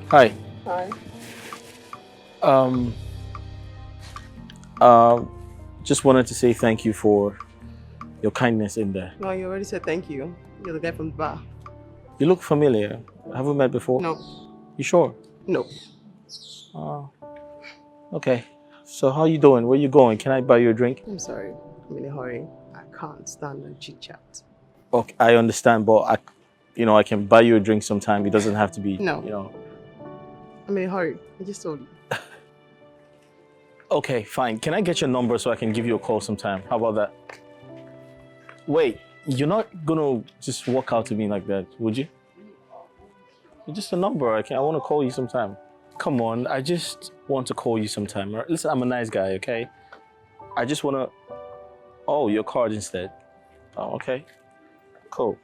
Hi. Hi. Just wanted to say thank you for your kindness in there. No, you already said thank you. You're the guy from the bar. You look familiar. Have we met before? No. You sure? No. Okay. So how you doing? Where you going? Can I buy you a drink? I'm sorry. I'm in a hurry. I can't stand the chit chat. Okay, I understand, but I can buy you a drink sometime. It doesn't have to be. No. I'm in a hurry. I just told you. Okay, fine. Can I get your number so I can give you a call sometime? How about that? Wait, you're not gonna just walk out to me like that, would you? You're just a number. I want to call you sometime. Come on, I just want to call you sometime. Listen, I'm a nice guy, okay? I just want to... Oh, your card instead. Oh, okay. Cool.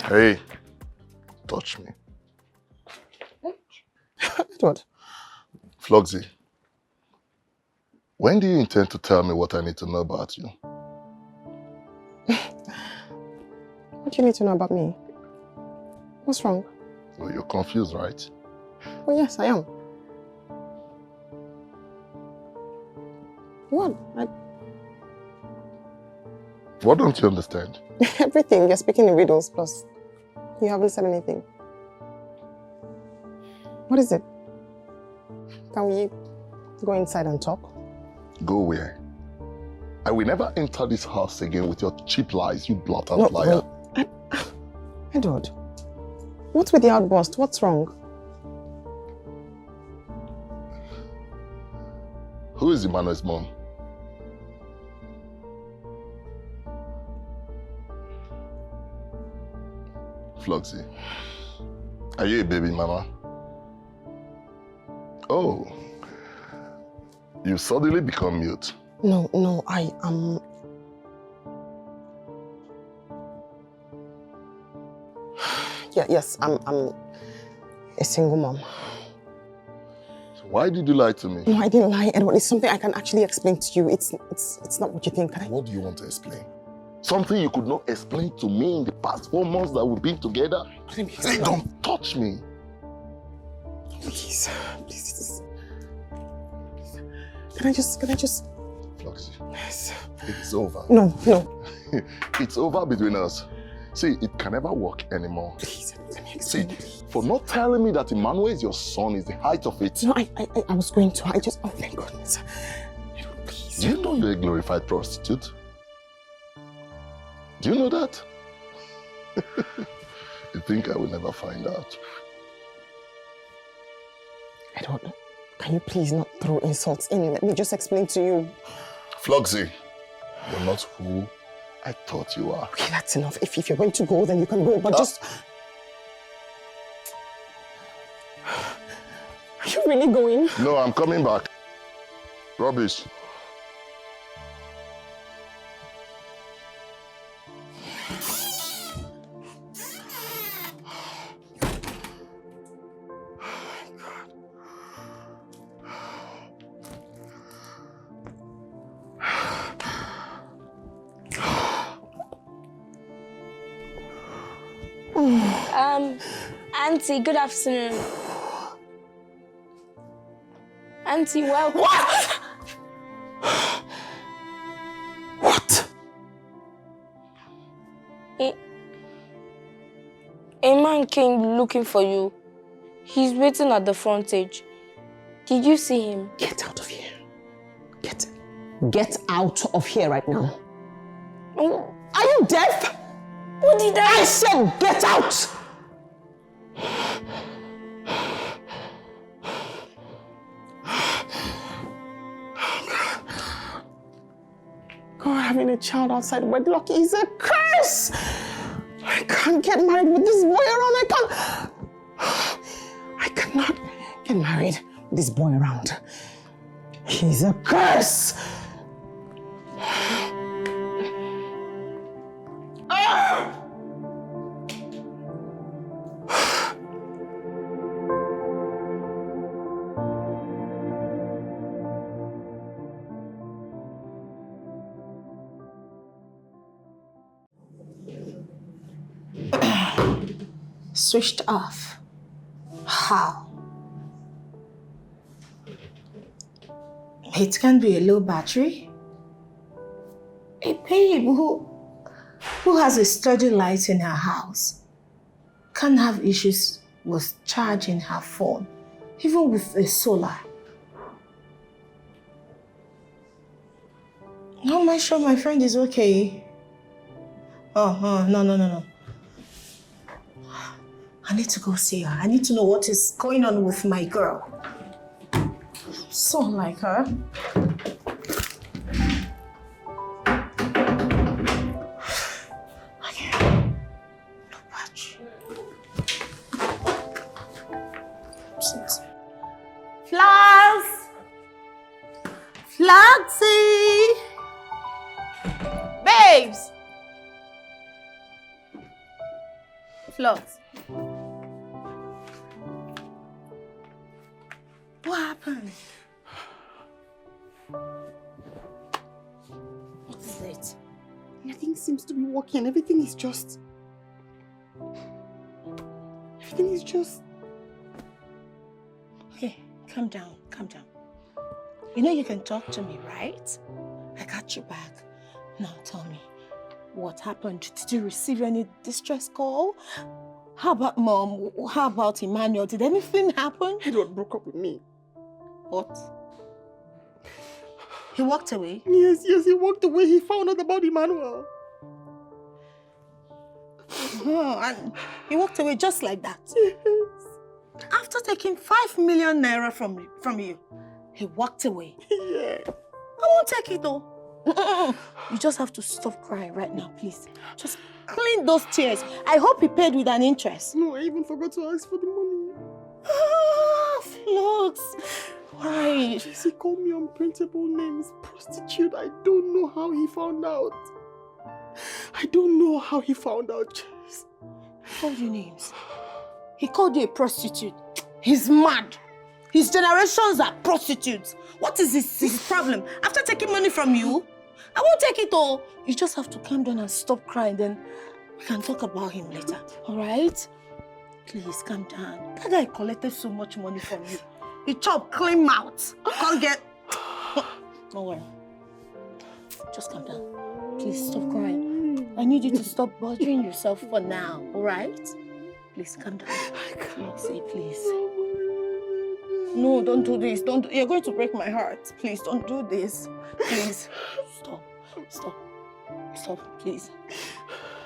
Hey, touch me. What? Flogsy, when do you intend to tell me what I need to know about you? What do you need to know about me? What's wrong? Well, you're confused, right? Well, yes, I am. What? What don't you understand? Everything. You're speaking in riddles, plus you haven't said anything. What is it? Can we go inside and talk? Go where? I will never enter this house again with your cheap lies, you blatant liar. Edward, what's with the outburst? What's wrong? Who is Emmanuel's mom? Flogsy, are you a baby mama? Oh, you suddenly become mute. No, I am... Yes, I'm a single mom. So why did you lie to me? No, I didn't lie, Edward. It's something I can actually explain to you. It's not what you think. What do you want to explain? Something you could not explain to me in the past 4 months that we've been together? Hey, don't touch me. Please. Can I just... Flogsy. Yes. It's over. No. It's over between us. See, it can never work anymore. Please, let me explain. See, for not telling me that Emmanuel is your son is the height of it. No, I was going to. Oh, thank goodness. Please. Do you know you're a glorified prostitute? Do you know that? You think I will never find out? Edward, can you please not throw insults in? Let me just explain to you. Flogsy, you're not who I thought you are. Okay, that's enough. If you're going to go, then you can go, but just... Are you really going? No, I'm coming back. Rubbish. Auntie, good afternoon. Auntie, welcome. What? A man came looking for you. He's waiting at the frontage. Did you see him? Get out of here. Get out of here right now. Oh. Are you deaf? What did I said get out! having a child outside wedlock is a curse. I can't get married with this boy around. I cannot get married with this boy around. He's a curse. Switched off. How? It can be a low battery. A babe who has a sturdy light in her house can have issues with charging her phone, even with a solar. How am I sure my friend is okay? No. I need to go see her. I need to know what is going on with my girl. So like her. Okay. No battery. Flags! Flagsy! Babes! Flags. What happened? What is it? Nothing seems to be working. Everything is just... Okay, calm down. You know you can talk to me, right? I got your back. Now tell me, what happened? Did you receive any distress call? How about Mom? How about Emmanuel? Did anything happen? Edward broke up with me. What? He walked away? Yes, he walked away. He found out about Emmanuel. And he walked away just like that? Yes. After taking 5 million naira from you, he walked away? Yeah. I won't take it though. You just have to stop crying right now, please. Just clean those tears. I hope he paid with an interest. No, I even forgot to ask for the money. Flux. Why? He called me unprintable names. Prostitute. I don't know how he found out. Jess. He called you names. He called you a prostitute. He's mad. His generations are prostitutes. What is his problem? After taking money from you, I won't take it all. You just have to calm down and stop crying. Then we can talk about him later. All right? Please, calm down. That guy collected so much money from you. He chopped clean mouth. Can't get... Don't worry. Just calm down. Please, stop crying. I need you to stop bothering yourself for now. All right? Please, calm down. Please. No, don't do this. You're going to break my heart. Please, don't do this. Please. Stop, please.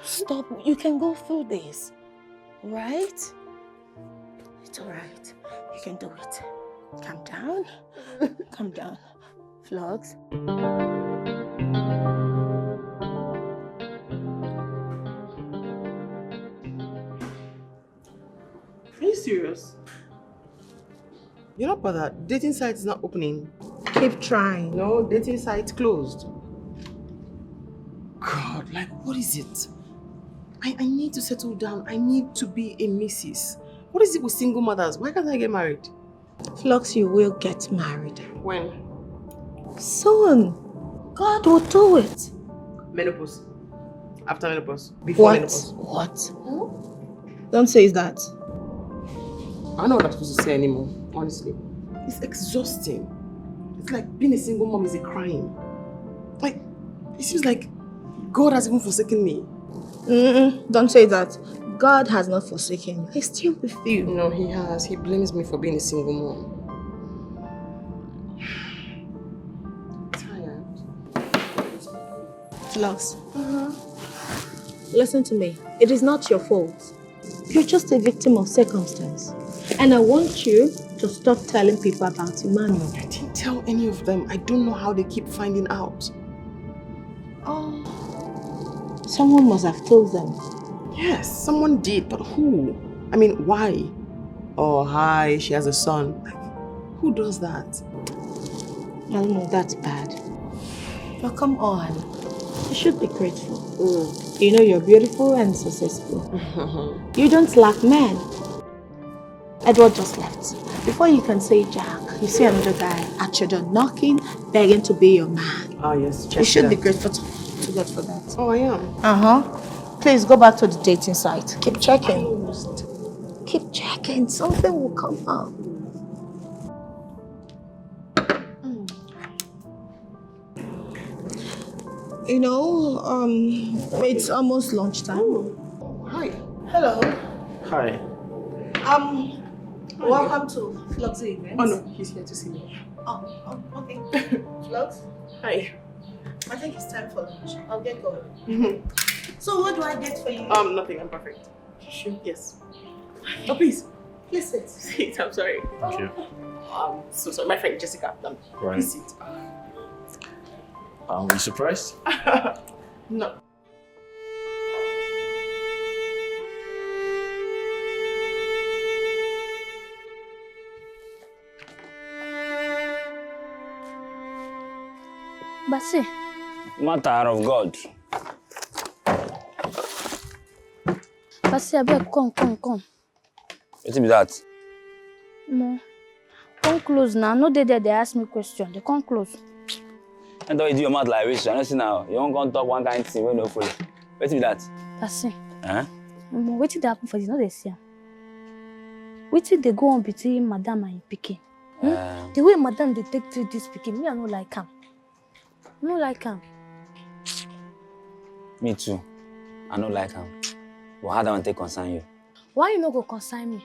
Stop. You can go through this. All right? It's all right. You can do it. Calm down. Calm down. Vlogs. Are you serious? You're not bothered. Dating site is not opening. Keep trying. No, dating site closed. God, like, what is it? I need to settle down. I need to be a missus. What is it with single mothers? Why can't I get married? Flux, you will get married. When? Soon. God will do it. Menopause. After menopause. Before menopause. What? Don't say that. I don't know what I'm supposed to say anymore, honestly. It's exhausting. It's like being a single mom is a crime. Like, it seems like God has even forsaken me. Don't say that. God has not forsaken you. He's still with you. No, he has. He blames me for being a single mom. Tired. Flux. Listen to me. It is not your fault. You're just a victim of circumstance. And I want you to stop telling people about Emmanuel. I didn't tell any of them. I don't know how they keep finding out. Someone must have told them. Yes, someone did, but who? I mean, why? Oh, hi, she has a son. Like, who does that? I don't know, that's bad. But come on. You should be grateful. You know you're beautiful and successful. You don't lack men. Edward just left. Before you can say Jack, you see another guy at your door knocking, begging to be your man. Oh, yes. You should be grateful to God for that. Oh, I am. Please go back to the dating site. Keep checking. Keep checking. Something will come up. You know, it's almost lunchtime. Hi. Hello. Hi. Welcome to Flux Events. Oh, no, he's here to see me. Oh, okay. Flux, Hi. I think it's time for lunch. I'll get going. So what do I get for you? Nothing. I'm perfect. Sure. Yes. Oh, please. Please sit. Sit. I'm sorry. Thank you. So sorry. My friend Jessica. Right. Please sit. Are you surprised? No. Basi, Matter of God. Basi, abeg, come. What be that? No. Come close now. No dey there, they ask me question. They come close. And don't you do your mouth like this. I don't see now. You won't come talk one kind of thing when no follow. What be that? Basi, Huh? wetin dey happen for this? No dey see am. Wetin dey go on between madam and pikin? The way madam dey take treat this pikin, me I no like am. No like am. Me too. I don't like him. But how do I take concern you? Why you no go consign me?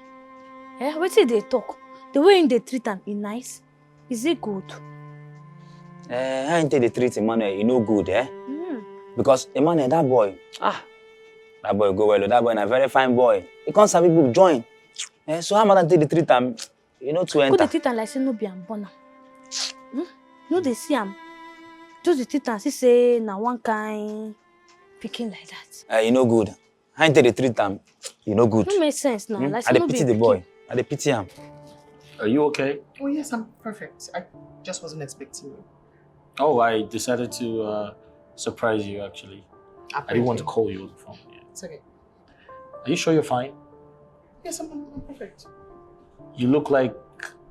Wetin dey talk? The way they treat am, e nice? Is it good? How you take the treat Emmanuel? You know good, Because Emmanuel, that boy, that boy go well. That boy is a very fine boy. He can't have people join. So how madam take the treat am? You know to enter. Put the treat am like say no be am born am. No dey see am. Just the treat am see say na one kind pikin like that. You know good. How you take the treat am? You know good. No make sense now. Like I say dey no be pity the pikin. boy. I dey pity him. Are you okay? Oh, yes, I'm perfect. I just wasn't expecting you. Oh, I decided to surprise you, actually. I didn't want to call you on the phone. Yeah. It's okay. Are you sure you're fine? Yes, I'm perfect. You look like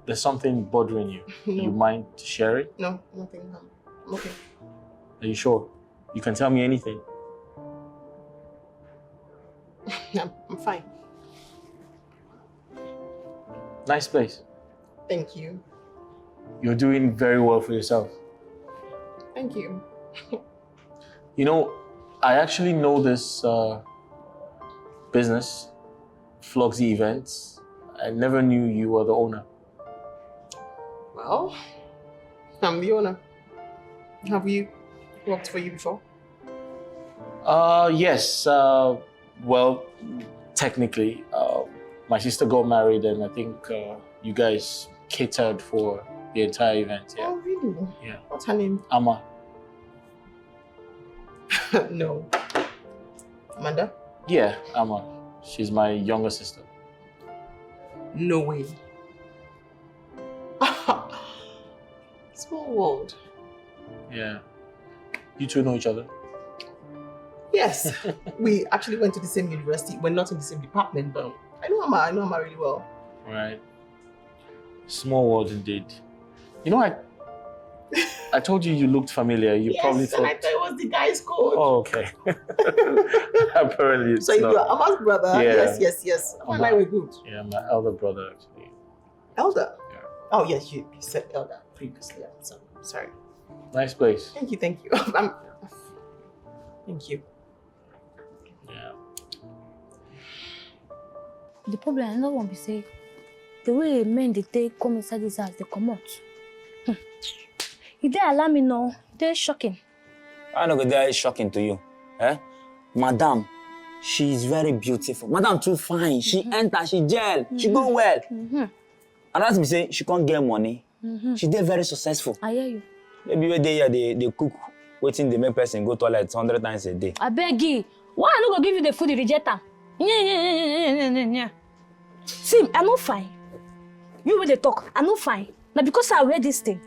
there's something bothering you. No. You mind sharing? No, nothing. I'm okay. Are you sure? You can tell me anything. I'm fine. Nice place. Thank you. You're doing very well for yourself. Thank you. You know, I actually know this business, Floxy Events. I never knew you were the owner. Well, I'm the owner. Have you worked for you before? Yes. Well, technically, my sister got married, and I think you guys catered for the entire event. Yeah. Oh, really? Yeah. What's her name? Amma. No. Amanda? Yeah, Amma. She's my younger sister. No way. Small world. Yeah. You two know each other? Yes. We actually went to the same university. We're not in the same department, but I know Amma really well. Right. Small world indeed. You know, I told you looked familiar. You probably Yes, thought. and I thought it was the guy's code. Oh, okay. Apparently it's So not. you're Amma's brother? Yeah. Yes. Amma and I were good. Yeah, my elder brother actually. Elder? Yeah. Oh, yes, you said elder previously. So, sorry. Nice place. Thank you. Thank you. Yeah. The problem I no wan be say the way men dey take come inside this house dey comot. E dey alarming now. Dey shocking. I know that is shocking to you. Madam, she is very beautiful. Madam too fine. She enter, she gel, she go well. And that's me say she can't get money. She did very successful. I hear you. Maybe when they cook waiting they make person go toilet 100 times a day. I beg you. Why I no go give you the food you reject am? Yeah. See, I no fine. You wey dey talk, I no fine. Now because I wear this thing.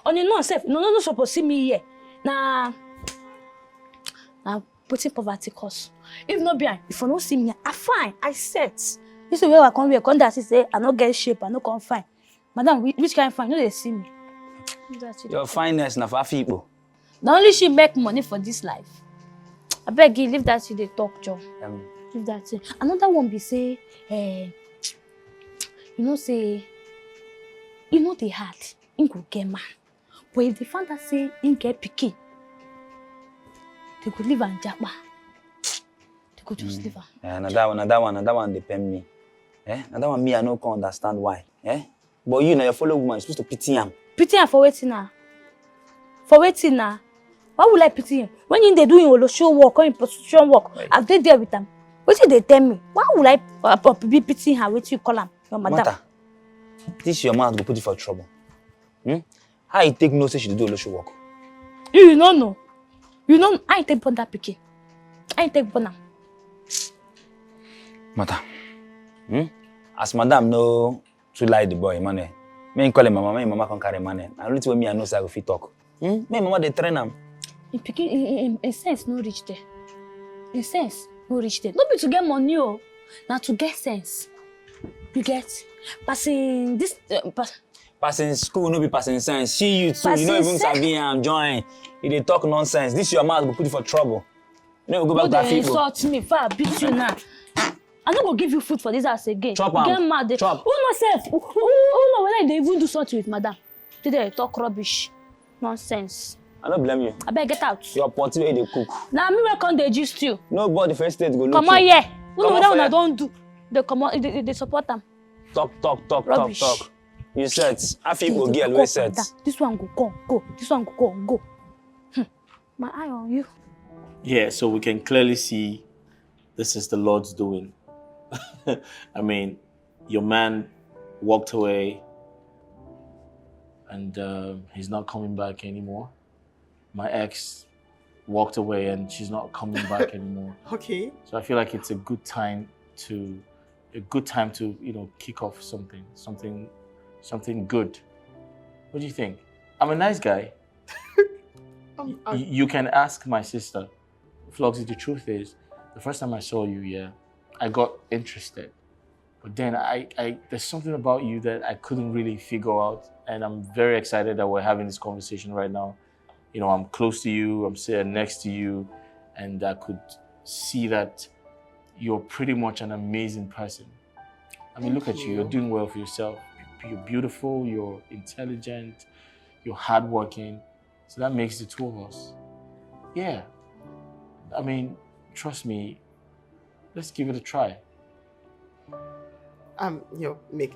On your non-self, no supposed see me here. Now putting poverty cause. If not behind, if you don't see me, I fine, I set. This is where I come here, come that say I no get shape, I no come fine. Madam, which kind of fine? No, they see me. Your fineness na for people. The only she make money for this life. I beg you, leave that to the talk, Joe. Leave that to. Another one be say, say, they hard. In go get man. But if they find out say in get picky, they could live and japa. They could just live and. Another one depend me. Another one me I no can understand why. But you know your fellow woman is supposed to pity him. Pity him for waiting now. For waiting now. Why would I pity him? When they do in show work or in position work, I've been there with them. What did they tell me? Why would I be pitying her? What you call him? Your madam. Mata, this your man go put you for trouble. How you take no say she do show work? You don't know. You know I ain't take born that picky. I ain't take born am. Mata, as madam no to lie the boy, Emmanuel. Me call him mama, me mama can carry Emmanuel. I only me I know say I go fit talk. Me mama they train am. In sense no reach there. In sense no reach there. Not be to get money, now to get sense. You get passing this passing school no be passing sense. See you too. You know even sabi am join. You dey talk nonsense. This your mouth go put you for trouble. You know go back to that people. Insult me, for I beat you now. I no go give you food for this house again. Chop am. Get mad. Chop. Who know self? Who know whether they even do something with madam? Today talk rubbish, nonsense. I don't blame you. I better get out. Your potty where they cook. Now me welcome they just you. Nobody first state go look. Come on here. Who know whether I don't do? They come on. They support them. Talk. You said, I feel go girl, we said. This one go. This one go. My eye on you. Yeah, so we can clearly see this is the Lord's doing. I mean, your man walked away and he's not coming back anymore. My ex walked away and she's not coming back anymore. Okay. So I feel like it's a good time to kick off something good. What do you think? I'm a nice guy. You can ask my sister. Flogsy, the truth is, the first time I saw you, I got interested. But then there's something about you that I couldn't really figure out. And I'm very excited that we're having this conversation right now. You know, I'm close to you, I'm sitting next to you, and I could see that you're pretty much an amazing person. I mean, look at you, you're doing well for yourself. You're beautiful, you're intelligent, you're hardworking. So that makes the two of us. Yeah. I mean, trust me, let's give it a try. Mick.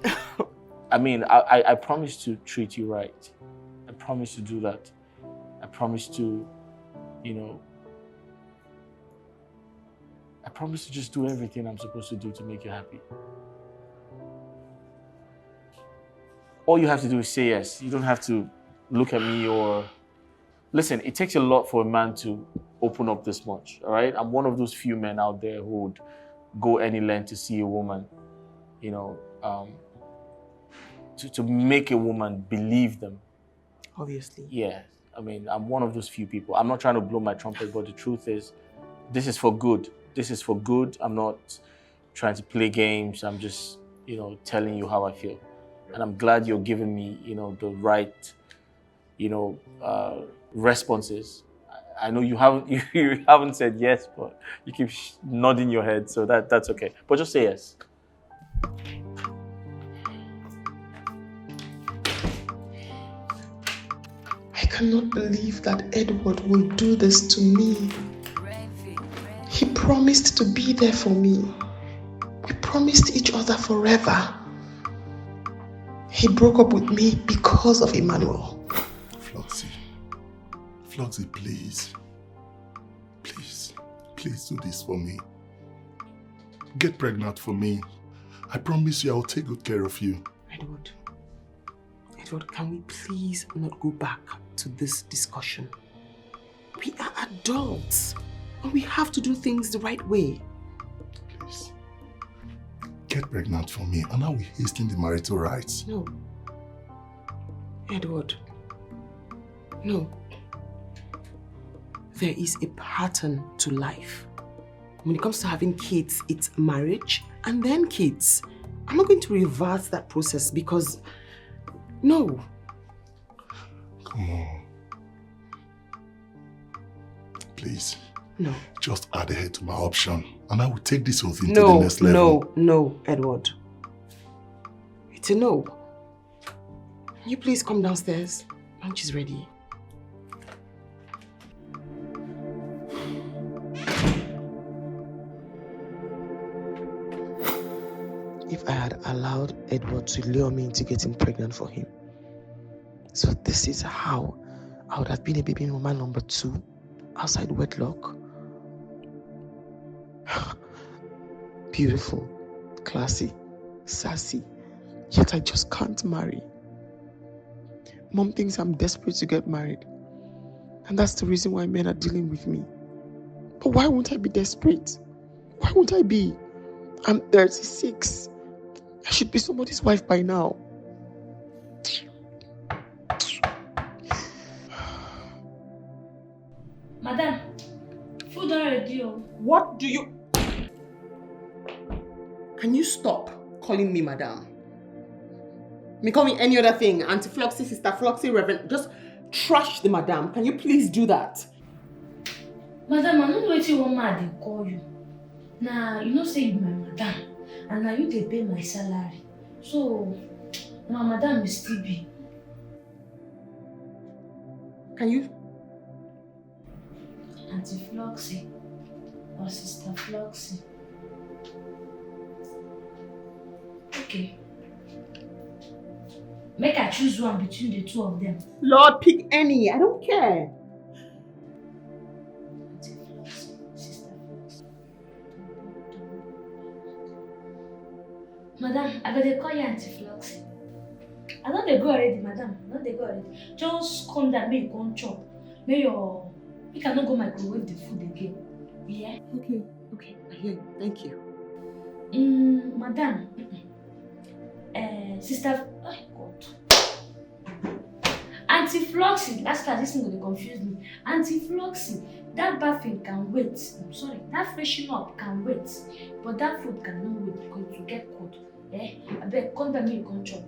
I mean, I promise to treat you right. I promise to do that. I promise to, I promise to just do everything I'm supposed to do to make you happy. All you have to do is say yes. You don't have to look at me or... Listen, it takes a lot for a man to open up this much, all right? I'm one of those few men out there who would go any length to see a woman, to make a woman believe them. Obviously. Yeah, I mean, I'm one of those few people. I'm not trying to blow my trumpet, but the truth is, this is for good. This is for good. I'm not trying to play games. I'm just, telling you how I feel. And I'm glad you're giving me, the right, responses. I know you haven't said yes, but you keep nodding your head, so that's okay. But just say yes. I cannot believe that Edward will do this to me. He promised to be there for me. We promised each other forever. He broke up with me because of Emmanuel. Flogsy, please. Please do this for me. Get pregnant for me. I promise you I will take good care of you. Edward, can we please not go back to this discussion? We are adults. And we have to do things the right way. Please. Get pregnant for me and I will hasten the marital rights. No. Edward. No. There is a pattern to life. When it comes to having kids, it's marriage and then kids. I'm not going to reverse that process because, no. Come on. Please. No. Just add a head to my option and I will take this whole thing to the next level. No, Edward. It's a no. Can you please come downstairs? Lunch is ready. If I had allowed Edward to lure me into getting pregnant for him, so this is how I would have been a baby mama number 2 outside wedlock. Beautiful, classy, sassy, yet I just can't marry. Mom thinks I'm desperate to get married, and that's the reason why men are dealing with me. But why won't I be desperate? Why won't I be? I'm 36. I should be somebody's wife by now. Madam, food already. What do you... Can you stop calling me madam? Me call me any other thing. Auntie Floxy, Sister Floxy, Reverend. Just trash the madam. Can you please do that? Madam, I don't know what you want me to call you. Now, you know say you my madam. And now you dey pay my salary. So, my madam will still be. Can you? Auntie Floxy or Sister Floxy. Okay. Make I choose one between the two of them. Lord, pick any. I don't care. Auntie Floxy, Sister Floxy. Madam, I gotta call you Auntie Floxy. I know they go already, madam. I know they go already. Just come down, make you go chop. You cannot go microwave the food again. Yeah? Okay. I hear you. Thank you. Madam. Sister. Oh, God. Auntie Floxy. That's why this thing will confuse me. Auntie Floxy. That bathing can wait. I'm sorry. That freshen up can wait. But that food cannot wait because it will get cold. I beg, come down, you can chop.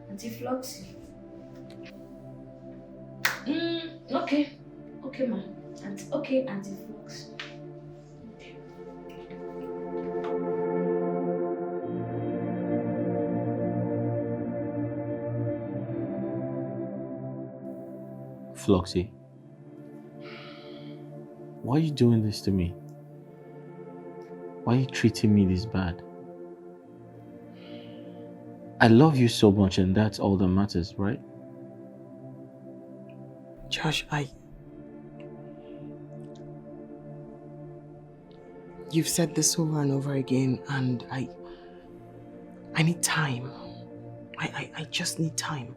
Auntie Floxy. Okay. Okay, ma. Okay, Auntie Floxy. Floxy, why are you doing this to me? Why are you treating me this bad? I love you so much and that's all that matters, right? Josh, You've said this over and over again and I need time. I just need time.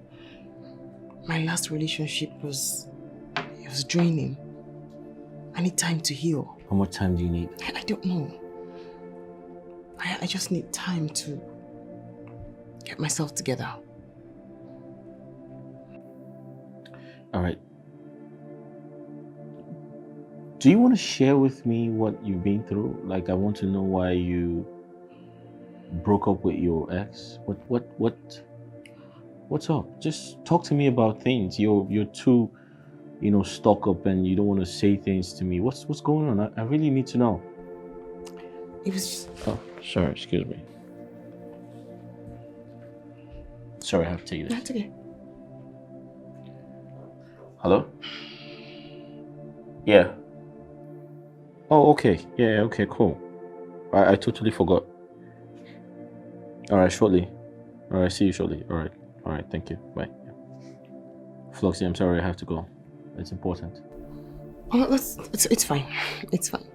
My last relationship was draining. I need time to heal. How much time do you need? I don't know. I just need time to get myself together. All right. Do you want to share with me what you've been through? Like, I want to know why you broke up with your ex. What's up? Just talk to me about things. You're too, stuck up and you don't want to say things to me. What's going on? I really need to know. It was just... Oh, sorry, excuse me. Sorry, I have to take this. That's okay. Hello? Yeah. Oh, okay. Yeah, okay, cool. I totally forgot. All right, shortly. All right, see you shortly. All right, thank you. Bye. Yeah. Floxy, I'm sorry, I have to go. It's important. Oh, it's fine. It's fine.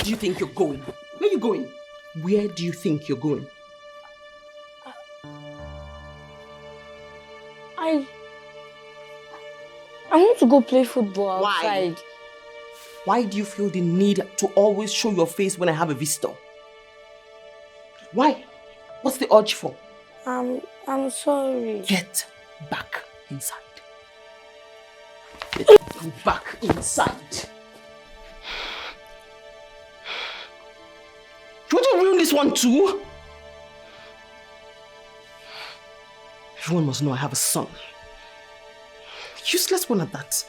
do you think you're going? Where are you going? Where do you think you're going? I want to go play football outside. Why do you feel the need to always show your face when I have a visitor? Why? What's the urge for? I'm sorry. Get back inside. Get back inside. You want to ruin this one too? Everyone must know I have a son. Useless one at that.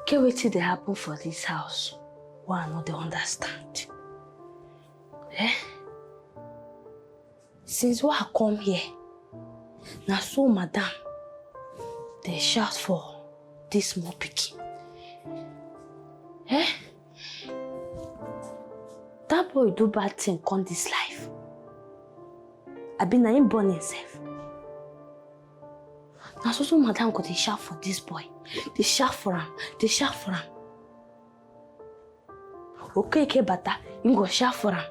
Get wetin dey happen for this house. Why I no dey understand? Since I come here, now so madam, they shout for this small pikin. That boy do bad thing come this life. I been na him born himself. Now so madam go dey shout for this boy. They shout for him. They shout for him. Okay, bata, him go shout for him.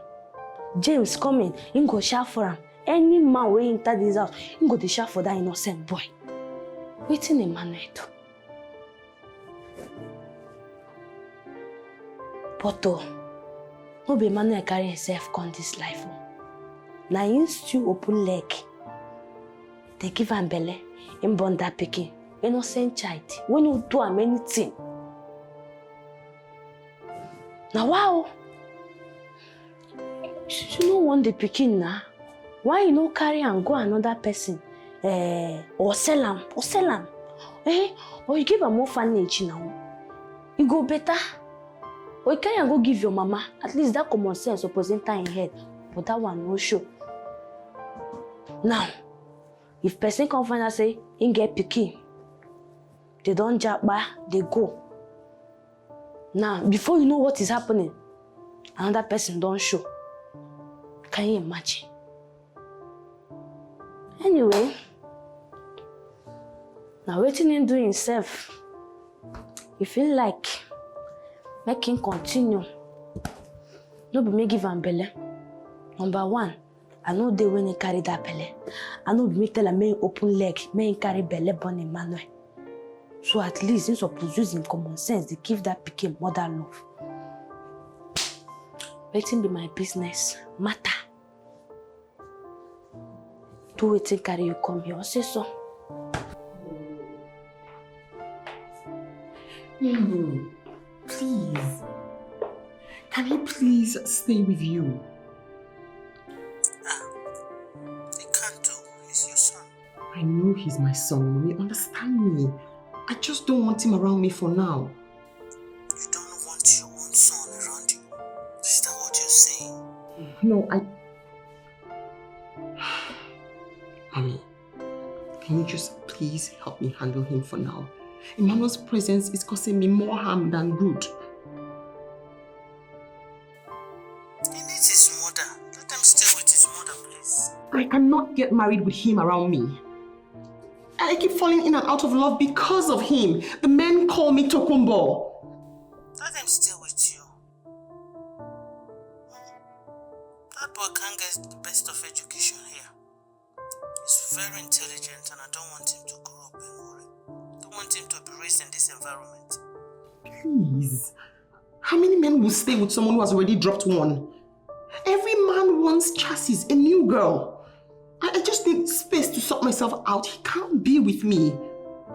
James coming, him go shout for him. Any man wey enter this house, him go dey shout for that innocent boy. Wetin Emmanuel do? But no be Emmanuel carry himself come this life. Na him still open leg. They give am belle, him born that pikin. Innocent child, when you do am anything. Now wow, you no want the pikin now. Why you no carry and go another person? Or sell am, or you give am orphanage now. You go better. Or you carry and go give your mama. At least that common sense suppose enter in head. But that one no show. Now, if person come find out say he get pikin, they don't jabba, they go. Now, before you know what is happening, another person don't show. Can you imagine? Anyway, now waiting him do himself. You feel like make him continue. No be me give him belle. Number one, I know they when he carry that belle. I know me tell him me open leg, me carry belle born Emmanuel. So at least he's supposed to use common sense to give that pikin mother love. Waiting be my business. Matter. Do waiting carry you come here. Say so. No, please. Can he please stay with you? Tonto is your son. I know he's my son, Mommy. Understand me. I just don't want him around me for now. You don't want your own son around you? Is that what you're saying? No, Mommy, can you just please help me handle him for now? Emmanuel's presence is causing me more harm than good. He needs his mother. Let him stay with his mother, please. I cannot get married with him around me. I keep falling in and out of love because of him. The men call me Tokumbo. Let him stay with you. That boy can't get the best of education here. He's very intelligent and I don't want him to grow up and worry. I don't want him to be raised in this environment. Please. How many men will stay with someone who has already dropped one? Every man wants chassis, a new girl. I just need space to sort myself out. He can't be with me.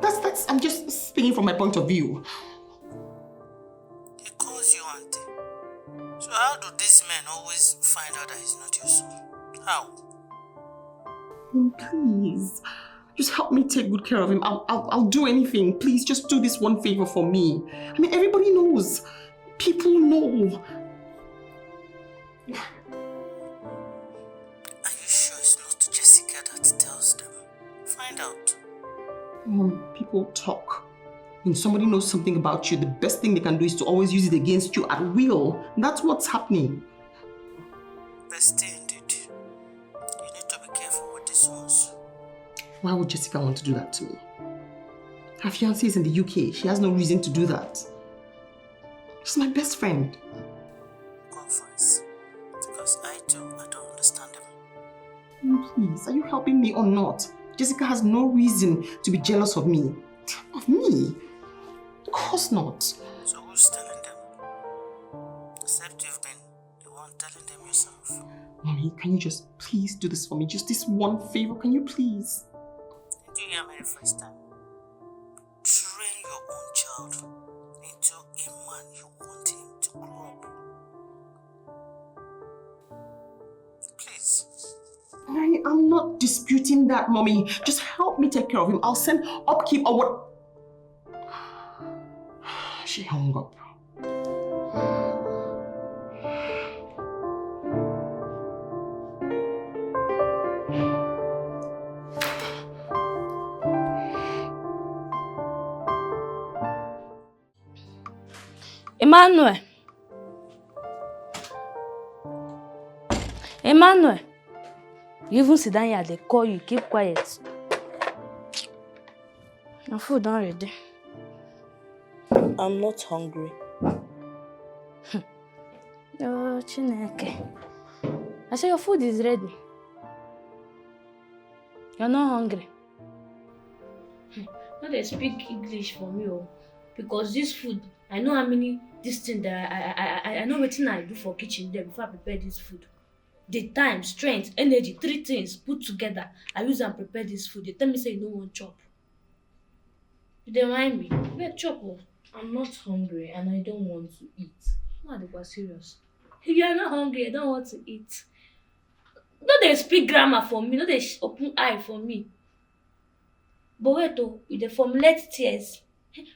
I'm just speaking from my point of view. He calls you auntie. So how do these men always find out that he's not your son? How? Please. Just help me take good care of him. I'll do anything. Please, just do this one favor for me. I mean, everybody knows. People know. Are you sure it's not Jessica that tells them? Find out. Mom, people talk. When somebody knows something about you, the best thing they can do is to always use it against you at will. That's what's happening. Bestie indeed. You need to be careful with these ones. Why would Jessica want to do that to me? Her fiancé is in the UK. She has no reason to do that. She's my best friend. Conference. Because I don't understand them. Please, are you helping me or not? Jessica has no reason to be jealous of me. Of me? Of course not. So who's telling them? Except you've been the one telling them yourself. Mommy, can you just please do this for me? Just this one favor, can you please? Did you hear me the first time? Train your own child into a man you want him to grow up. Please. I'm not disputing that, Mommy. Just help me take care of him. I'll send upkeep or what. She hung up. Emmanuel, you even sit down here, they call you, keep quiet. Your food done ready. I'm not hungry. Oh, Chineke. I say your food is ready. You're not hungry. Not they speak English for me, because this food, I know how many this thing that I know what I do for kitchen there before I prepare this food. The time, strength, energy, 3 things put together. I use and prepare this food. They tell me say you no want chop. You don't mind me? Wait, chop. I'm not hungry and I don't want to eat. No, they were serious. You are not hungry. I don't want to eat. No, they speak grammar for me. No, they open eye for me. But wait, though, with the formulate tears,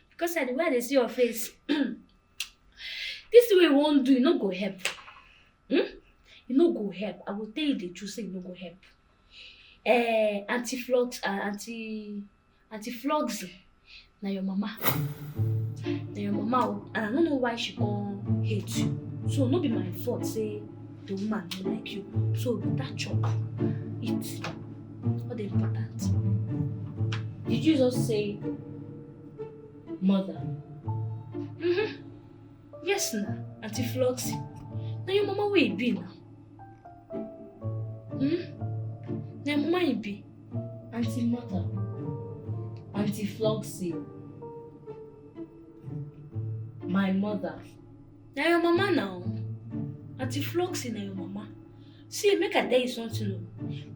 because I the way they see your face, this way you won't do. You no go help. You no go help. I will tell you the truth. Say you no go help. Anti-flux, anti-flux. Na your mama. Na your mama, and I don't know why she gon' hate you. So no be my fault. Say the woman don't like you. So that chop, eat. What the important? Did you just say mother? Yes, na anti-flux. Na your mama where you be now? Na your mama you be? Anti-mother. Anti-Floxy. My mother. Na your mama now. Anti-flux na your mama. See, make I tell you something.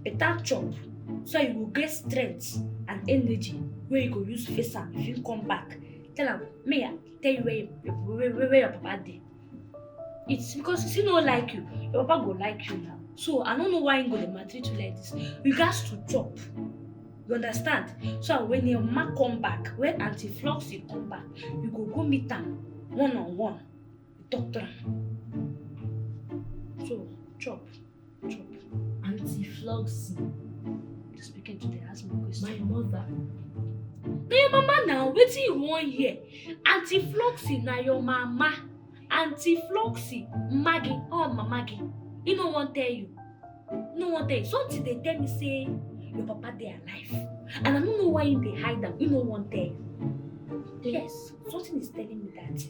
Better chop, so you will get strength and energy where you go use face am if you come back. Tell am, may I tell you where your papa dey. It's because he no like you. Your papa go like you now. So I don't know why he go dey maltreat you like this. You got to chop. You understand? So when your mama come back, when anti-flux come back, you go meet am one-on-one. You talk to am. So chop. Anti-Floxy. Speaking to the ask me question. My mother. Na your mama now, wetin you wan hear? Anti-Floxy na your mama. Anti-Floxy, Maggie, Mama Maggie. He no wan tell you. No wan tell you. Something they tell me say your papa dey alive. And I don't know why they hide them. He no wan tell you. Yes, something is telling me that.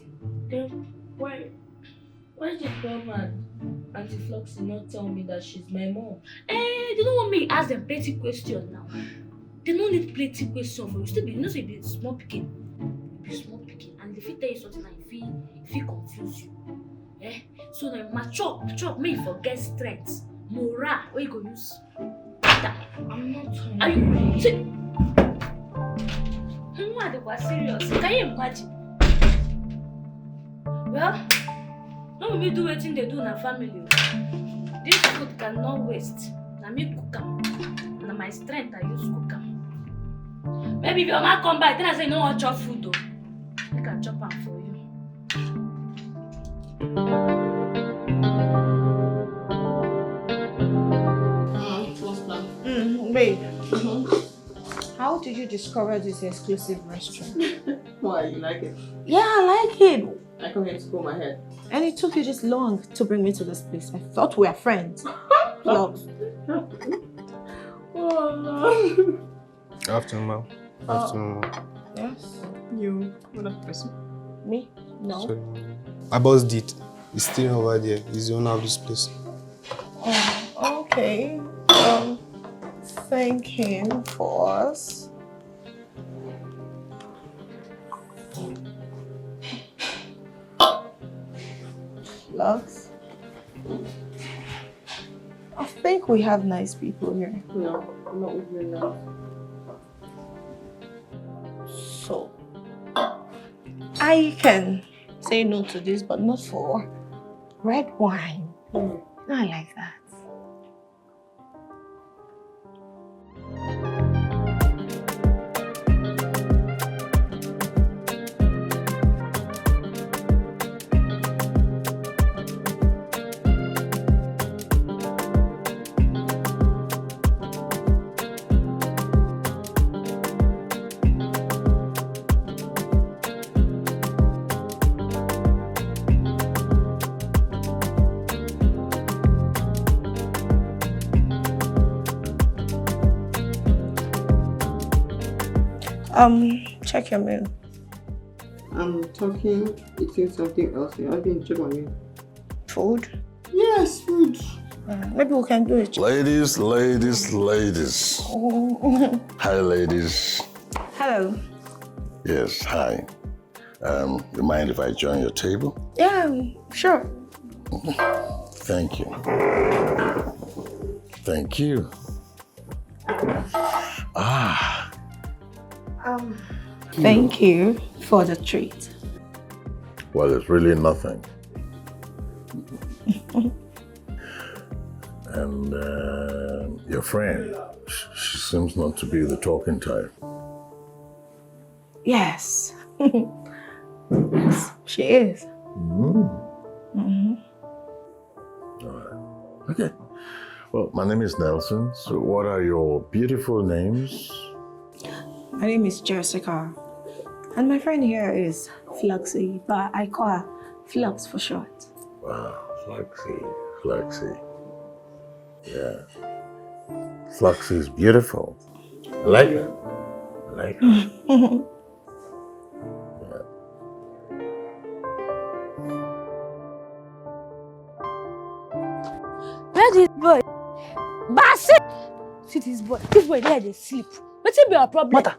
Then why did Philmond Anti-Floxy not tell me that she's my mom? They don't want me to ask them plenty questions now. They don't need plenty questions for you. Still be, you know, say be small picking. Be small picking. And if he tell you something like if he confuse you. So now chop, make you forget strength. Morale, where you go use. I'm not hungry. Are you see? They were serious. Can you imagine? Well, no me do anything they do in a family. This food cannot waste. Na me cook am. Na my strength I use cook am. Maybe if your mama come back, then I say you don't want chop food though. I can chop am for you. Babe. How did you discover this exclusive restaurant? Why, you like it? Yeah, I like it. I come here to comb my hair. And it took you this long to bring me to this place. I thought we were friends. Vlogs. Afternoon, ma'am. Afternoon. Yes. You, what person? Me? No. Sorry. My boss did. He's still over there. He's the owner of this place. Oh, okay. Thank him for us. Vlogs. I think we have nice people here. No, I'm not with you now. So, I can say no to this, but not for red wine. I like that. Check your mail. I'm talking, eating something else. I didn't check my mail. Food? Yes, food. Maybe we can do it. Ladies. Hi, ladies. Hello. Yes, hi. You mind if I join your table? Yeah, sure. Thank you. Thank you. Thank you for the treat. Well, it's really nothing. And your friend, she seems not to be the talking type. Yes. Yes, she is. All right. Okay. Well, my name is Nelson. So what are your beautiful names? My name is Jessica. And my friend here is Fluxy, but I call her Flux for short. Wow, Fluxy. Yeah. Fluxy is beautiful. I like her. Yeah. Where this boy? Bassett! See this boy. This boy there they sleep. What's be your problem? Mata,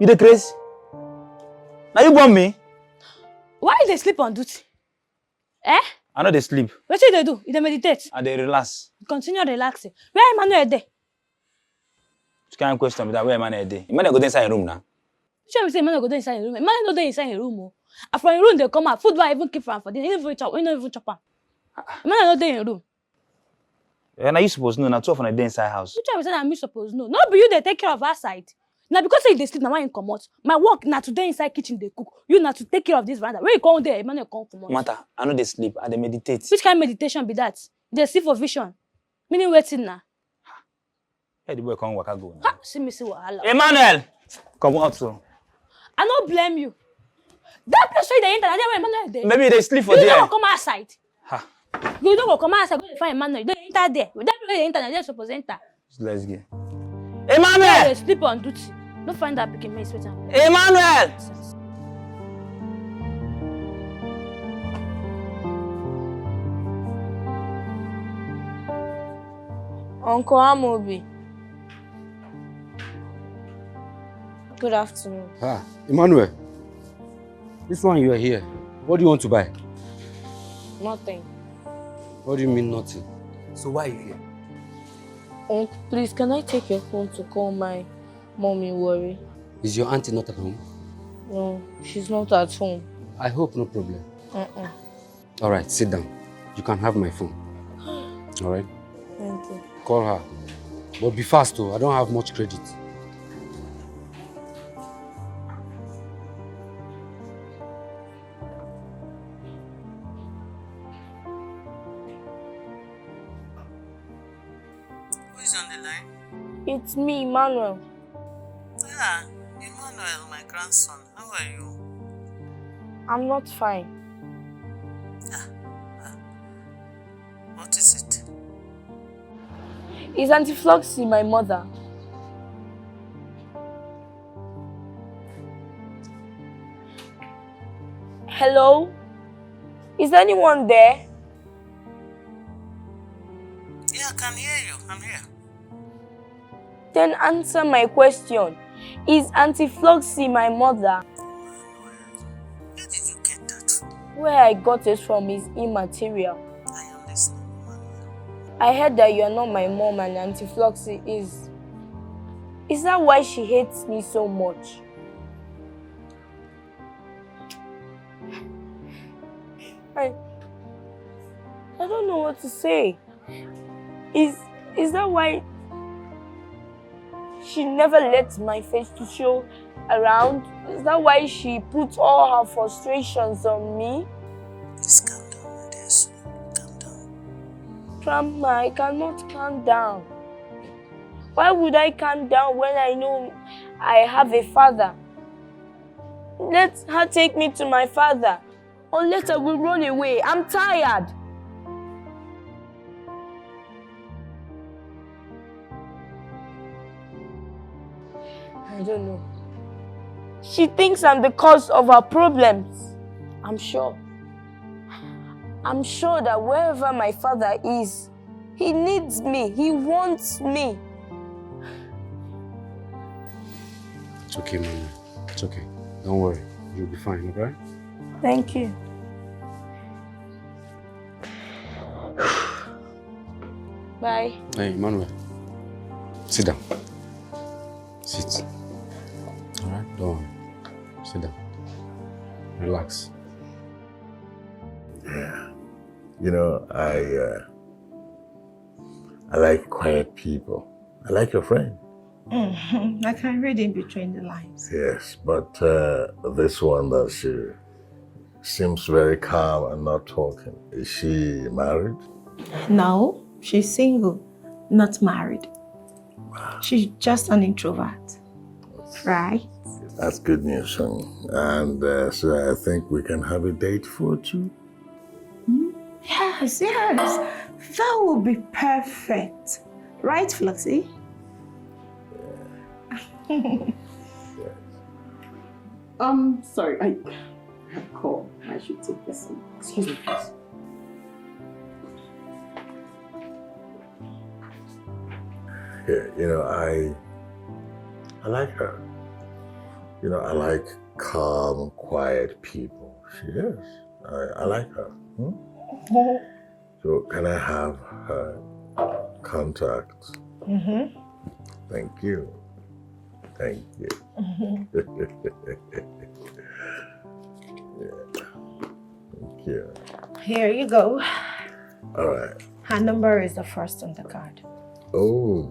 you the crazy? Now you want me? Why they sleep on duty? Eh? I know they sleep. What do they do? They meditate. And they relax. Continue relaxing. Where Emmanuel there? Which kind of question with that? Where Emmanuel there? Emmanuel go inside your room now. Which say Emmanuel go inside your room? Emmanuel no dey inside your room. And from your room they come out. Food I even keep from for them. You don't even chop am. Emmanuel no dey in your room. And now you supposed to know now 12 on a day inside house. Which I say that me suppose know. No be you they take care of our side. Now because say they sleep, now why you come out? My work now today inside kitchen they cook. You now to take care of this veranda. When you come there, Emmanuel come from out. Mata, I know they sleep and they meditate. Which kind of meditation be that? They see for vision. Meaning waiting now. Hey, the boy come waka go now. Ha! See me see wahala. Emmanuel! Come out so. I don't blame you. That place where they enter, that's where Emmanuel there. Maybe they sleep for you there. You don't go come outside. Ha. You don't go come outside, go find Emmanuel. You don't enter there. That place where they enter, they're supposed to enter. Let's go. Emmanuel! They sleep on duty. Don't find that picking me sweet. Emmanuel! Uncle Amobi. Good afternoon. Ah, Emmanuel. This one you are here. What do you want to buy? Nothing. What do you mean nothing? So why are you here? Uncle, please, can I take your phone to call my mommy worry? Is your auntie not at home? No, she's not at home. I hope no problem. Uh-uh. All right, sit down. You can have my phone. All right? Thank you. Call her. But be fast, though. I don't have much credit. It's me, Emmanuel. Ah, Emmanuel, my grandson. How are you? I'm not fine. What is it? Is Auntie Floxy my mother? Hello? Is anyone there? Yeah, I can hear you. I'm here. Then answer my question. Is Auntie Floxy my mother? Where did you get that from? Where I got it from is immaterial. I am listening, Emmanuel. I heard that you are not my mom and Auntie Floxy is. Is that why she hates me so much? I don't know what to say. Is that why she never lets my face to show around? Is that why she puts all her frustrations on me? Please calm down, my dear soul. Calm down. Grandma, I cannot calm down. Why would I calm down when I know I have a father? Let her take me to my father. Or let her will run away. I'm tired. I don't know. She thinks I'm the cause of her problems. I'm sure. I'm sure that wherever my father is, he needs me. He wants me. It's okay, Mama. It's okay. Don't worry. You'll be fine, okay? Thank you. Bye. Hey, Emmanuel. Sit down. Sit. Alright? Don't worry. Sit down. Relax. Yeah. You know, I like quiet people. I like your friend. I can read in between the lines. Yes, but this one that she seems very calm and not talking. Is she married? No, she's single, not married. She's just an introvert, right? That's good news, son. And so I think we can have a date for two. Yes, yes. That would be perfect. Right, Floxy? Sorry, I have a call. I should take this one. Excuse me, please. Yeah, you know, I like her. You know, I like calm, quiet people. She is. I like her. So can I have her contact? Thank you. Thank you. Yeah. Thank you. Here you go. All right. Her number is the first on the card. Oh.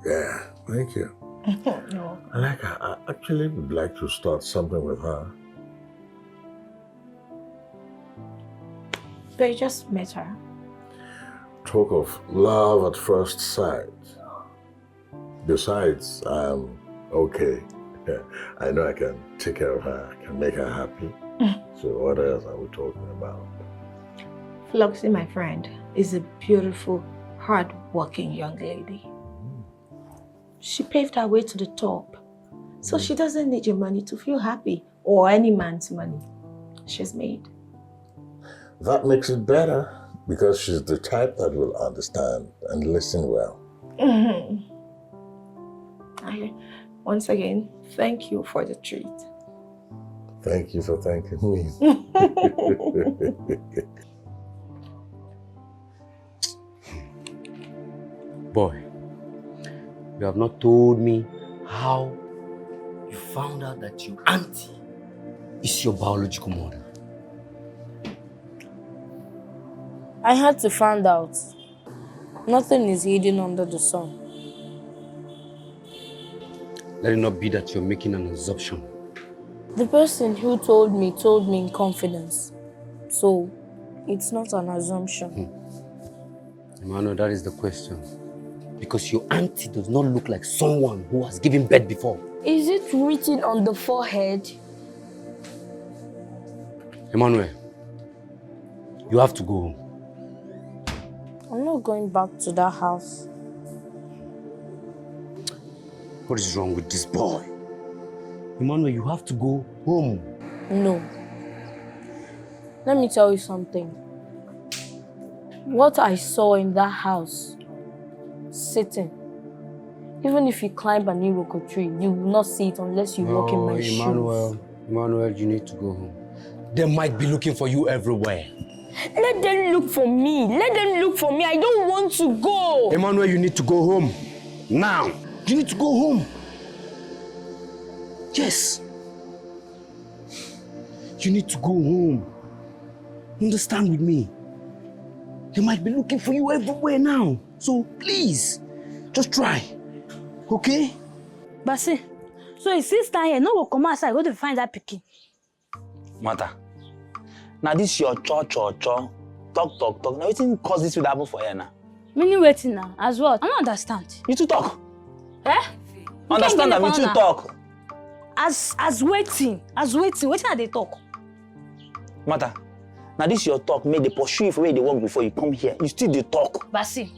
Yeah, thank you. No. I like her. I actually would like to start something with her. But you just met her. Talk of love at first sight. Besides, I'm okay. I know I can take care of her. I can make her happy. So what else are we talking about? Floxy, my friend, is a beautiful, hard-working young lady. She paved her way to the top. So she doesn't need your money to feel happy, or any man's money. She's made. That makes it better because she's the type that will understand and listen well. Once again, thank you for the treat. Thank you for thanking me. Boy, you have not told me how you found out that your auntie is your biological mother. I had to find out. Nothing is hidden under the sun. Let it not be that you're making an assumption. The person who told me in confidence. So, it's not an assumption. Emmanuel, that is the question. Because your auntie does not look like someone who has given birth before. Is it written on the forehead? Emmanuel, you have to go home. I'm not going back to that house. What is wrong with this boy? Emmanuel, you have to go home. No. Let me tell you something. What I saw in that house, sitting, even if you climb an iroko tree, you will not see it unless you walk in my shoes. Emmanuel, you need to go home. They might be looking for you everywhere. Let them look for me. Let them look for me. I don't want to go. Emmanuel, you need to go home. Now. You need to go home. Yes. You need to go home. Understand with me? They might be looking for you everywhere now. So please, just try. Okay? Basi, so his sister here no go come outside go to find that pikin. Mata, now this your talk. Now wetin cause this to happen for here now? Meaning waiting now, as well. I don't understand. You two talk. Eh? Understand that we two talk. As waiting, waiting are they talk? Mata, now this your talk made they pursue you for where they work before you come here. You still they talk. Basi,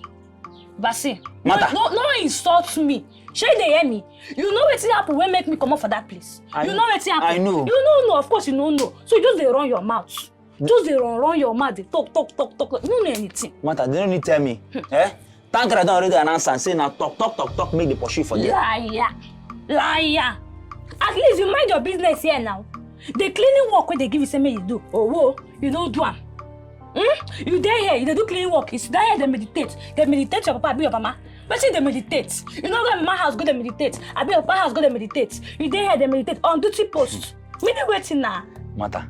Mata. no insult me. Shey they hear me? You know wetin happen when make me come up for that place. You know wetin happen? I know. You don't know, of course you don't know. So you just they run your mouth. Just they run your mouth, they talk. You don't know anything. Mata, they don't need to tell me. Eh? Thank I don't already announce and say now talk, make the pursue for there. Liar. At least you mind your business here now. The cleaning work where they give you say make you do. Oh, you don't do am. You there here, you do cleaning work. You sit there here, they meditate. They meditate your papa, be your mama. But see, they meditate. You know when my house go they meditate. I be your papa house go they meditate. You there here, they meditate on duty post. Me dey waiting now. Mata,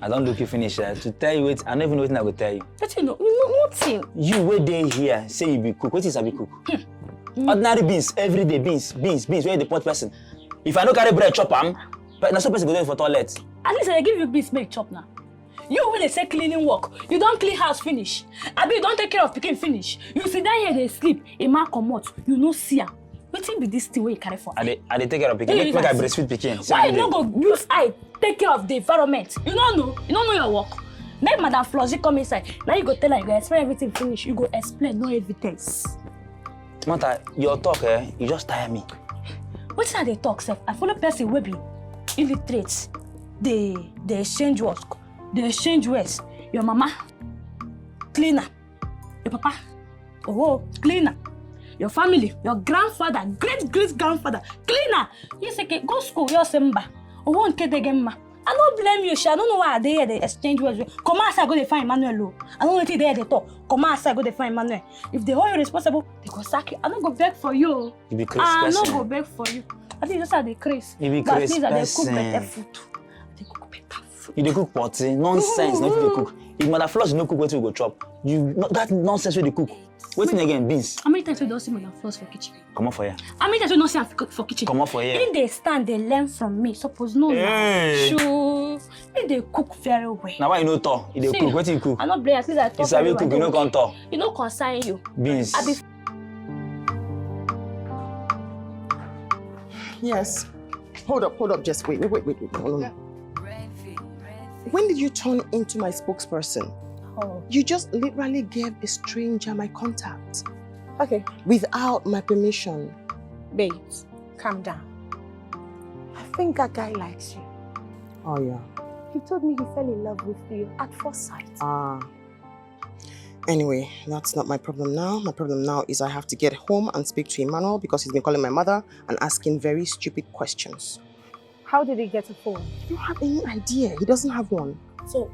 I don't look you finish to tell you wait. I don't even know what I will tell you. But you know nothing. You wait there here, say you be cook. What is I be cook? Ordinary beans, everyday beans. Where the pot person. If I no carry bread, chop am. But na so person go there for toilet. At least I give you beans make chop now. You when they say cleaning work, you don't clean house finish. Abi you don't take care of pikin finish. You sit down here they sleep. A man come out, you no see am. Wetin be this thing where you carry for? I dey take care of pikin. Make I breastfeed pikin. Why you no go use eye take care of the environment? You don't know your work. Make Madam Flossie come inside. Now you go tell her you go explain everything finish. You go explain no evidence. Mata, your talk you just tire me. Wetin I dey talk sef? I follow person wey be illiterate. They exchange words. They exchange words. Your mama, cleaner. Your papa, cleaner. Your family, your grandfather, great-grandfather, cleaner. You say, go school, you're Simba. I don't blame you, I don't know why they exchange words. Come outside, go they find Emmanuel. I don't know if they talk. Come outside, go they find Emmanuel. If they hold you responsible, they go sack you. I don't go beg for you. You be crazy I person. don't go beg for you. I think just how they crazy. You be crazy person. They cook better food. They cook better food. You dey cook potty, nonsense. Not they cook. If Mother Floss no cook, what you go chop? That nonsense where they cook. Waiting again, beans. How many times you don't see Mother Floss for kitchen? Come on for here. How many times you don't see her for kitchen? Come on for here. If they stand, they learn from me. Suppose no. Sure. If they cook very well. Now why you no talk? If they cook, what you cook? I not blame. I see that. If I cook, you no come talk. You no concern you. Beans. Yes. Hold up. Just wait. Hold on. When did you turn into my spokesperson? Oh. You just literally gave a stranger my contact. Okay. Without my permission. Babes, calm down. I think that guy likes you. Oh, yeah. He told me he fell in love with you at first sight. Anyway, that's not my problem now. My problem now is I have to get home and speak to Emmanuel because he's been calling my mother and asking very stupid questions. How did he get a phone? I don't have any idea. He doesn't have one. So,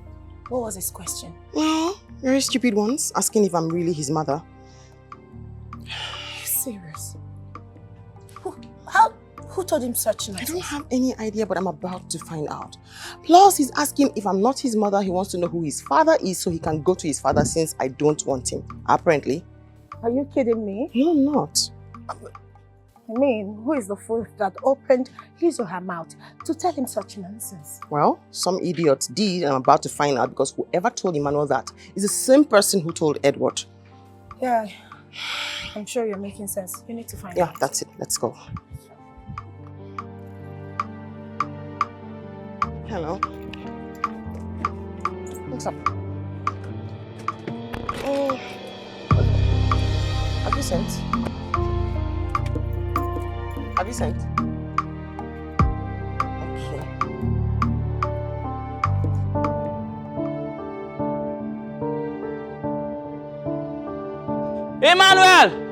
what was his question? Well, very stupid ones. Asking if I'm really his mother. Serious? Who told him such nonsense? I don't have any idea, but I'm about to find out. Plus, he's asking if I'm not his mother. He wants to know who his father is so he can go to his father since I don't want him. Apparently. Are you kidding me? No, I'm not. I mean, who is the fool that opened his or her mouth to tell him such nonsense? Well, some idiot did, and I'm about to find out because whoever told Emmanuel that is the same person who told Edward. Yeah, I'm sure you're making sense. You need to find Yeah, out. that's it. Let's go. Hello. What's up? Have you sent? Have you sent? Okay. Emmanuel!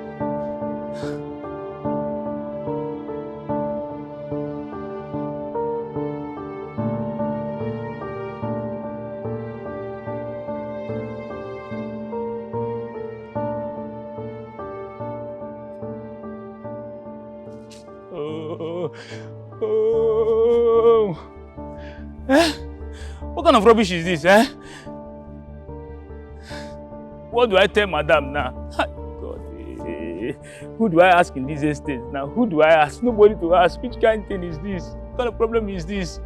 What kind of rubbish is this, eh? What do I tell madam now? God, who do I ask in this estate now? Who do I ask? Nobody to ask. Which kind of thing is this? What kind of problem is this?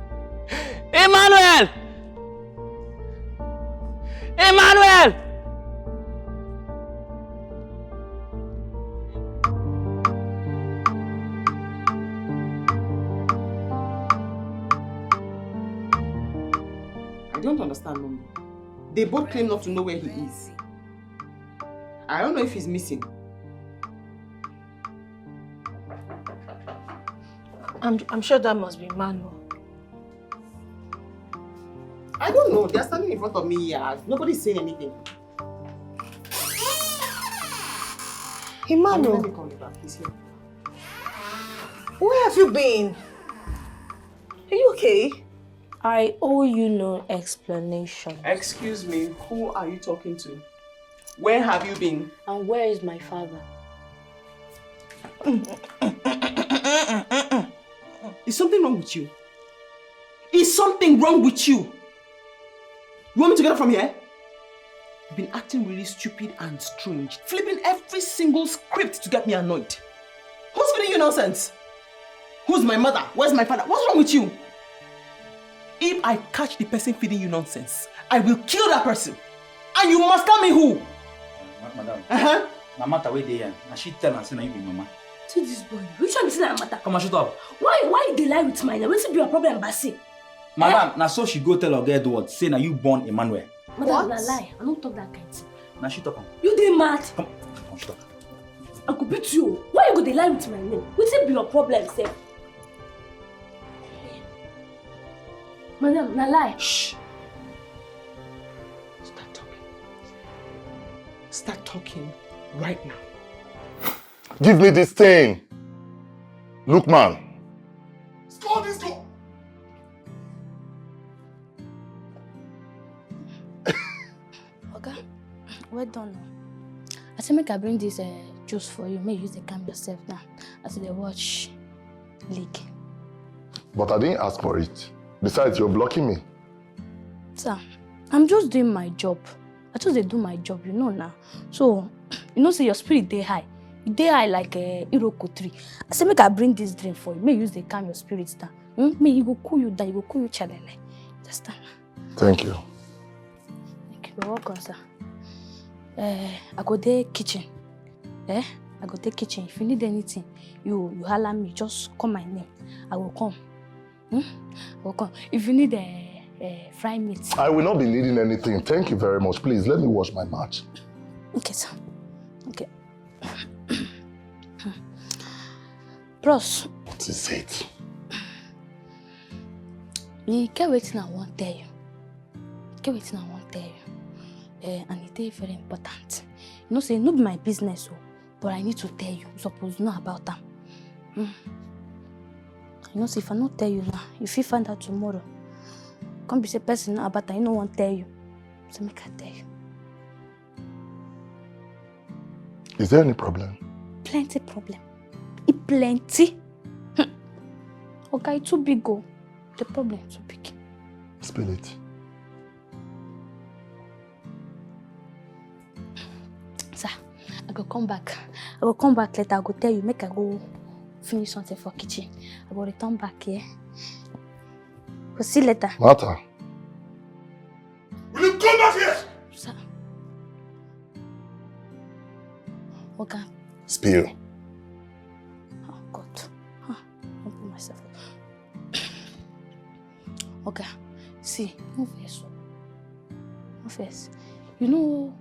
Emmanuel! Emmanuel! I don't understand, Mommy. They both claim not to know where he is. I don't know if he's missing. I'm sure that must be Manu. I don't know. They're standing in front of me here. Nobody's saying anything. Emmanuel, Let me call you back. He's here. where have you been? Are you okay? I owe you no explanation. Excuse me, who are you talking to? Where have you been? And where is my father? Is something wrong with you? Is something wrong with you? You want me to get up from here? You've been acting really stupid and strange, flipping every single script to get me annoyed. Who's feeding you nonsense? Who's my mother? Where's my father? What's wrong with you? If I catch the person feeding you nonsense, I will kill that person. And you must tell me who. Madam. Uh-huh. My mother wait there. And she tell her say na you be mama. See this boy. Which one is that matter? Come on, shut up. Why they lie with my name? What's be your problem, Basi? Madam, na so she go tell her girl what? Say na you born Emmanuel. Madam, na lie. I don't talk that kind of thing. Na she talk am. You dey mad? Come on, shut up. I could beat you. Why you go dey lie with my name? What's be your problem, sir? Madam, na lie. Shh. Start talking. Start talking right now. Give me this thing. Look, man. Score this door. Okay, well done. I say make I bring this juice for you. May you use the calm yourself now. As they watch leak. But I didn't ask for it. Besides, you're blocking me. Sir, I'm just doing my job. I just dey do my job, you know now. So, you know, say your spirit dey high. You dey high like a Iroko tree. I say make I bring this drink for you. May you use the calm your spirit down. May you go cool you down. You go cool you chalele. Understand? Thank you. You're welcome, sir. I go to kitchen. I go to kitchen. If you need anything, you holler me. Just call my name. I will come. I will come. If you need fry meat. I will not be needing anything. Thank you very much. Please, let me wash my mouth. Okay, sir. Okay. Bros. What is it? You get waiting I want tell you. Get waiting I want tell you. And it is very important. You know, say no be my business, but I need to tell you. You're supposed to know about them. You know, say if I not tell you now, if you find out tomorrow, come be say person about that, you no want tell you. So make I tell you. Is there any problem? Plenty problem. Plenty. Okay, too big go. The problem too big. Spill it. Sir, I go come back. I will come back later. I go tell you, make I go finish something for kitchen. I will return back here. We'll see later. Martha. Will you come back here? Sir. spill. Oh, God. Huh. I'll put myself up. Okay. See, no face. No face. You know,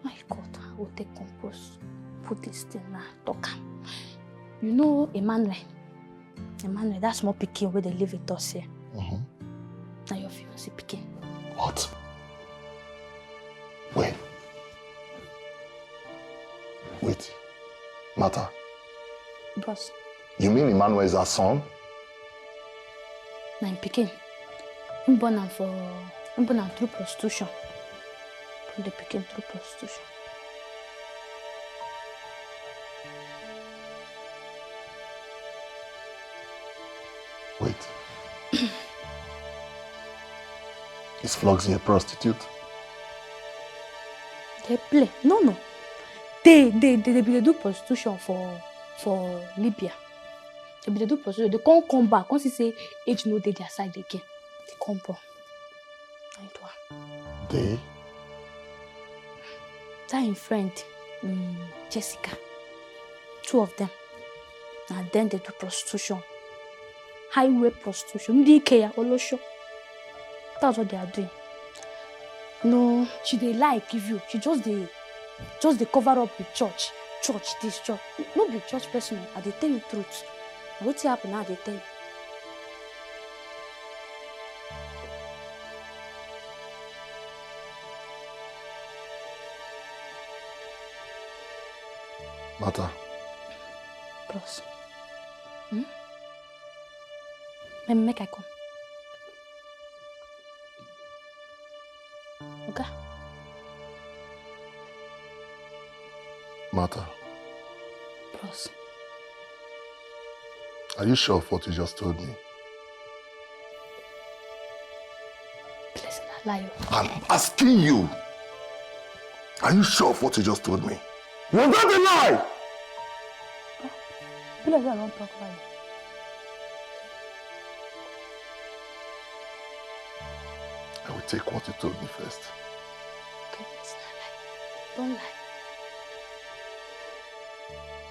my God, I will take compose. Put this thing now, talk. You know, Emmanuel, that small pikin where they live with us here. Now your fiancé pikin. What? Wait. Mata. Boss. You mean Emmanuel is our son? Na pikin. I'm born through prostitution. From the pikin through prostitution. Wait. Is Floxy a prostitute? They play. No. They do prostitution for Libya. They do prostitution. They can't come back. Once you say age no they their side again. They come back. They? That in friend, Jessica. 2 of them. And then they do prostitution. Highway prostitution. Dikeh, Olosho. That's what they are doing. No, she dey lie give you. She just dey cover up with church. This church. No be church person. I dey tell you truth. What's happen now? They tell you. Mata. Bros. Make I come. Okay. Mata. Bros. Are you sure of what you just told me? Please, I lie. I'm asking you. Are you sure of what you just told me? Was that a lie? Please, I don't talk about it. I will take what you told me first. Okay, it's not lie. Don't lie.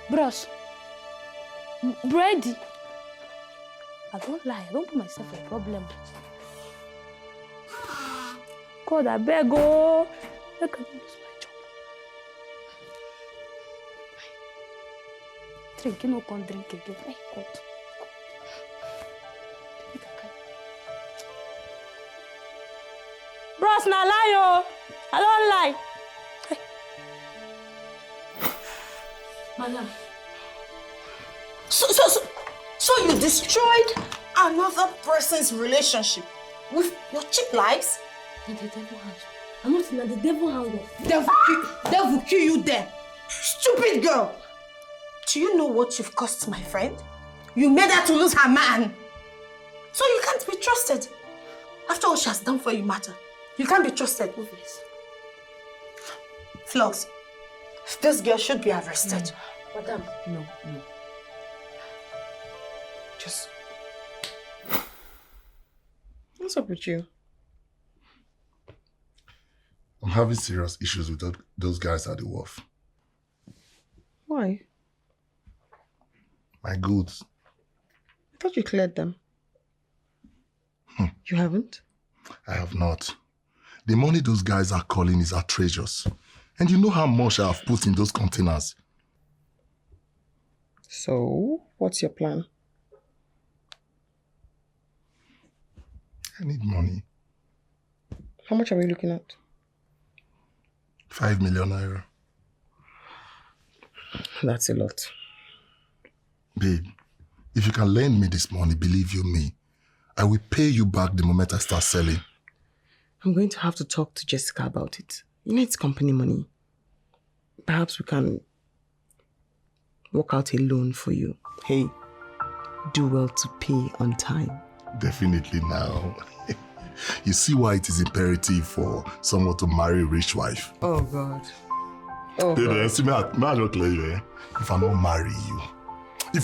Bros. Brady. I don't lie. I don't put myself in problem. God, I beg oh. I can't lose my job. Drink, you know, can't drink again. My God. Bros, na lie oh. I don't lie. Madam. So you destroyed another person's relationship with your cheap lies? The devil hand. I'm not saying the devil hand. Devil kill you there. Stupid girl. Do you know what you've cost my friend? You made her to lose her man. So you can't be trusted. After all she has done for you, Mata, you can't be trusted. Movies. Flox, this girl should be arrested. Madam. No. Just... What's up with you? I'm having serious issues with those guys at the wharf. Why? My goods. I thought you cleared them. You haven't? I have not. The money those guys are calling is outrageous. And you know how much I have put in those containers. So, what's your plan? I need money. How much are we looking at? 5 million naira. That's a lot. Babe, if you can lend me this money, believe you me, I will pay you back the moment I start selling. I'm going to have to talk to Jessica about it. You know it's company money. Perhaps we can work out a loan for you. Hey, do well to pay on time. Definitely now. You see why it is imperative for someone to marry a rich wife. Oh God. Oh Baby, God. see me, if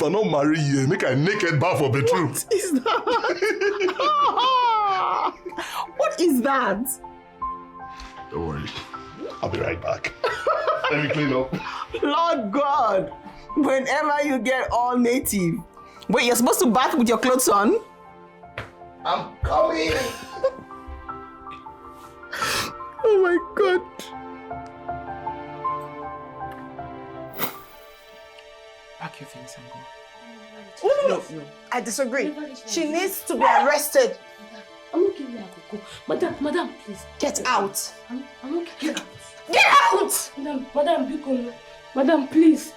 I don't marry you, make a naked bar for the truth. What is that? What is that? Don't worry. I'll be right back. Let me clean up. Lord God. Whenever you get all native. Wait, you're supposed to bath with your clothes on? I'm coming. Oh my God. Pack your things and go. No. I disagree. She needs to be arrested. I'm okay with her. Madam, please. Get out. I'm okay. Get out! Madam, Biko. Madam, please.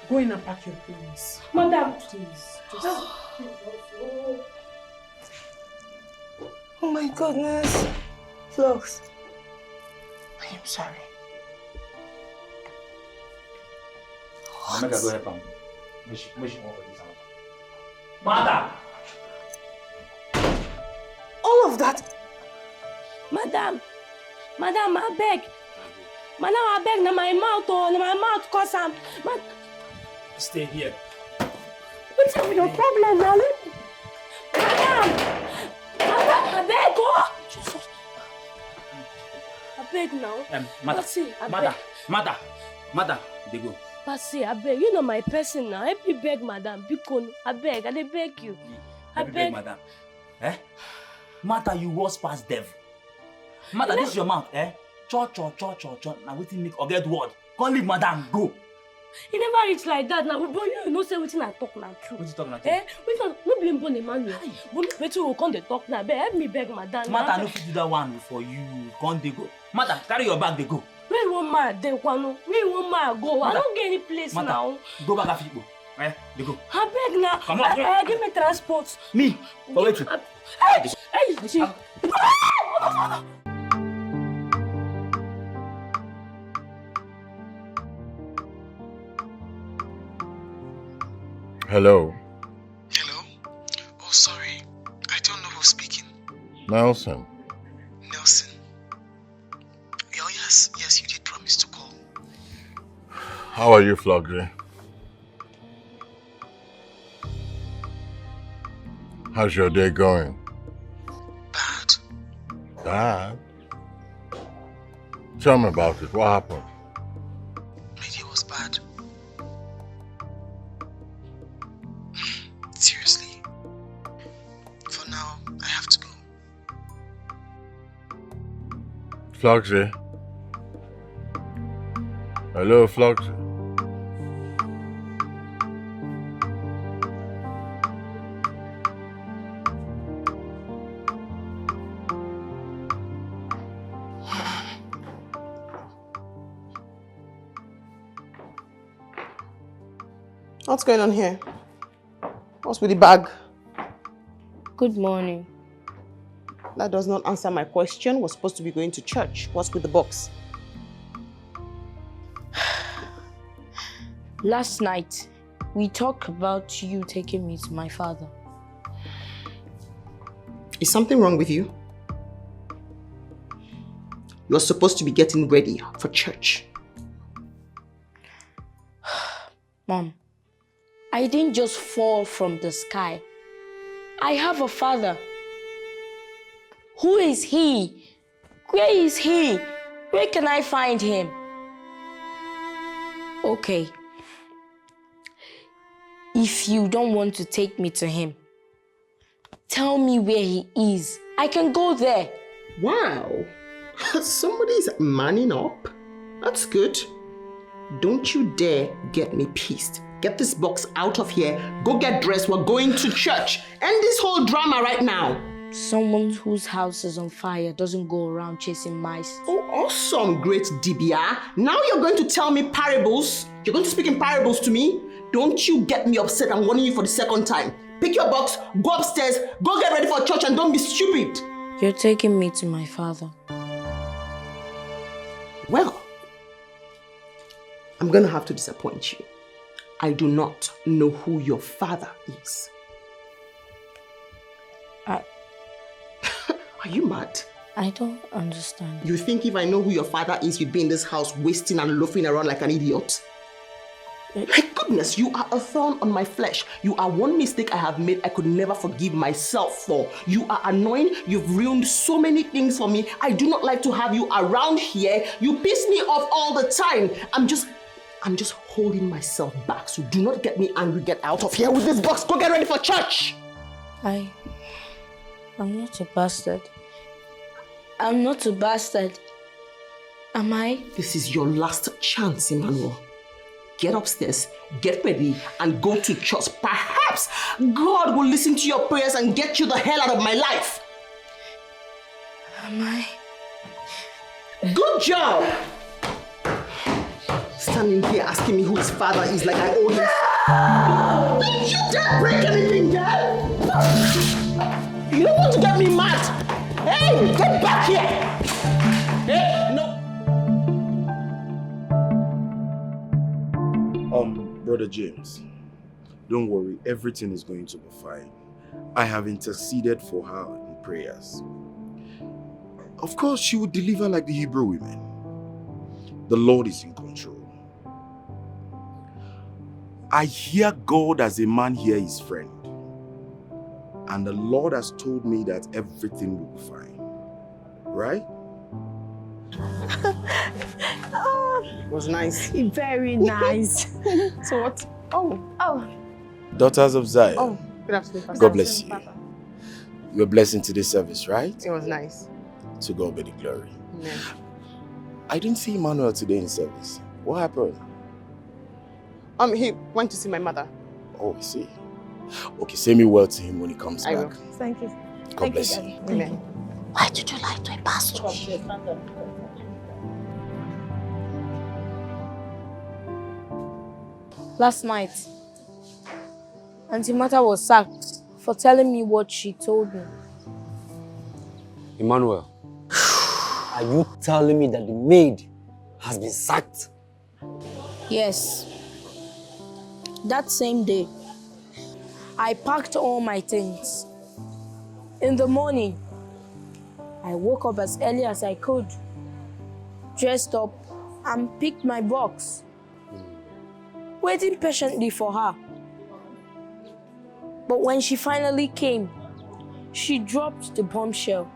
Go in and pack your things. Madam, please. Oh my goodness. Flux. I am sorry. I'm gonna go help him. Which one for this house? Mother! All of that? Madam, I beg. Madam, I beg, na my mouth, cause I'm... Stay here. What's your problem, now? Madam, I beg, oh! Jesus. I beg now. Mother, they go. Pasi, I beg, you know my person now. Help me beg, madam. Bikon, I beg, I beg you. I beg, madam. Eh? Mother, you was past devil. Mother, this is your mouth, eh? Cho. Now waiting make or get word. Can't leave madam, go. He never reach like that now. But you know say wetin I talk now true. What you talking about? Eh? No blame Bon Emmanuel. Wetin will come dey talk now? Help me beg madam. Mother, no fit do that one for you. Can't they go? Mother, carry your bag, they go. Where you want ma dey kwano? Where you want ma go? I don't get any place Mother, now. Go back after you. Eh? They go. I beg now. Come on. Give me transport. Me? For wait. Hey! Hello. Hello? Oh, sorry. I don't know who's speaking. Nelson. Nelson. Oh, yes, you did promise to call. How are you, Floggy? How's your day going? Bad. Bad? Tell me about it. What happened? My day was bad. Seriously. For now, I have to go. Flogsy? Hello, Flogsy? What's going on here? What's with the bag? Good morning. That does not answer my question. We're supposed to be going to church. What's with the box? Last night, we talked about you taking me to my father. Is something wrong with you? You're supposed to be getting ready for church. Mom, I didn't just fall from the sky. I have a father. Who is he? Where is he? Where can I find him? Okay. If you don't want to take me to him, tell me where he is. I can go there. Wow. Somebody's manning up. That's good. Don't you dare get me pissed. Get this box out of here. Go get dressed. We're going to church. End this whole drama right now. Someone whose house is on fire doesn't go around chasing mice. Oh, awesome, great Dibia. Now you're going to tell me parables? You're going to speak in parables to me? Don't you get me upset. I'm warning you for the second time. Pick your box, go upstairs, go get ready for church, and don't be stupid. You're taking me to my father. Well, I'm going to have to disappoint you. I do not know who your father is. Are you mad? I don't understand. You think if I know who your father is, you'd be in this house wasting and loafing around like an idiot? My goodness, you are a thorn on my flesh. You are one mistake I have made I could never forgive myself for. You are annoying. You've ruined so many things for me. I do not like to have you around here. You piss me off all the time. I'm just holding myself back, so do not get me angry. Get out of here with this box. Go get ready for church. I'm not a bastard. I'm not a bastard. Am I? This is your last chance, Emmanuel. Get upstairs, get ready, and go to church. Perhaps God will listen to your prayers and get you the hell out of my life. Am I? Good job! Standing here asking me who his father is like I owe him. Don't you dare break anything, Dad! You don't want to get me mad! Hey, get back here! Hey, no! Brother James, don't worry, everything is going to be fine. I have interceded for her in prayers. Of course, she will deliver like the Hebrew women. The Lord is in control. I hear God as a man hear his friend. And the Lord has told me that everything will be fine. Right? It was nice. Very nice. So what? Oh. Daughters of Zion. Oh, good afternoon, Pastor. God bless you. You're a blessing to this service, right? It was nice. To God be the glory. Amen. I didn't see Emmanuel today in service. What happened? He went to see my mother. Oh, I see. Okay, say me well to him when he comes I back. will. Thank you. God bless you. Amen. Why did you lie to a pastor? Last night, Auntie Martha was sacked for telling me what she told me. Emmanuel, are you telling me that the maid has been sacked? Yes. That same day, I packed all my things. In the morning, I woke up as early as I could, dressed up, and picked my box, waiting patiently for her. But when she finally came, she dropped the bombshell.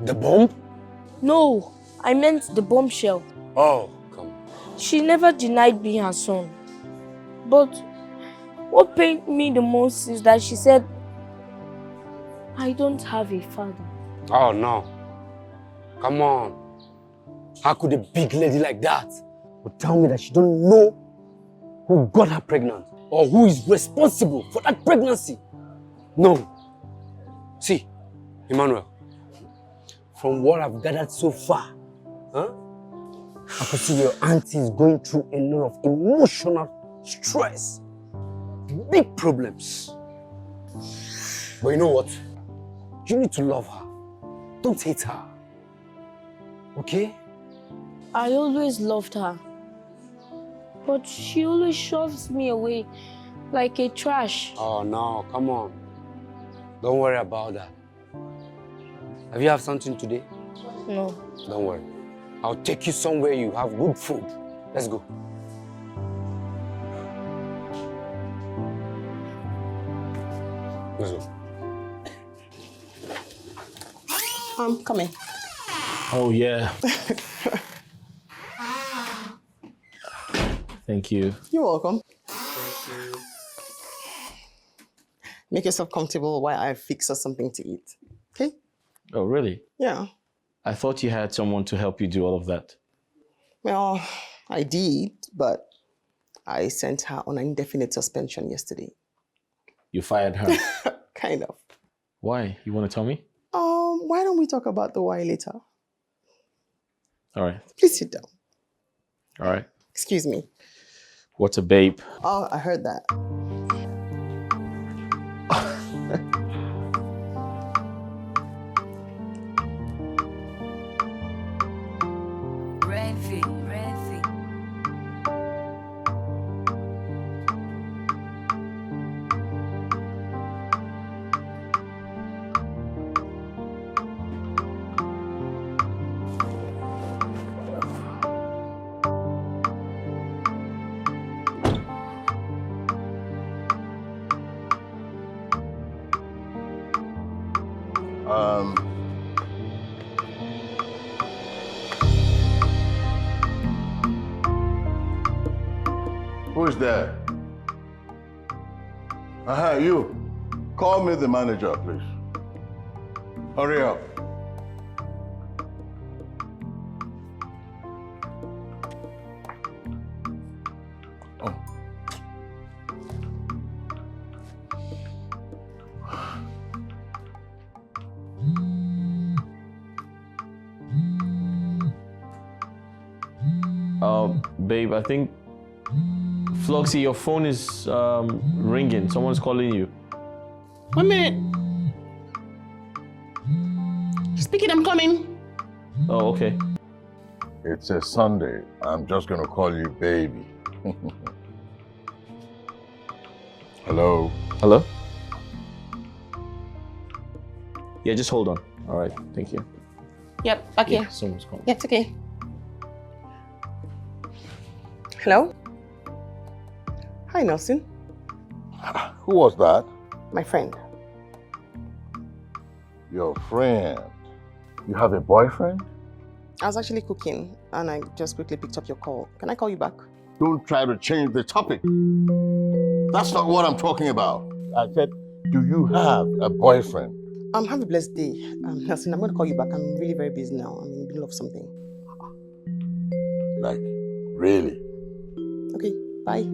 The bomb? No, I meant the bombshell. Oh, come on. She never denied being her son. But what pained me the most is that she said, I don't have a father. Oh, no. Come on. How could a big lady like that would tell me that she don't know who got her pregnant or who is responsible for that pregnancy? No. See, Emmanuel, from what I've gathered so far, I could see your auntie is going through a lot of emotional stress, big problems. But you know what? You need to love her. Don't hate her. Okay? I always loved her. But she always shoves me away like a trash. Oh no, come on. Don't worry about that. Have you have something today? No. Don't worry. I'll take you somewhere you have good food. Let's go. Let's go. Come in. Oh, yeah. Thank you. You're welcome. Make yourself comfortable while I fix us something to eat. Okay? Oh, really? Yeah. I thought you had someone to help you do all of that. Well, I did, but I sent her on an indefinite suspension yesterday. You fired her? Kind of. Why? You want to tell me? Why don't we talk about the why later? All right. Please sit down. All right. Excuse me. What's a babe? Oh, I heard that. Who is there? You. Call me the manager, please. Hurry up. Babe, I think Floxy, your phone is ringing. Someone's calling you. 1 minute. Speaking, I'm coming. Oh, okay. It's a Sunday. I'm just gonna call you baby. Hello? Hello? Yeah, just hold on. All right, thank you. Yep, okay. Yeah, someone's calling. Yeah, it's okay. Hello? Hi, Nelson. Who was that? My friend. Your friend. You have a boyfriend? I was actually cooking and I just quickly picked up your call. Can I call you back? Don't try to change the topic. That's not what I'm talking about. I said, do you have a boyfriend? Have a blessed day. Nelson, I'm going to call you back. I'm really very busy now. I'm in the middle of something. Like, really? Okay, bye.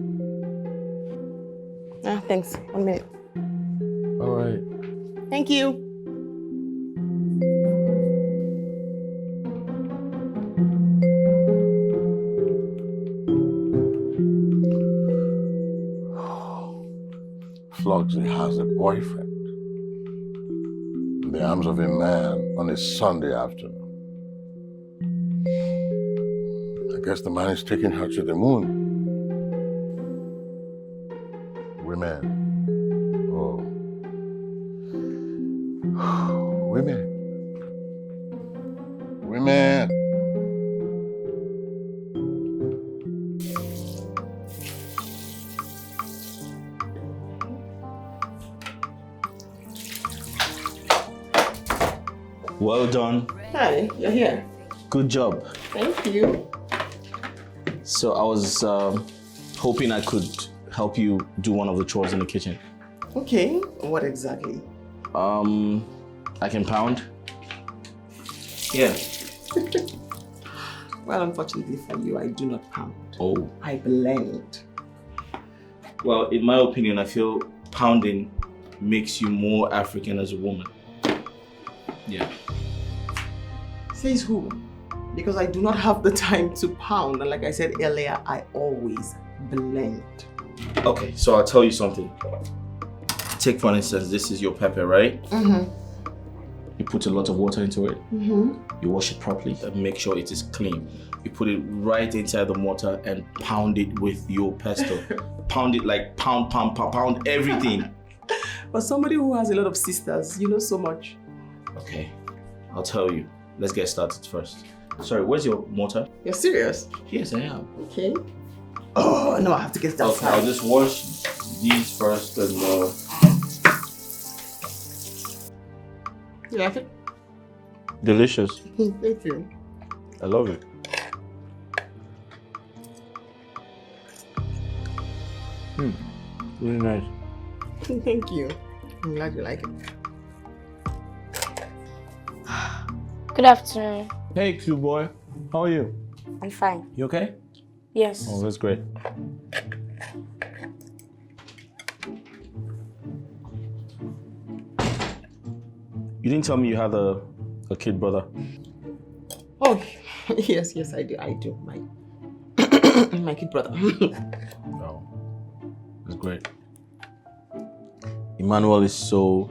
Thanks. 1 minute. All right. Thank you. Floxy has a boyfriend in the arms of a man on a Sunday afternoon. I guess the man is taking her to the moon. Women. Oh. Women. Women. Well done. Hi, you're here. Good job. Thank you. So I was hoping I could help you do one of the chores in the kitchen. Okay, what exactly? I can pound. Yeah. Well, unfortunately for you, I do not pound. Oh. I blend. Well, in my opinion, I feel pounding makes you more African as a woman. Yeah. Says who? Because I do not have the time to pound. And like I said earlier, I always blend. Okay, so I'll tell you something. Take for instance, this is your pepper, right? Mm-hmm. You put a lot of water into it. Mm-hmm. You wash it properly and make sure it is clean. You put it right inside the mortar and pound it with your pesto. Pound it like pound everything. But somebody who has a lot of sisters, you know so much. Okay, I'll tell you. Let's get started first. Sorry, where's your mortar? You're serious? Yes, I am. Okay. Oh, no, I have to get that Okay, side. I'll just wash these first and You like it? delicious. Thank you. I love it. Really nice. Thank you. I'm glad you like it. Good afternoon. Hey, cute boy. How are you? I'm fine. You okay? Yes. Oh, that's great. You didn't tell me you had a kid brother. Oh, yes, I do. I do. My kid brother. Oh, that's great. Emmanuel is so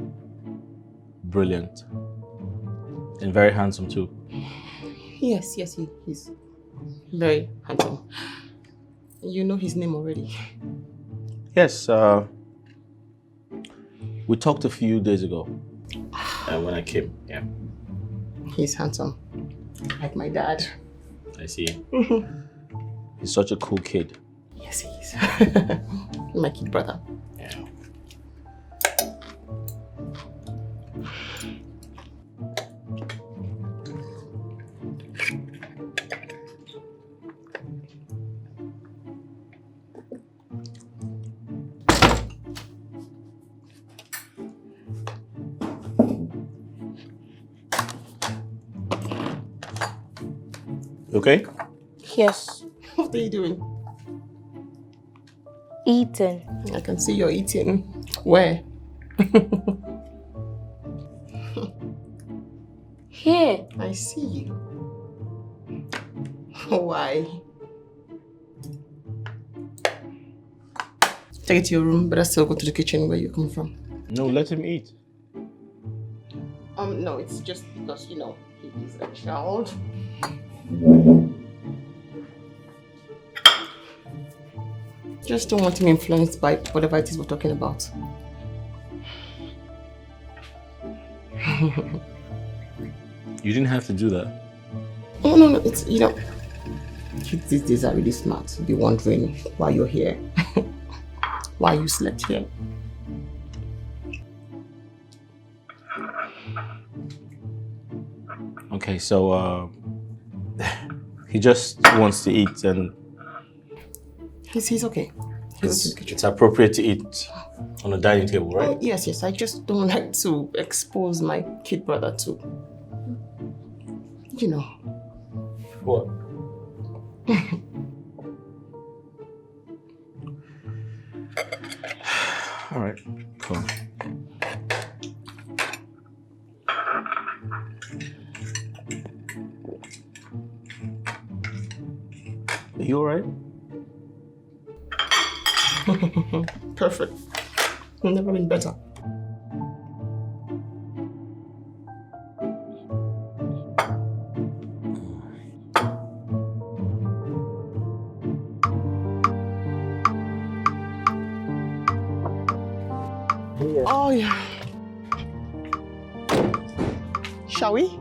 brilliant and very handsome too. Yes, he's very handsome. You know his name already. Yes, we talked a few days ago when I came. Yeah. He's handsome, like my dad. I see. He's such a cool kid. Yes, he is. My kid brother. Yeah. Okay? Yes. What are you doing? Eating. I can see you're eating. Where? Here. I see you. Why? Take it to your room, but I still go to the kitchen where you come from. No, let him eat. No, it's just because, you know, he is a child. Just don't want him influenced by whatever it is we're talking about. You didn't have to do that. Oh, no, it's, you know, kids these days are really smart. You'll be wondering why you're here, why you slept here. Okay, so, he just wants to eat and... He's okay. It's appropriate to eat on a dining table, right? Oh, yes, I just don't like to expose my kid brother to, you know. What? All right, cool. Are you all right? Perfect. Never been better. Oh, yeah. Shall we?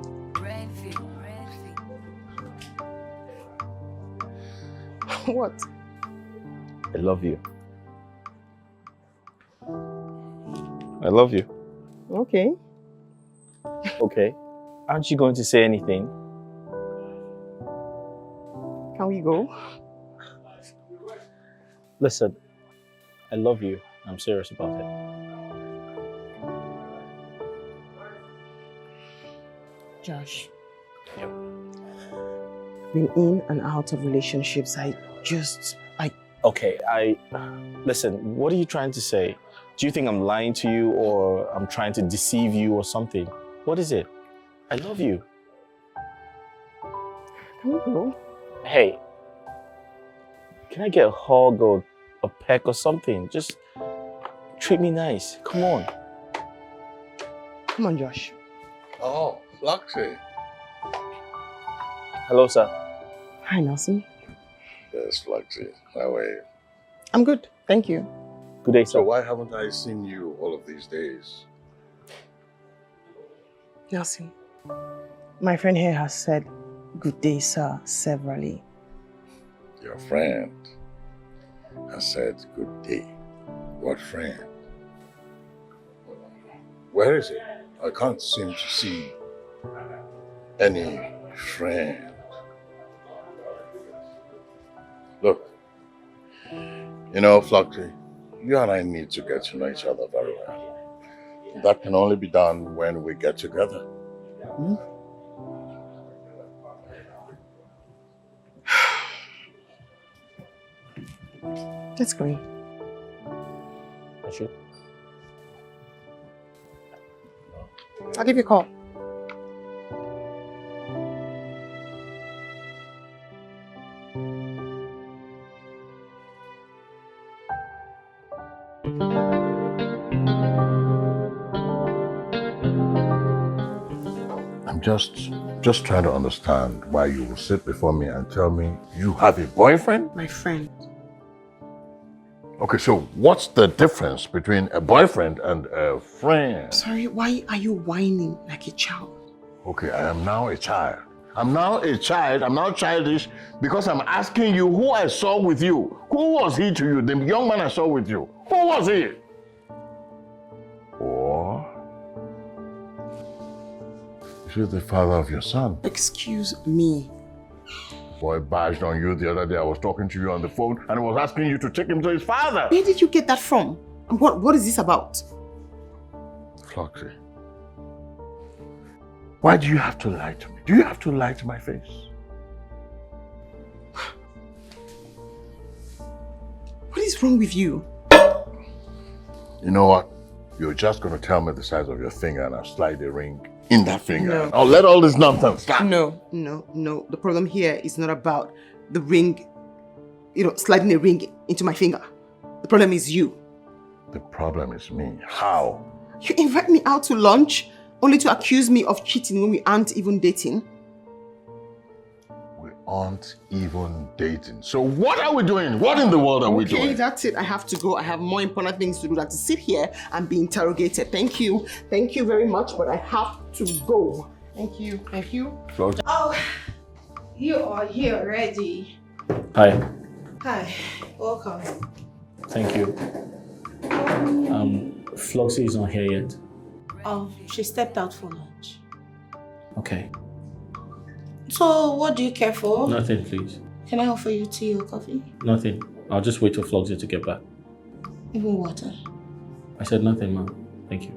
What? I love you. I love you. Okay. Okay. Aren't you going to say anything? Can we go? Listen, I love you. I'm serious about it. Josh. Yep. Been in and out of relationships. Okay, listen, what are you trying to say? Do you think I'm lying to you or I'm trying to deceive you or something? What is it? I love you. Can we go? Hey, can I get a hug or a peck or something? Just treat me nice. Come on. Come on, Josh. Oh, Floxy. Hello, sir. Hi, Nelson. Yes, Floxy. How are you? I'm good, thank you. Good day, sir. So why haven't I seen you all of these days? Nelson, my friend here has said, "Good day, sir," severally. Your friend has said good day. What friend? Where is it? I can't seem to see any friend. Look, you know, Floxy, you and I need to get to know each other very well. That can only be done when we get together. Hmm? Let's go. I should. I'll give you a call. I'm just trying to understand why you will sit before me and tell me you have a boyfriend? My friend. Okay, so what's the difference between a boyfriend and a friend? Sorry, why are you whining like a child? Okay, I am now a child. I'm now childish because I'm asking you who I saw with you. Who was he to you? The young man I saw with you. Who was he? Or is he the father of your son? Excuse me. Boy barged on you the other day. I was talking to you on the phone and I was asking you to take him to his father. Where did you get that from? And what is this about? Floxy, why do you have to lie to me? Do you have to lie to my face? is wrong with you? You know what? You're just going to tell me the size of your finger and I'll slide the ring in that finger. No. I'll let all this nonsense stop. No. The problem here is not about the ring, sliding a ring into my finger. The problem is you. The problem is me. How? You invite me out to lunch only to accuse me of cheating when we aren't even dating. We aren't even dating. So what are we doing? What in the world are we doing? Okay, that's it. I have to go. I have more important things to do than to sit here and be interrogated. Thank you. Thank you very much, but I have to go. Thank you. Thank you. Oh, you are here already. Hi. Hi, welcome. Thank you. Floxy is not here yet. Oh, she stepped out for lunch. Okay. So, what do you care for? Nothing, please. Can I offer you tea or coffee? Nothing. I'll just wait till Floxy to get back. Even water? I said nothing, Mom. Thank you.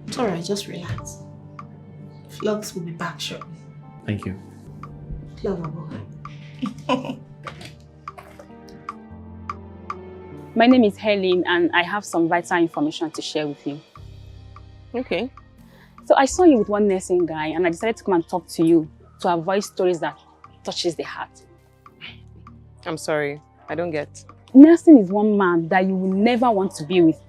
It's alright, just relax. Flux will be back shortly. Thank you. Clever boy. My name is Helen and I have some vital information to share with you. Okay. So I saw you with one nursing guy and I decided to come and talk to you to avoid stories that touches the heart. I'm sorry. I don't get. Nursing is one man that you will never want to be with.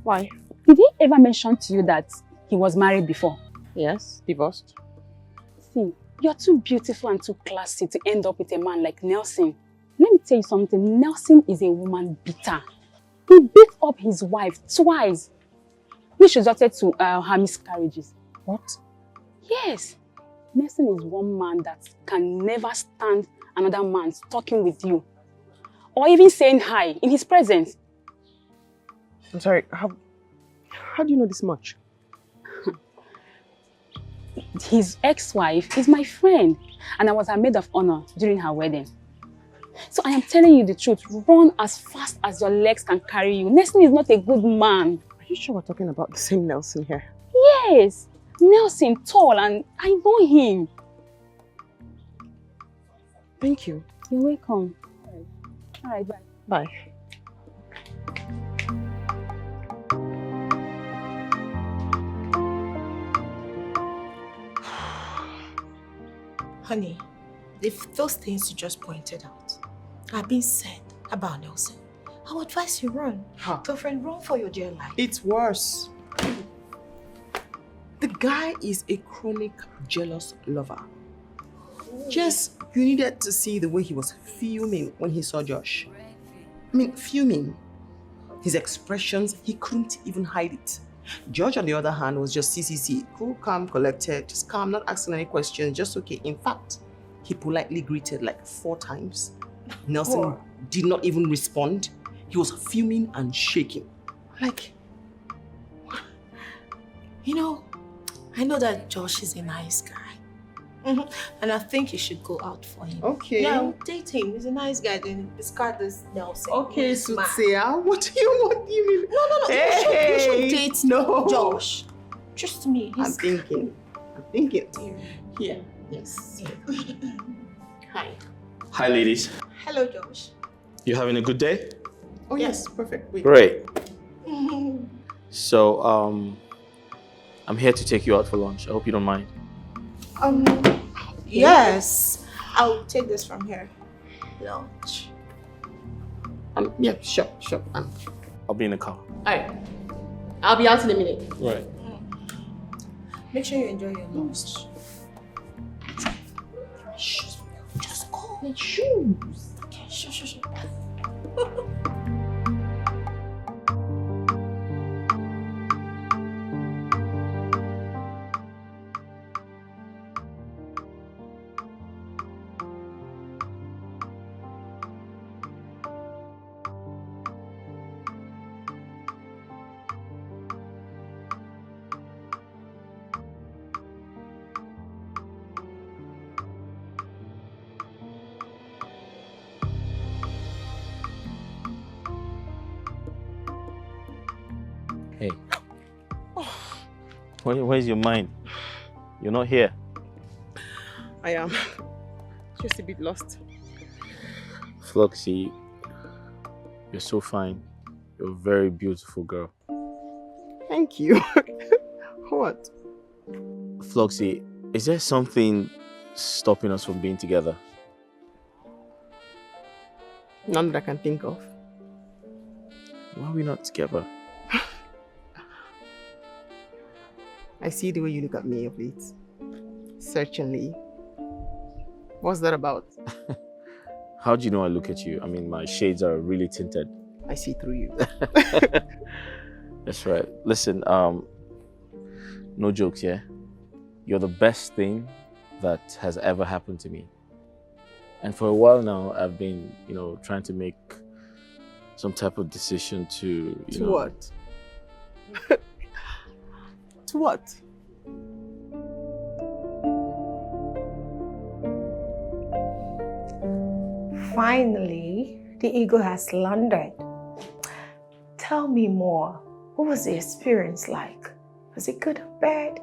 Why? Did he ever mention to you that he was married before? Yes, divorced. See, you're too beautiful and too classy to end up with a man like Nelson. Let me tell you something, Nelson is a woman beater. He beat up his wife twice, which resulted to her miscarriages. What? Yes. Nelson is one man that can never stand another man talking with you or even saying hi in his presence. I'm sorry, how do you know this much? His ex-wife is my friend and I was her maid of honor during her wedding. So I am telling you the truth, run as fast as your legs can carry you. Nelson is not a good man. Are you sure we're talking about the same Nelson here? Yes, Nelson, tall, and I know him. Thank you. You're welcome. All right, bye. Bye. Honey, if those things you just pointed out are being said about Nelson, I would advise you run. Girlfriend, run for your dear life. It's worse. The guy is a chronic jealous lover. Just, you needed to see the way he was fuming when he saw Josh. I mean, fuming. His expressions, he couldn't even hide it. George, on the other hand, was just CCC, cool, calm, collected, just calm, not asking any questions, just okay. In fact, he politely greeted like 4 times. Nelson did not even respond. He was fuming and shaking. Like, you know, I know that Josh is a nice guy. And I think you should go out for him. Okay. Yeah, date him. He's a nice guy. Then discard this Nelson. Okay, He's smart. Soothsayer, what do you mean? No. Hey, you should date no. Josh. Trust me. I'm thinking. Here. Yes. Hi. Hi, ladies. Hello, Josh. You having a good day? Oh, yes. Perfect. Wait. Great. So, I'm here to take you out for lunch. I hope you don't mind. Yes. I'll take this from here. Lunch. Yeah, sure. I'll be in the car. Alright. I'll be out in a minute. Right. Make sure you enjoy your lunch. Shoes. Just go. My shoes. Okay, sure. Hey. Where's your mind? You're not here. I am. Just a bit lost. Floxy, you're so fine. You're a very beautiful girl. Thank you. What? Floxy, is there something stopping us from being together? None that I can think of. Why are we not together? I see the way you look at me of late. Certainly. What's that about? How do you know I look at you? I mean, my shades are really tinted. I see through you. That's right. Listen, no jokes, yeah? You're the best thing that has ever happened to me. And for a while now, I've been, trying to make some type of decision to, To what? To what? Finally, the ego has landed. Tell me more. What was the experience like? Was it good or bad?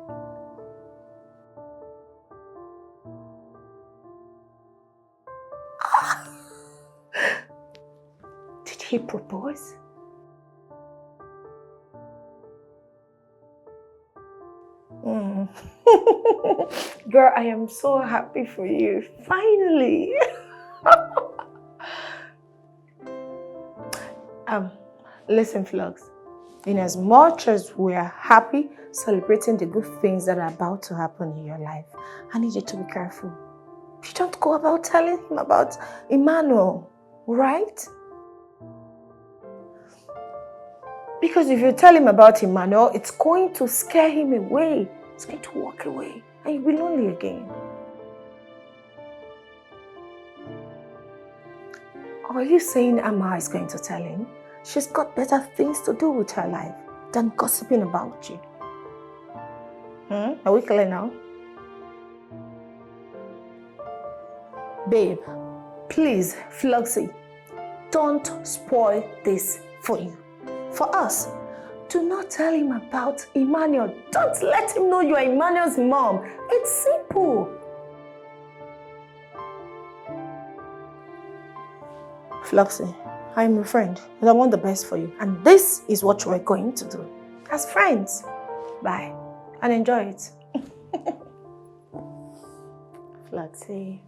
Did he propose? Girl, I am so happy for you. Finally. Listen, Flux. In as much as we are happy celebrating the good things that are about to happen in your life, I need you to be careful. You don't go about telling him about Emmanuel, right? Because if you tell him about Emmanuel, it's going to scare him away. He's going to walk away and you'll be lonely again. Or are you saying Amma is going to tell him? She's got better things to do with her life than gossiping about you. Are we clear now? Babe, please, Fluxy, don't spoil this for you. For us, do not tell him about Emmanuel. Don't let him know you are Emmanuel's mom. It's simple. Fluxy, I'm your friend and I want the best for you. And this is what we're going to do. As friends. Bye. And enjoy it. Fluxy.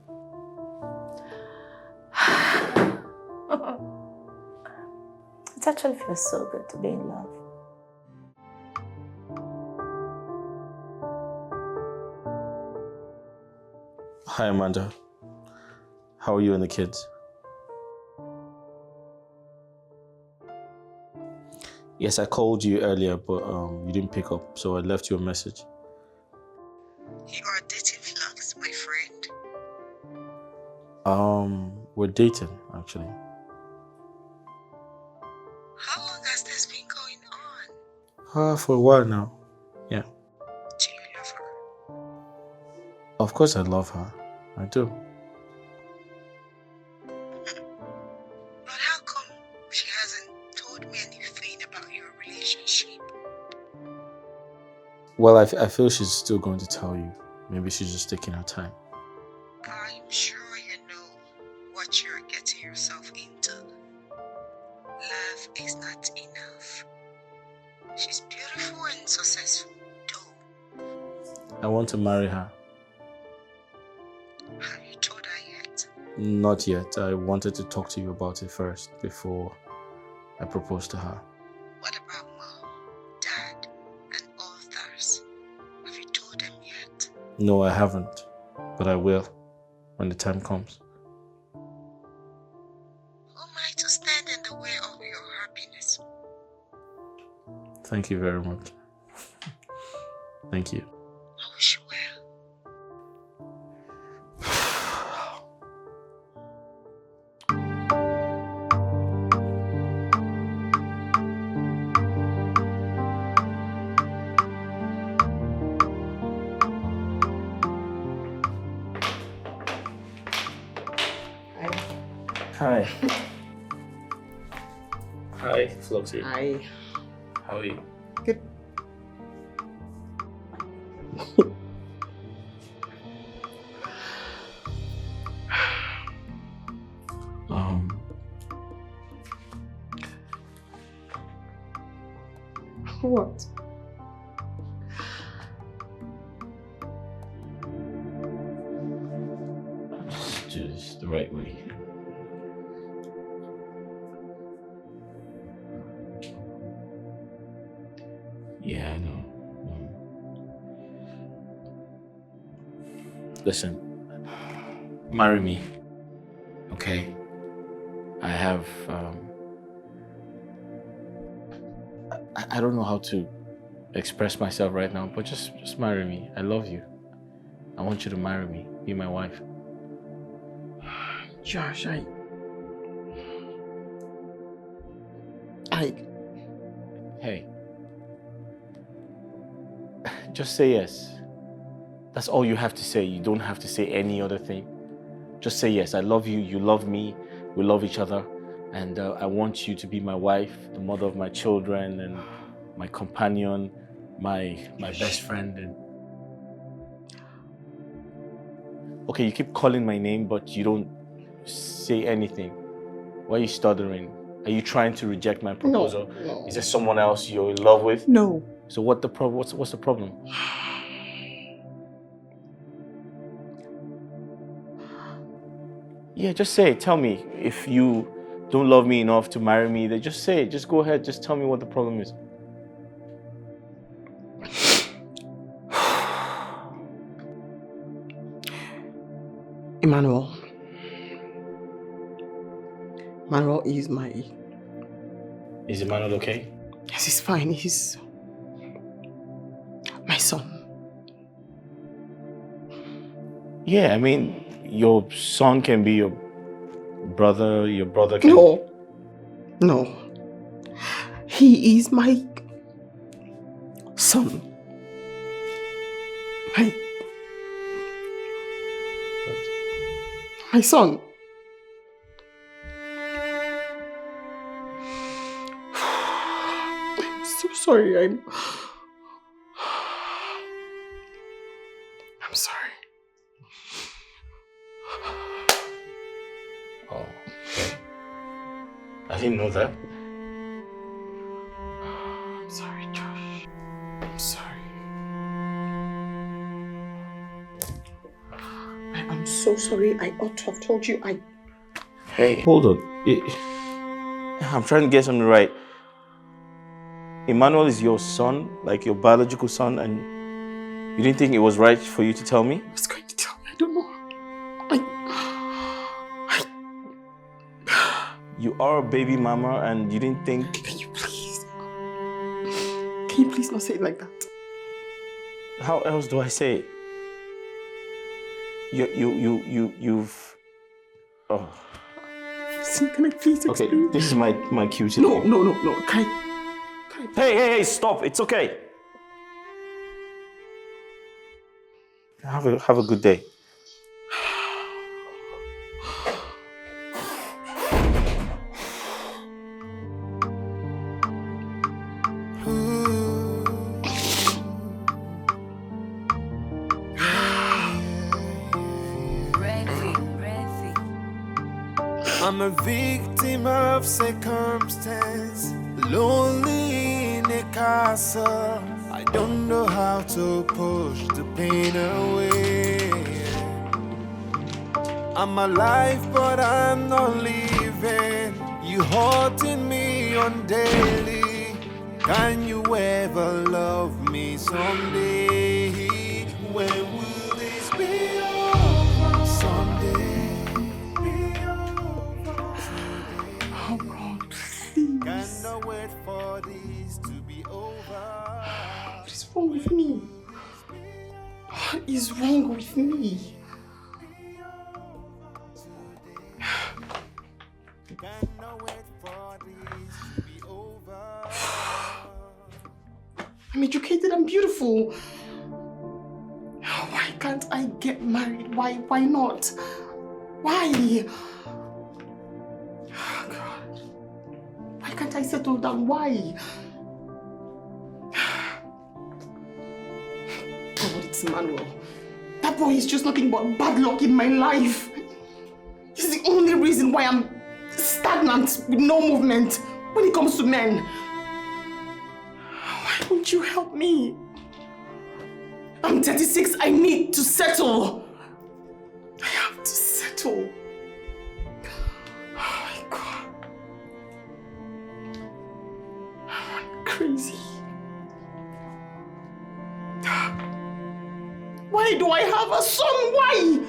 It actually feels so good to be in love. Hi, Amanda. How are you and the kids? Yes, I called you earlier, but you didn't pick up, so I left you a message. You are dating Flux, my friend? We're dating, actually. How long has this been going on? For a while now, yeah. Do you love her? Of course I love her. I do. But how come she hasn't told me anything about your relationship? Well, I feel she's still going to tell you. Maybe she's just taking her time. I'm sure you know what you're getting yourself into. Love is not enough. She's beautiful and successful, though. I want to marry her. Have you told her yet? Not yet. I wanted to talk to you about it first before I propose to her. What about Mom, Dad, and others? Have you told them yet? No, I haven't. But I will when the time comes. Who am I to stand in the way of your happiness? Thank you very much. Thank you. I wish you well. Hi. Hi, Floxy. Hi. How are you? Good. What? Just do this the right way. Yeah, I know. Listen, marry me, okay? I have, I don't know how to express myself right now, but just marry me. I love you. I want you to marry me, be my wife. Josh, I... Hey. Just say yes. That's all you have to say. You don't have to say any other thing. Just say yes. I love you. You love me. We love each other. And I want you to be my wife, the mother of my children, and my companion, my best friend. And okay, you keep calling my name, but you don't say anything. Why are you stuttering? Are you trying to reject my proposal? No. Is there someone else you're in love with? No. So what's the problem? Yeah, just say it. Tell me. If you don't love me enough to marry me, then just say it. Just go ahead. Just tell me what the problem is. Emmanuel is my... Is Emmanuel okay? Yes, he's fine. He's my son. Yeah, I mean, your son can be your brother can... No. He is my son. My son. I'm so sorry. I'm sorry. Oh, okay. I didn't know that. I'm sorry, Josh. I'm sorry. I'm so sorry. I ought to have told you. Hey, hold on. I'm trying to get something right. Emmanuel is your son, like your biological son, and you didn't think it was right for you to tell me? I was going to tell you. I don't know. You are a baby mama, and you didn't think... Can you please not say it like that? How else do I say it? You've... Oh. Listen, can I please explain? Okay, this is my cue today. No. Can I... Hey, stop. It's okay. Have a good day. I'm a victim of circumstance, lonely in a castle. I don't know how to push the pain away. I'm alive, but I'm not living. You haunting me on daily. Can you ever love me someday? When will this be over? Someday. Oh God, please. Cannot wait for this to be over. What is wrong with me? What is wrong with me? I'm educated and beautiful. Why can't I get married? Why not? Why? Oh God. Why can't I settle down? Why? God, it's Emmanuel. That boy is just nothing but bad luck in my life. He's the only reason why I'm stagnant with no movement when it comes to men. Why Why won't you help me? I'm 36. I need to settle. I have to settle. Oh my God. I'm crazy. Why do I have a son? Why?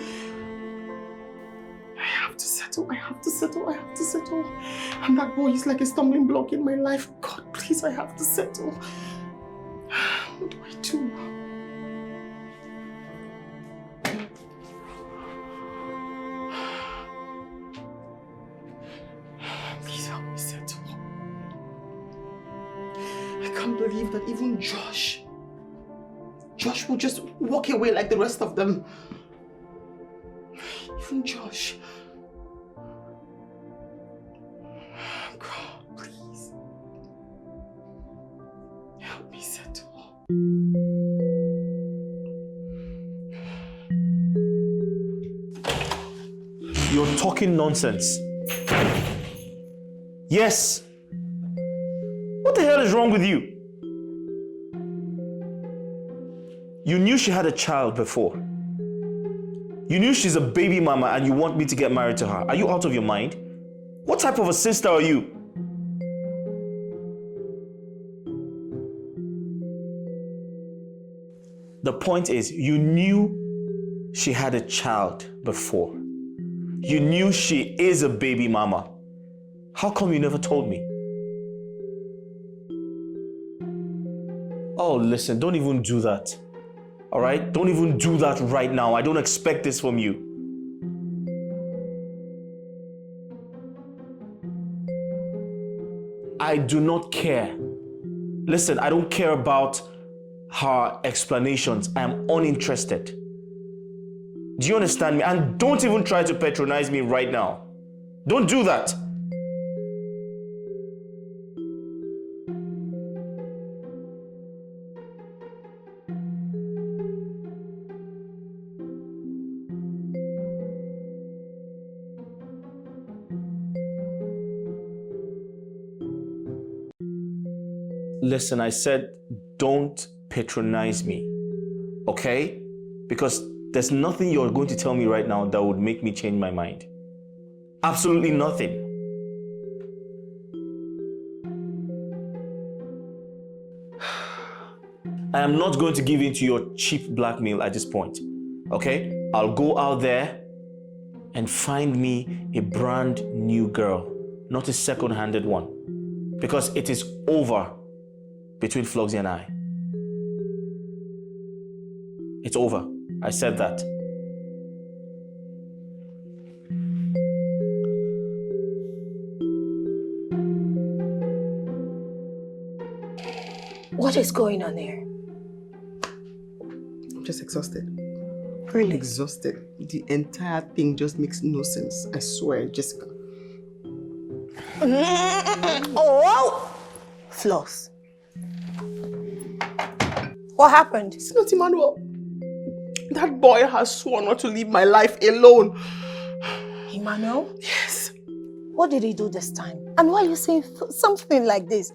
I have to settle. I have to settle. I have to settle. And that boy is like a stumbling block in my life. God, please, I have to settle. What do I do? Please help me settle. I can't believe that even Josh will just walk away like the rest of them. Even Josh. God, please. Help me settle. You're talking nonsense. Yes. What the hell is wrong with you? You knew she had a child before. You knew she's a baby mama and you want me to get married to her. Are you out of your mind? What type of a sister are you? The point is, you knew she had a child before. You knew she is a baby mama. How come you never told me? Oh, listen, don't even do that. All right? Don't even do that right now. I don't expect this from you. I do not care. Listen, I don't care about her explanations. I am uninterested. Do you understand me? And don't even try to patronize me right now. Don't do that. Listen, I said don't patronize me, okay? Because there's nothing you're going to tell me right now that would make me change my mind. Absolutely nothing. I am not going to give in to your cheap blackmail at this point, okay? I'll go out there and find me a brand new girl, not a second-handed one, because it is over between Flogsy and I. It's over. I said that. What is going on here? I'm just exhausted. Really? Exhausted. The entire thing just makes no sense. I swear, Jessica. Oh! Floss. What happened? It's not Emmanuel. That boy has sworn not to leave my life alone. Emmanuel? Yes. What did he do this time? And why are you saying something like this?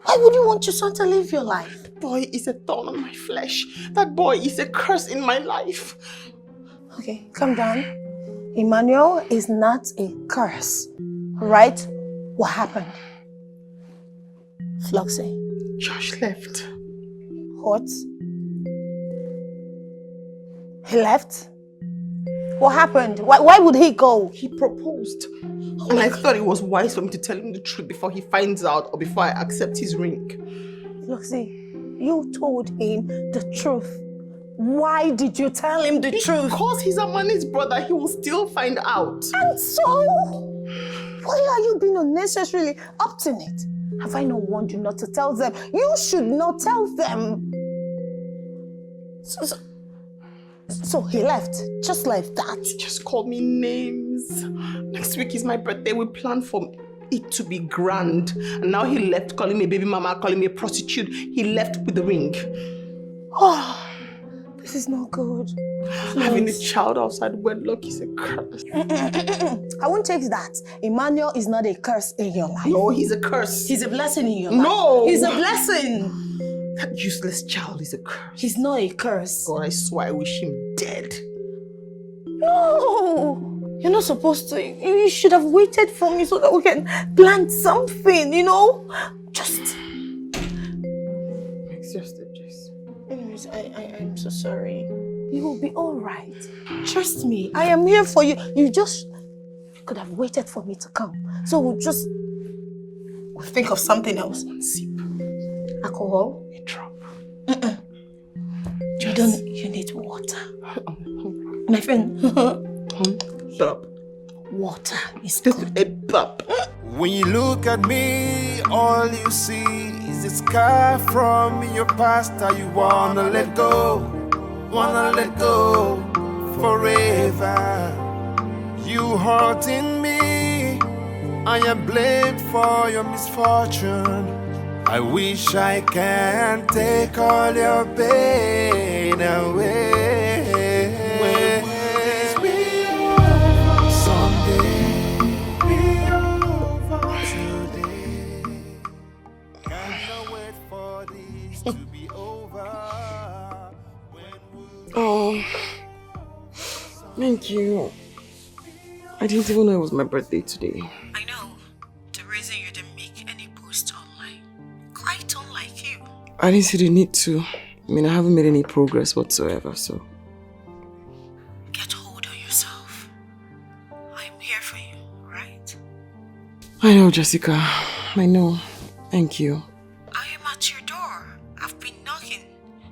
Why would you want your son to live your life? That boy is a thorn on my flesh. That boy is a curse in my life. Okay, calm down. Emmanuel is not a curse. Right? What happened? Floxy. Josh left. What? He left? What happened? Why would he go? He proposed. And I thought it was wise for me to tell him the truth before he finds out or before I accept his ring. Floxy, you told him the truth. Why did you tell him the truth? Because he's Amani's brother, he will still find out. And so? Why are you being unnecessarily obstinate? Have I not warned you not to tell them? You should not tell them. So he left, just like that. He just called me names. Next week is my birthday. We planned for it to be grand. And now he left calling me a baby mama, calling me a prostitute. He left with the ring. Oh, this is not good. Having a child outside wedlock is a curse. I won't take that. Emmanuel is not a curse in your life. No, he's a curse. He's a blessing in your life. No! He's a blessing. That useless child is a curse. He's not a curse. God, I swear I wish him dead. No! You're not supposed to. You should have waited for me so that we can plant something, you know? Just... It's just a jest. Anyways, I'm so sorry. You will be alright. Trust me. I am here for you. You could have waited for me to come. So we'll think of something else. One sip. Alcohol? A drop. You need water. My friend. Shut up. Water is just a pop. When you look at me, all you see is a scar from your past that you wanna let go forever. You hurting me, I am blamed for your misfortune. I wish I can take all your pain away. Someday, be over today. Can't wait for this to be over. Oh, thank you. I didn't even know it was my birthday today. I know. The reason you didn't make any post online. Quite unlike you. I didn't see the need to. I mean, I haven't made any progress whatsoever, so... Get hold on yourself. I'm here for you, right? I know, Jessica. I know. Thank you. I am at your door. I've been knocking,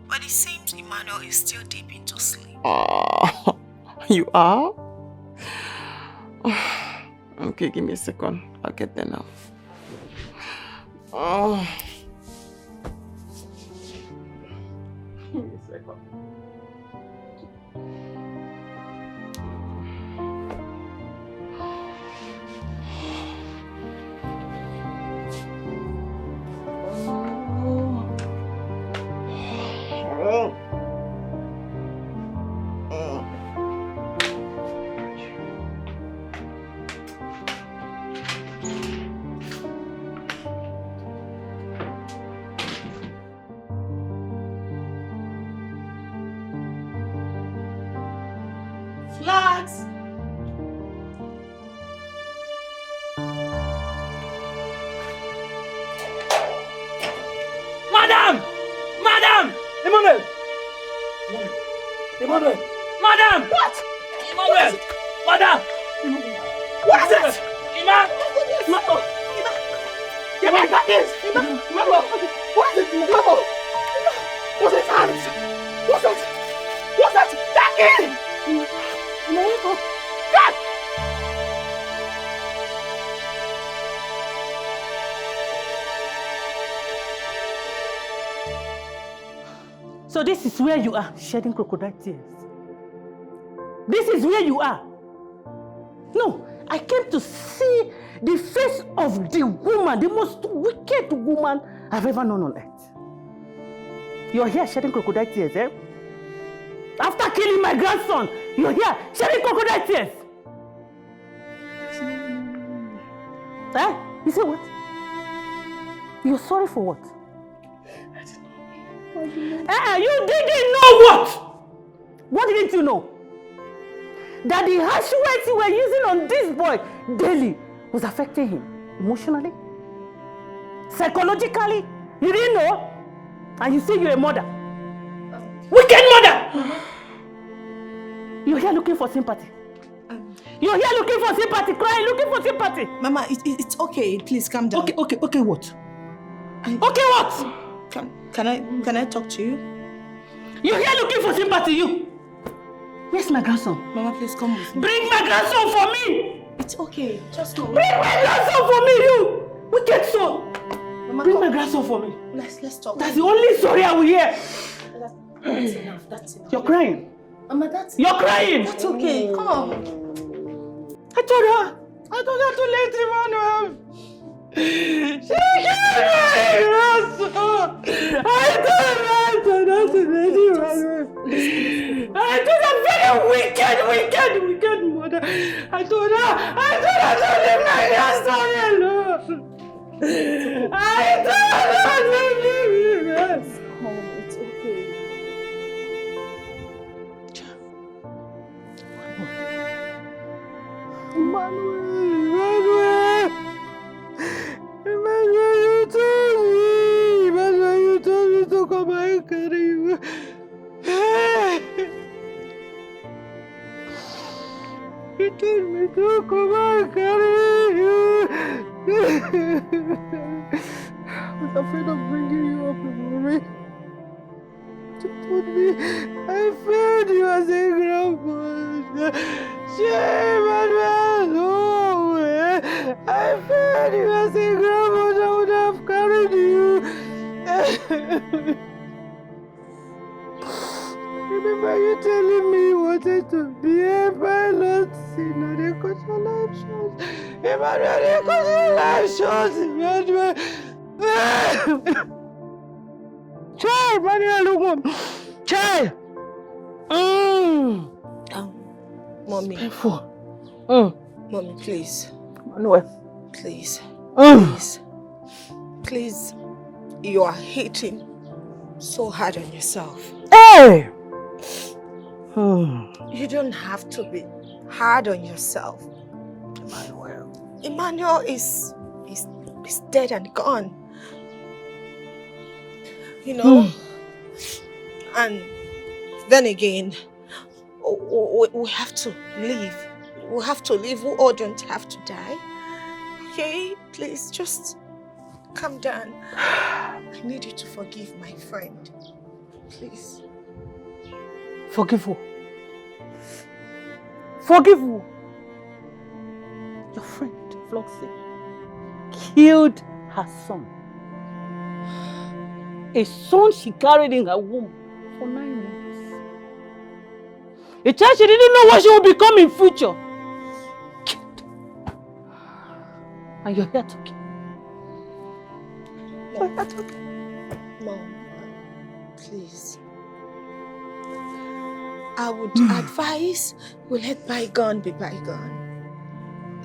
but it seems Emmanuel is still deep into sleep. Oh, you are? Okay, give me a second. I'll get there now. Oh. Give me a second. Flags! Madam! Madam! Emmanuel! Emmanuel! Madam! What? Emmanuel! Madam! What is it? Emma! Emma! Emma, I got this! Emma! What is it? Emma! What's his hands? What's that? What's that? Dikeh! Emma, wake up! God! So this is where you are, shedding crocodile tears. This is where you are. No, I came to see the face of the woman, the most wicked woman I've ever known on earth. You're here shedding crocodile tears, eh? After killing my grandson, you're here shedding crocodile tears. Eh? You say what? You're sorry for what? You didn't know what? What didn't you know? That the harsh words you were using on this boy daily was affecting him emotionally, psychologically. You didn't know? And you say you're a mother. Wicked mother! You're here looking for sympathy. You're here looking for sympathy, crying, looking for sympathy. Mama, it's okay. Please calm down. Okay, what? Okay, what? Can I talk to you? You're here looking for sympathy, you. Where's my grandson? Mama, please come with me. Bring my grandson for me! It's okay. Just go. Bring my grandson for me, you! Wicked son! Mama, bring my grandson for me. Let's talk. That's the only story I will hear. That's enough. That's enough. You're crying. Mama, that's... You're crying! That's okay. Come on. I told her to let him on. She killed my grandson! I told her to let him on. I told her, very wicked mother. I told her to leave my grandson alone. I told her to leave him. It's okay. Emmanuel, you told me. Emmanuel, you told me to come and carry you. You told me to come and carry you. I was afraid of bringing you up in worry. You told me I failed you as a grandmother. Emmanuel, no. I failed you as a grandmother. I would have carried you. Remember you telling me you wanted to be a pilot? See, now they cut your life short. Emmanuel, they cut your life short. Emmanuel. Child, Emmanuel, look on. Child. Mommy. Painful. Mommy, please. Emmanuel. Please. Please. Please. You are hating so hard on yourself. Hey! You don't have to be hard on yourself. Emmanuel is dead and gone. You know? And then again, we have to leave. We have to leave. We all don't have to die. Okay? Please, just calm down. I need you to forgive my friend. Please. Forgive who? Forgive who? Your friend, Floxy, killed her son. A son she carried in her womb for 9 months. A child she didn't know what she would become in future. Killed. And you're here talking. You're here talking. Mom, please. I would advise we let bygone be bygone.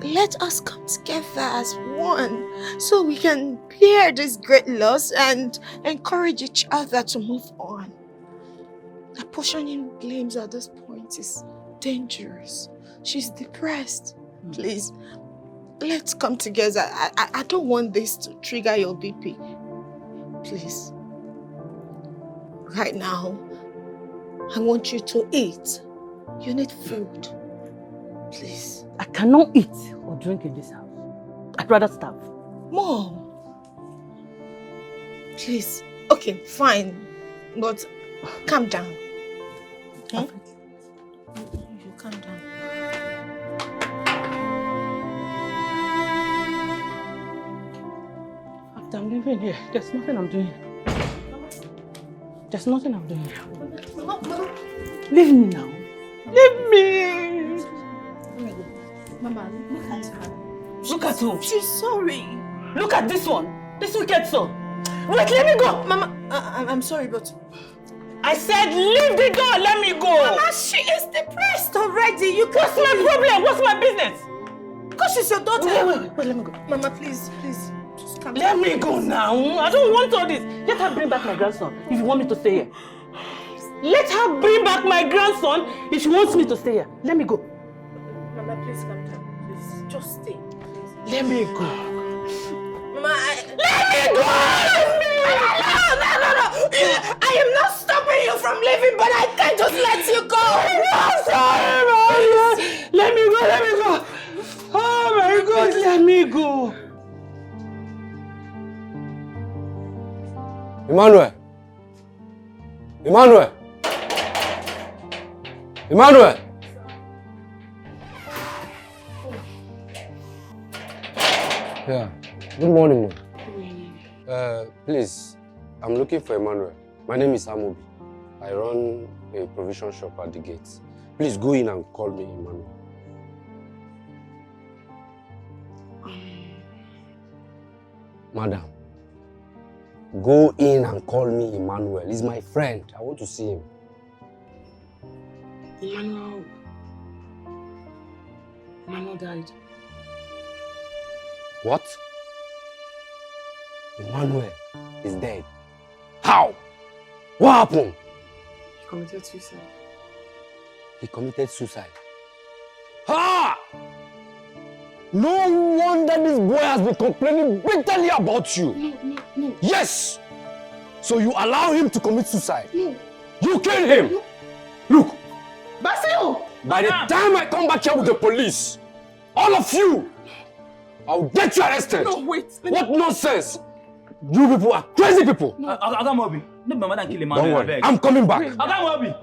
Let us come together as one so we can bear this great loss and encourage each other to move on. Apportioning blames at this point is dangerous. She's depressed. Please, let's come together. I don't want this to trigger your BP. Please. Right now, I want you to eat. You need food. Please. I cannot eat or drink in this house. I'd rather starve. Mom. Please. Okay, fine. But calm down. You calm down. I'm leaving here. There's nothing I'm doing. There's nothing I'm doing. Leave me now. Leave me. Mama, look at her. Look at who? She's sorry. Look at this one. This wicked son. Wait, let me go. Mama, I'm sorry, but... I said leave the door. Let me go. Mama, she is depressed already. You can't... What's my problem? What's my business? Because she's your daughter. Wait, let me go. Mama, please. Just come. Let me go now. I don't want all this. Let her bring back my grandson if you want me to stay here. Let her bring back my grandson if she wants me to stay here. Let me go. Mama, please come down. Please, just stay. Please. Let me go. Mama, Let me go! No. I am not stopping you from leaving, but I can't just let you go. I'm sorry, Maria. Let me go. Oh my God, let me go. Emmanuel! Yeah. Good morning, ma'am. Please, I'm looking for Emmanuel. My name is Amobi. I run a provision shop at the gate. Please go in and call me Emmanuel. Madam, go in and call me Emmanuel. He's my friend. I want to see him. Emmanuel died. What? Emmanuel is dead. How? What happened? He committed suicide. He committed suicide. Ha! No wonder this boy has been complaining bitterly about you. No. Yes! So you allow him to commit suicide? No. You killed him! No. Look! Basil! By the time I come back here with the police, all of you, I'll get you arrested. No, wait. What nonsense! You people are crazy people. Agamobi, no be mother kill him. Don't worry, I'm coming back. Agamobi.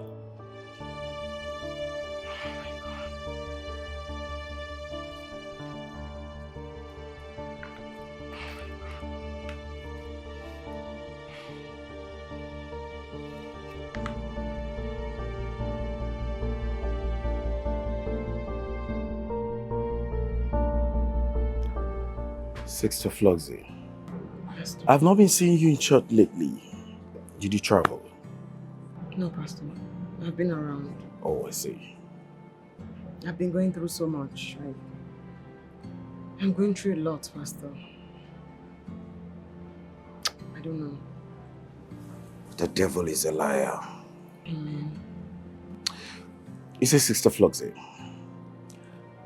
Sister Floxy, I've not been seeing you in church lately. Did you travel? No, Pastor. I've been around. Oh, I see. I've been going through so much. I'm going through a lot, Pastor. I don't know. The devil is a liar. Amen. You see, Sister Floxy,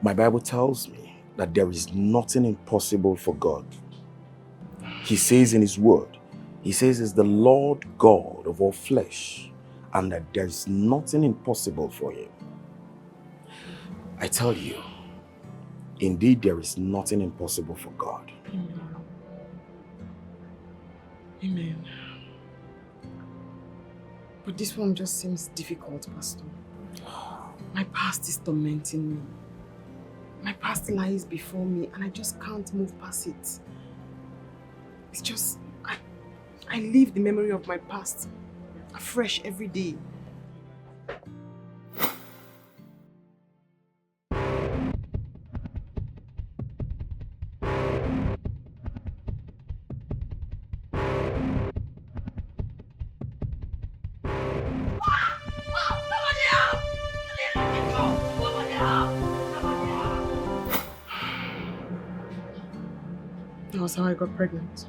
my Bible tells me that there is nothing impossible for God. He says in his word, he says he's the Lord God of all flesh, and that there is nothing impossible for him. I tell you, indeed there is nothing impossible for God. Amen. But this one just seems difficult, Pastor. My past is tormenting me. My past lies before me and I just can't move past it. It's just, I live the memory of my past afresh every day. That was how I got pregnant.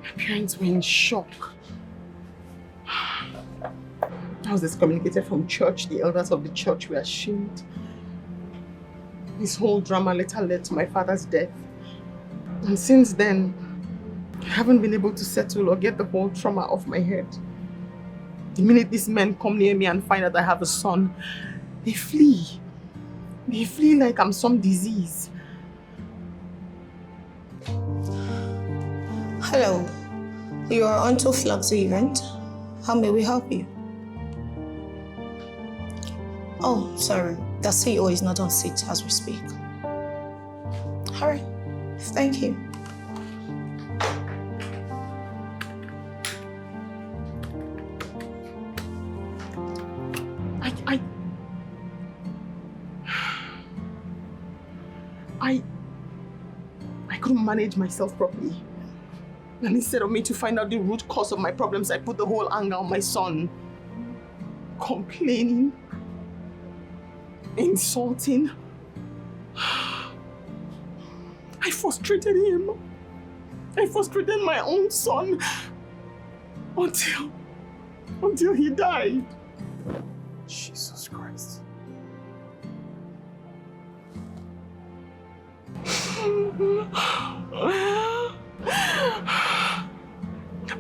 My parents were in shock. I was excommunicated from church. The elders of the church were ashamed. This whole drama later led to my father's death. And since then, I haven't been able to settle or get the whole trauma off my head. The minute these men come near me and find out I have a son, they flee. They feel like I'm some disease. Hello, you are on to Floxy event. How may we help you? Oh, sorry, the CEO is not on seat as we speak. Alright, thank you. I couldn't manage myself properly. And instead of me to find out the root cause of my problems, I put the whole anger on my son. Complaining. Insulting. I frustrated him. I frustrated my own son. Until he died. Jesus Christ.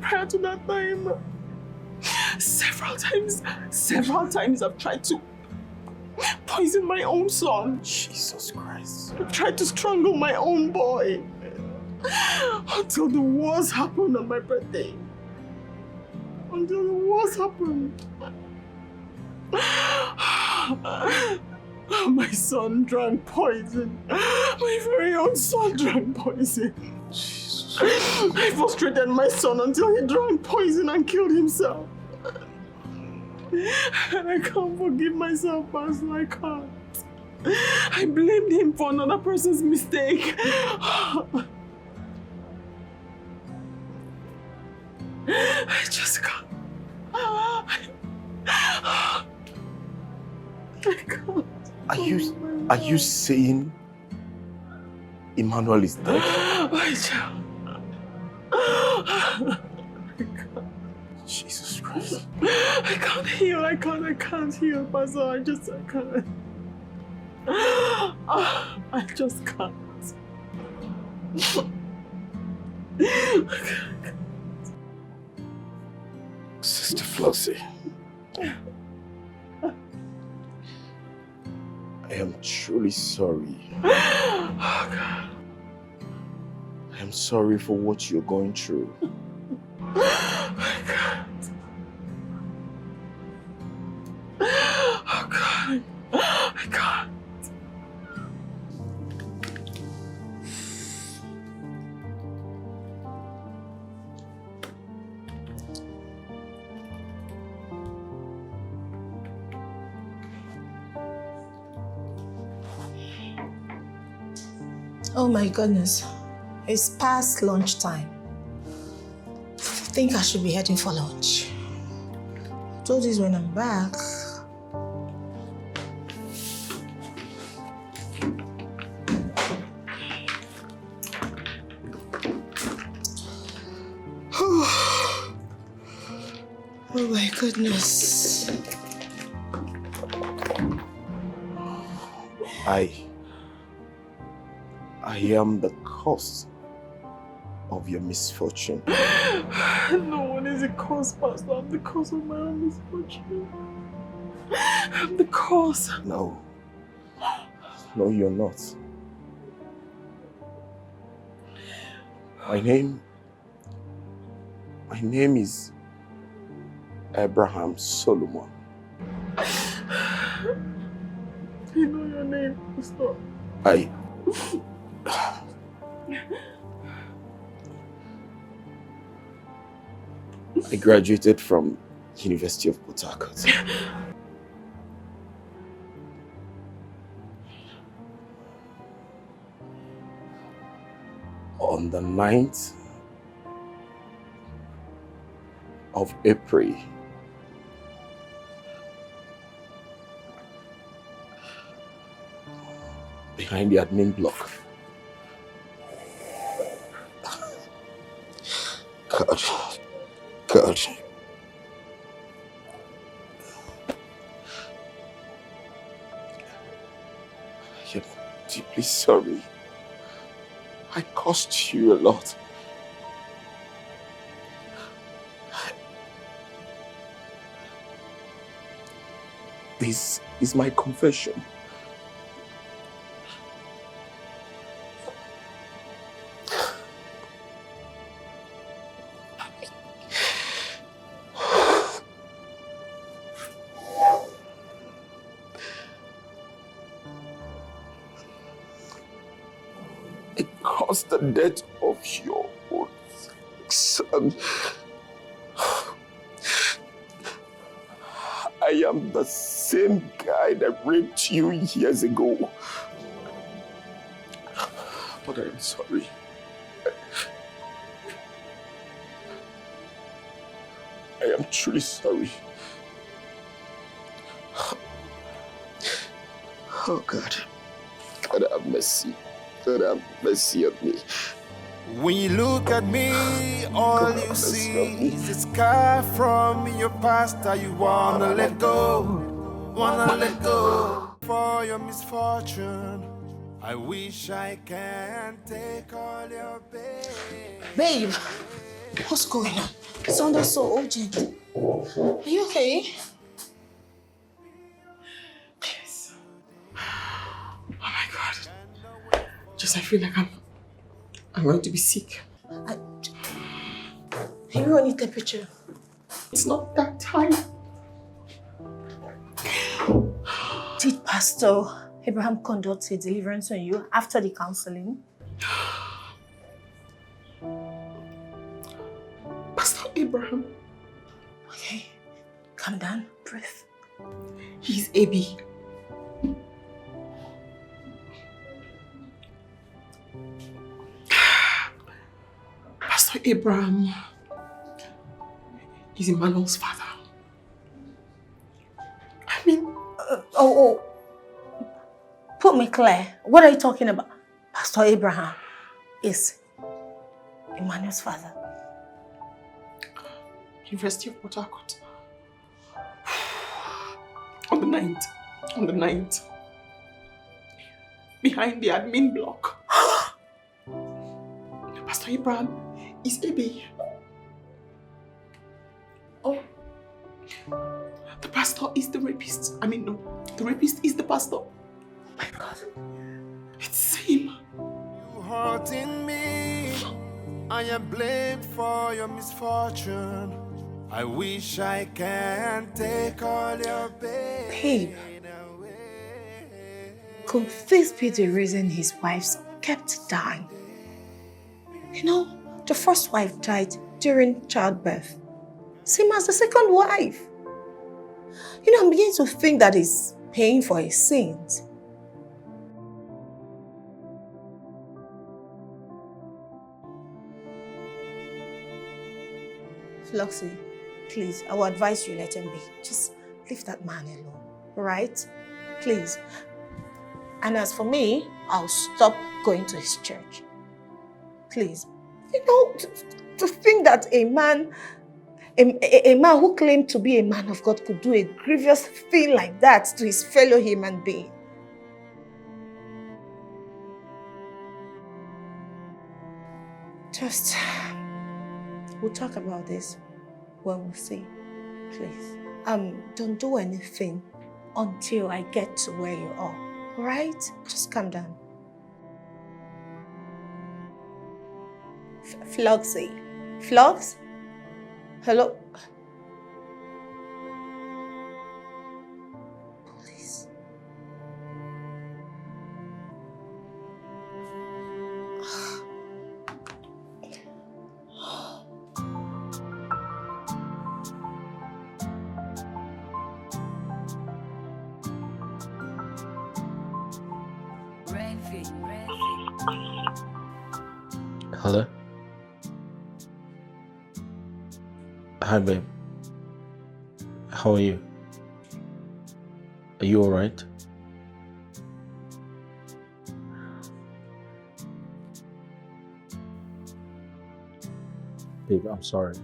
Prior to that time, several times I've tried to poison my own son. Jesus Christ. I've tried to strangle my own boy. Until the worst happened on my birthday. Until the worst happened. My son drank poison. My very own son drank poison. Jesus. I frustrated my son until he drank poison and killed himself. And I can't forgive myself, Pastor. I can't. I blamed him for another person's mistake. I just can't. I can't. Are you saying Emmanuel is dead? My child. Jesus Christ. I can't heal. I can't heal, Pastor. I can't. I just can't. Sister Flossie, I am truly sorry. Oh, God. I am sorry for what you're going through. I can't. Oh, God. I can't. Oh my goodness. It's past lunchtime. I think I should be heading for lunch. Told this when I'm back. Oh my goodness. I am the cause of your misfortune. No one is the cause, Pastor. I'm the cause of my own misfortune. I'm the cause. No, you're not. My name is Abraham Solomon. I know your name, Pastor. I graduated from University of Port Harcourt. On the 9th of April, behind the admin block. God. I'm deeply sorry. I cost you a lot. This is my confession. The death of your own son. I am the same guy that raped you years ago. But I am sorry. I am truly sorry. Oh God. God have mercy. God have mercy on me. When you look at me, all you see is a scar from your past that you wanna let go. For your misfortune, I wish I can take all your pain. Babe, what's going on? It sounded so urgent. Are you okay? Yes. Oh my God. Just I feel like I'm going to be sick. You want your temperature? It's not that high. Did Pastor Abraham conduct a deliverance on you after the counseling? Pastor Abraham. Okay, calm down, breathe. He's AB. Pastor Abraham is Emmanuel's father. I mean... Put me clear. What are you talking about? Pastor Abraham is Emmanuel's father. University of Port Harcourt. On the 9th. Behind the admin block. Pastor Abraham is Ebe. Oh. The pastor is the rapist. I mean, no. The rapist is the pastor. Oh my God. It's him. You hurting me. I am blamed for your misfortune. I wish I can take all your pain. Babe, could this be the reason his wives kept dying? You know, the first wife died during childbirth. Same as the second wife. You know, I'm beginning to think that he's paying for his sins. Floxy, please, I will advise you let him be. Just leave that man alone, right? Please. And as for me, I'll stop going to his church. Please. You know, to think that a man who claimed to be a man of God could do a grievous thing like that to his fellow human being. Just, we'll talk about this when we see, please. Don't do anything until I get to where you are, alright? Just calm down. Floxy. Flox? Hello? Please. Hello? Hi, babe. How are you? Are you alright? Babe, I'm sorry.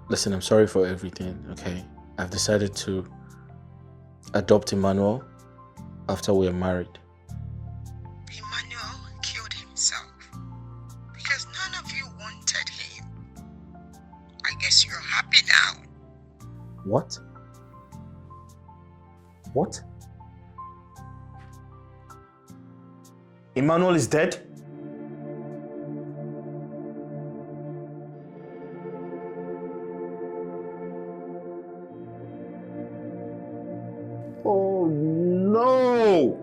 Listen, I'm sorry for everything, okay? I've decided to adopt Emmanuel after we are married. Emmanuel killed himself because none of you wanted him. I guess you're happy now. What? What? Emmanuel is dead? Oh no!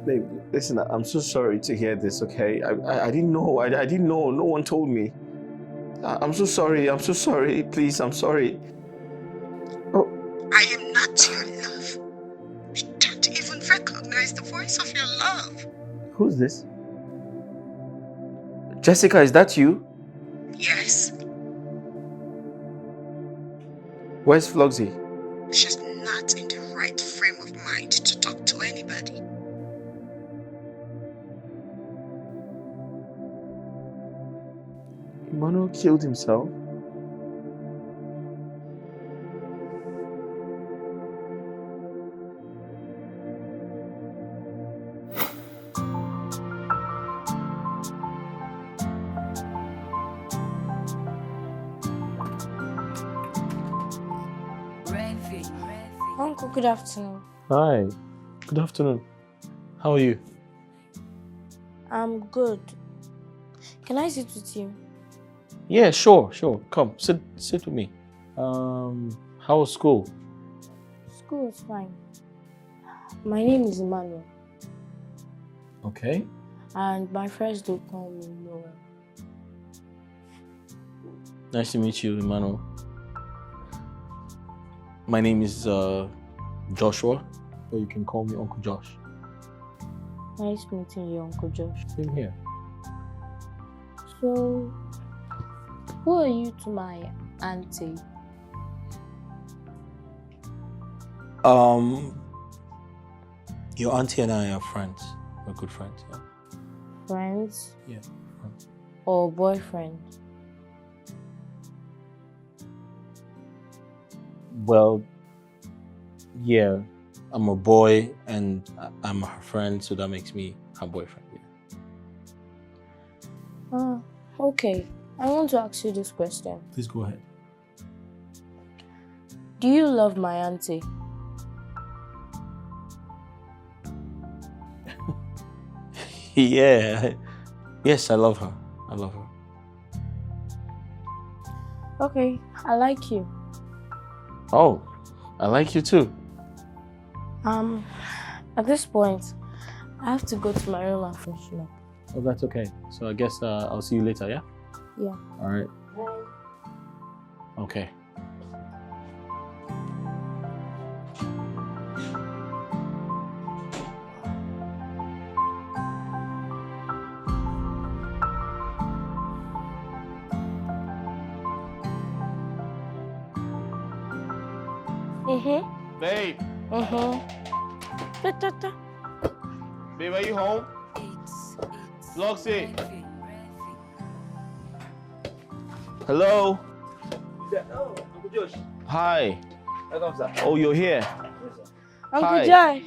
Babe, listen, I'm so sorry to hear this, okay? I didn't know. I didn't know. No one told me. I'm so sorry. I'm so sorry. Please, I'm sorry. Oh. I am not your love. You don't even recognize the voice of your love. Who's this? Jessica, is that you? Yes, Where's Floxy? she's not in the right frame of mind to talk to anybody. Emmanuel killed himself? Uncle, good afternoon. Hi. Good afternoon. How are you? I'm good. Can I sit with you? Yeah, sure. Come, sit with me. How was school? School is fine. My name is Emmanuel. Okay. And my friends do call me Noel. Nice to meet you, Emmanuel. My name is Joshua, or you can call me Uncle Josh. Nice meeting you, Uncle Josh. Same here. So, who are you to my auntie? Your auntie and I are friends. We're good friends, yeah. Friends? Yeah, friends. Or boyfriend? Well, yeah, I'm a boy and I'm her friend, so that makes me her boyfriend, yeah. Okay. I want to ask you this question. Please go ahead. Do you love my auntie? Yeah. Yes, I love her. I love her. Okay, I like you. Oh, I like you too. At this point, I have to go to my room and freshen up. Oh, that's okay. So I guess I'll see you later, yeah? Yeah. All right. Okay. Babe. Babe, are you home? Loxy. Hello. Oh, Uncle Josh. Hi. Welcome, sir. Oh, you're here. Uncle Hi. Josh.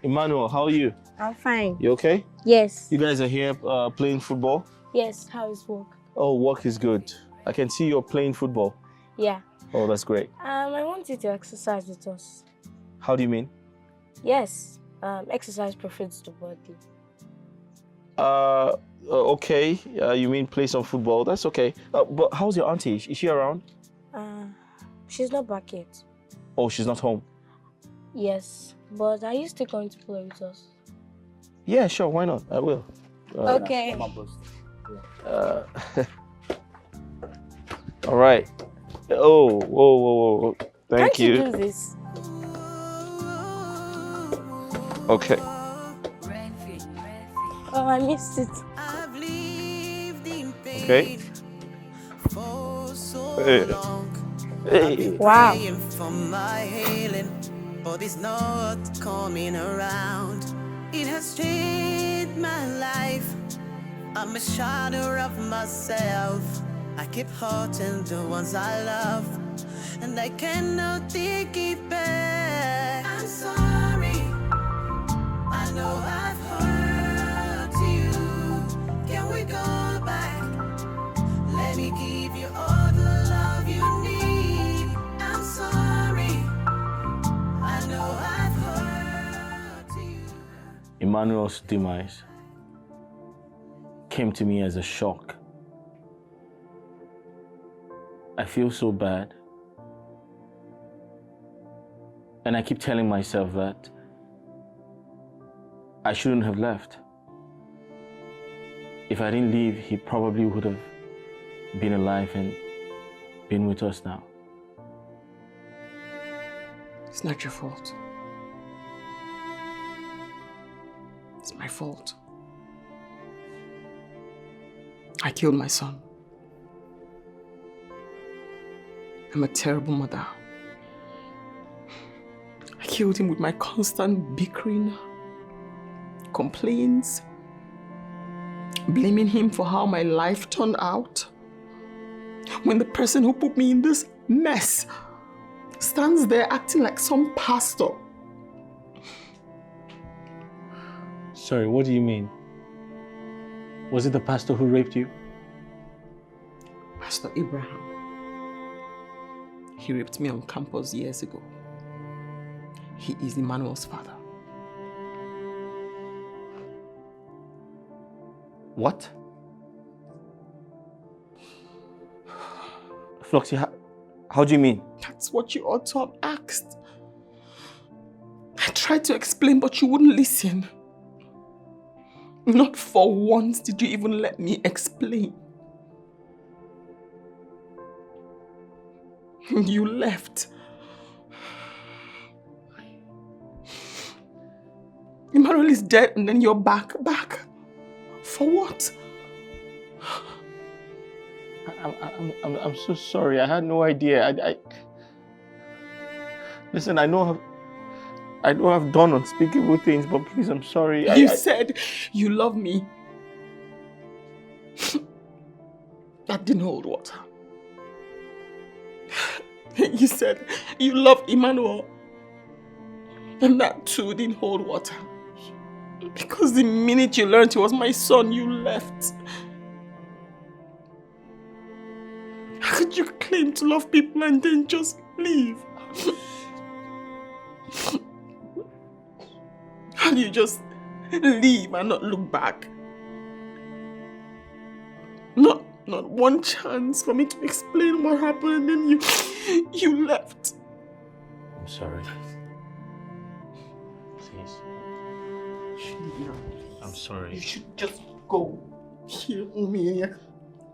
Emmanuel, how are you? I'm fine. You okay? Yes. You guys are here playing football? Yes, how is work? Oh, work is good. I can see you're playing football. Yeah. Oh, that's great. I want you to exercise with us. How do you mean? Yes. Exercise profits the body. Okay. You mean play some football? That's okay. But how's your auntie? Is she around? She's not back yet. Oh, she's not home. Yes, but are you still going to play with us? Yeah, sure. Why not? I will. Okay. All right. Oh, whoa. Thank Can't you. you do this? Okay. Oh, I missed it. Okay. Hey. Wow. For my healing, but it's not coming around. It has changed my life. I'm a shadow of myself. I keep hurting the ones I love, and I cannot take it back. I'm sorry. I know I've hurt you. Can we go back? Let me give you all the love you need. I'm sorry. I know I've hurt you. Emmanuel's demise came to me as a shock. I feel so bad. And I keep telling myself that I shouldn't have left. If I didn't leave, he probably would have been alive and been with us now. It's not your fault. It's my fault. I killed my son. I'm a terrible mother. I killed him with my constant bickering, complaints, blaming him for how my life turned out. When the person who put me in this mess stands there acting like some pastor. Sorry, what do you mean? Was it the pastor who raped you? Pastor Abraham. He raped me on campus years ago. He is Emmanuel's father. What? Floxy, how do you mean? That's what you ought to have asked. I tried to explain, but you wouldn't listen. Not for once did you even let me explain. You left. Emmanuel is dead and then you're back. For what? I'm so sorry. I had no idea. Listen, I know I've done unspeakable things, but please, I'm sorry. You said you love me. That didn't hold water. You said you love Emmanuel. And that too didn't hold water. Because the minute you learned he was my son, you left. How could you claim to love people and then just leave? How do you just leave and not look back? Not one chance for me to explain what happened, and then you left. I'm sorry. Please. I'm sorry. You should just go. You owe me any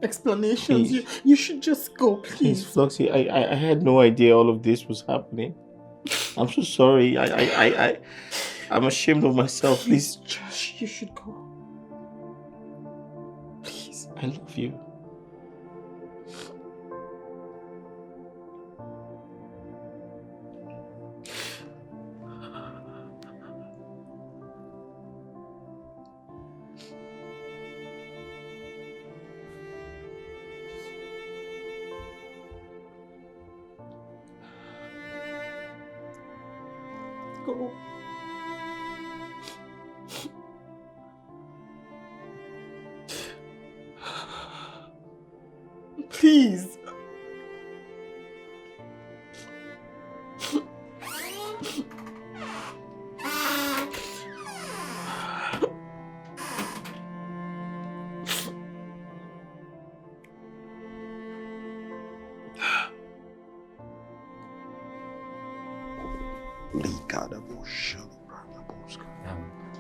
explanations. You should just go, please. Please, Floxy, I had no idea all of this was happening. I'm so sorry. I'm ashamed of myself. Please. Josh, you should go. Please. I love you. Go. Please.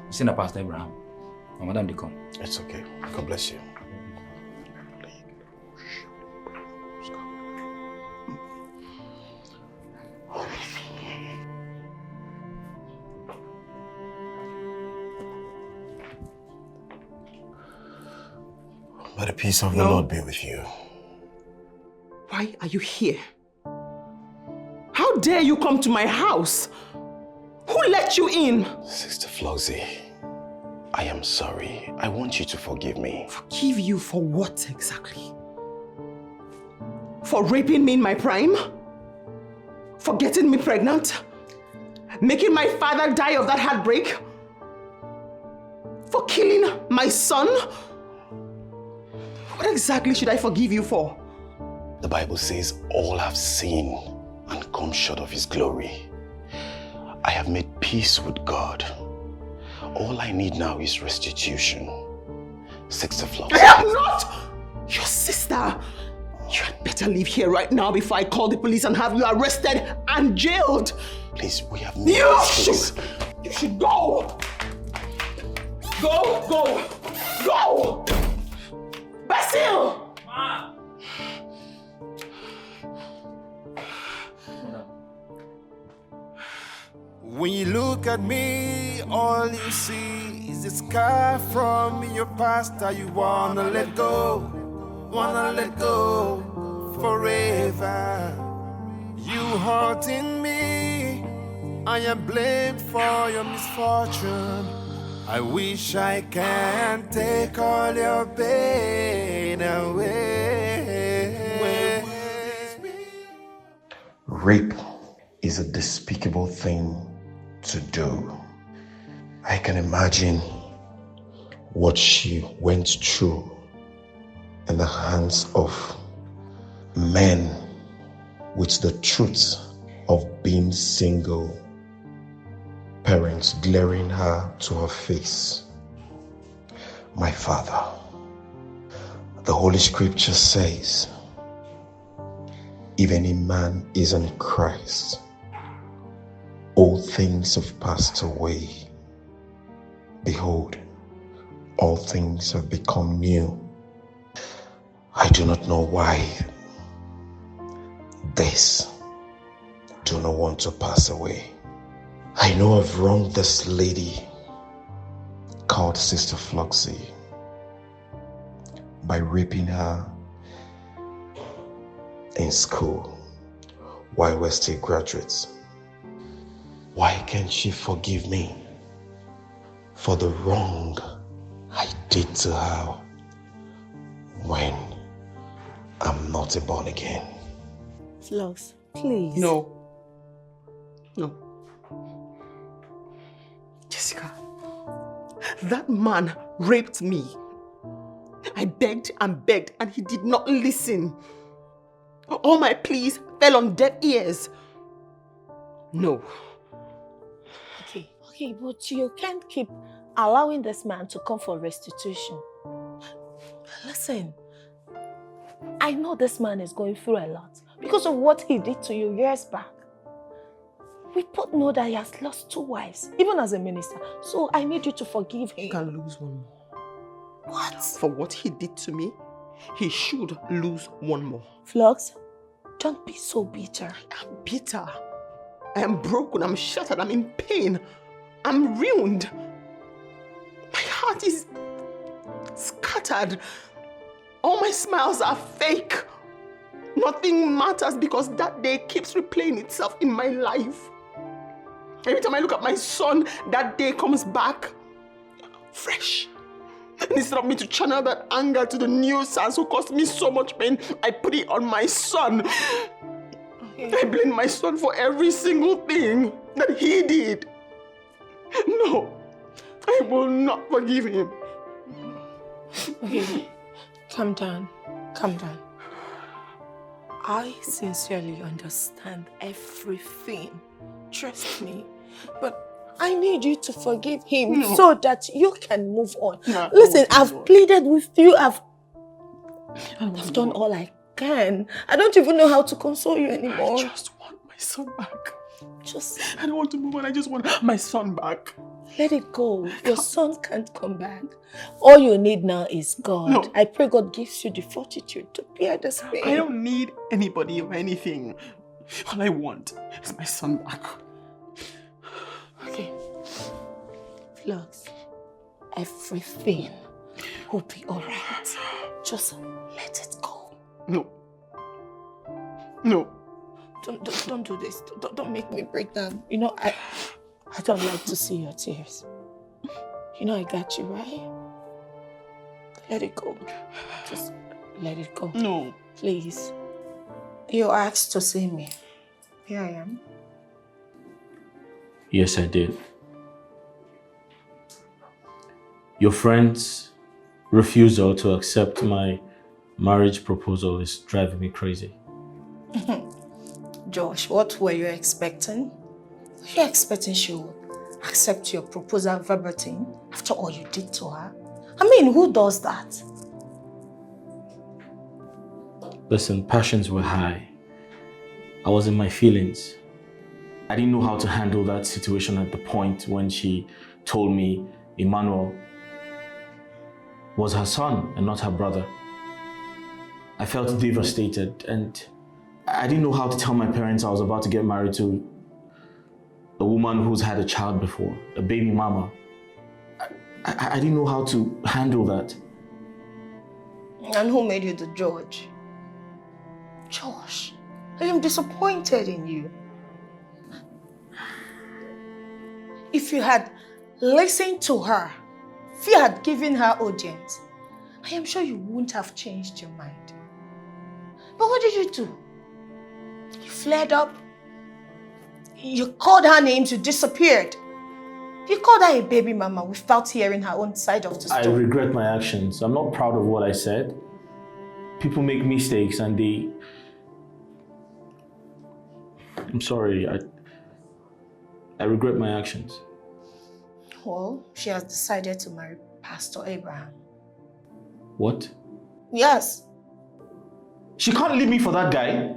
You seen the Pastor Abraham? My madam, they come. It's okay. God bless you. May the peace of the Lord be with you. Why are you here? How dare you come to my house? Who let you in? Sister Floxy, I am sorry. I want you to forgive me. Forgive you for what exactly? For raping me in my prime? For getting me pregnant? Making my father die of that heartbreak? For killing my son? What exactly should I forgive you for? The Bible says all have sinned and come short of His glory. I have made peace with God. All I need now is restitution. Sister Floxy. I am not your sister. You had better leave here right now before I call the police and have you arrested and jailed. Please, we have You should go. Go. Basil! Ma! When you look at me, all you see is a scar from your past that you wanna let go forever. You hurting me, I am blamed for your misfortune. I wish I can take all your pain away. Rape is a despicable thing to do. I can imagine what she went through in the hands of men with the truth of being single, parents glaring her to her face. My father, the Holy Scripture says, if any man is in Christ, all things have passed away. Behold, all things have become new. I do not know why this do not want to pass away. I know I've wronged this lady called Sister Floxy by raping her in school while we're still graduates. Why can't she forgive me for the wrong I did to her when I'm not a born again? Floss, please. No. No. Jessica, that man raped me. I begged and begged and he did not listen. All my pleas fell on deaf ears. No. Okay, but you can't keep allowing this man to come for restitution. Listen, I know this man is going through a lot because of what he did to you years back. We both know that he has lost 2 wives, even as a minister. So I need you to forgive him. He can lose one more. What? For what he did to me, he should lose one more. Flux, don't be so bitter. I'm bitter. I am broken, I'm shattered, I'm in pain. I'm ruined. My heart is scattered. All my smiles are fake. Nothing matters because that day keeps replaying itself in my life. Every time I look at my son, that day comes back fresh. And instead of me to channel that anger to the nuisance who caused me so much pain, I put it on my son. I blame my son for every single thing that he did. No, I will not forgive him. Okay, calm down, calm down. I sincerely understand everything. Trust me. But I need you to forgive him so that you can move on. No, listen, I've pleaded with you. I've done all I can. I don't even know how to console you anymore. I just want my son back. I don't want to move on. I just want my son back. Let it go. Your son can't come back. All you need now is God. No. I pray God gives you the fortitude to bear this pain. I don't need anybody or anything. All I want is my son back. Okay. Flux, everything will be alright. Just let it go. No. No. Don't do this. Don't make me break down. You know, I don't like to see your tears. You know I got you, right? Let it go. Just let it go. No. Please. You asked to see me. Here I am. Yes, I did. Your friend's refusal to accept my marriage proposal is driving me crazy. Josh, what were you expecting? Were you expecting she would accept your proposal verbatim after all you did to her? I mean, who does that? Listen, passions were high. I was in my feelings. I didn't know how to handle that situation at the point when she told me Emmanuel was her son and not her brother. I felt devastated and I didn't know how to tell my parents I was about to get married to a woman who's had a child before, a baby mama. I didn't know how to handle that. And who made you the judge? Josh, I am disappointed in you. If you had listened to her, if you had given her audience, I am sure you wouldn't have changed your mind. But what did you do? You flared up. You called her names, you disappeared. You called her a baby mama without hearing her own side of the story. I regret my actions. I'm not proud of what I said. People make mistakes and I'm sorry. I regret my actions. Well, she has decided to marry Pastor Abraham. What? Yes. She can't leave me for that guy.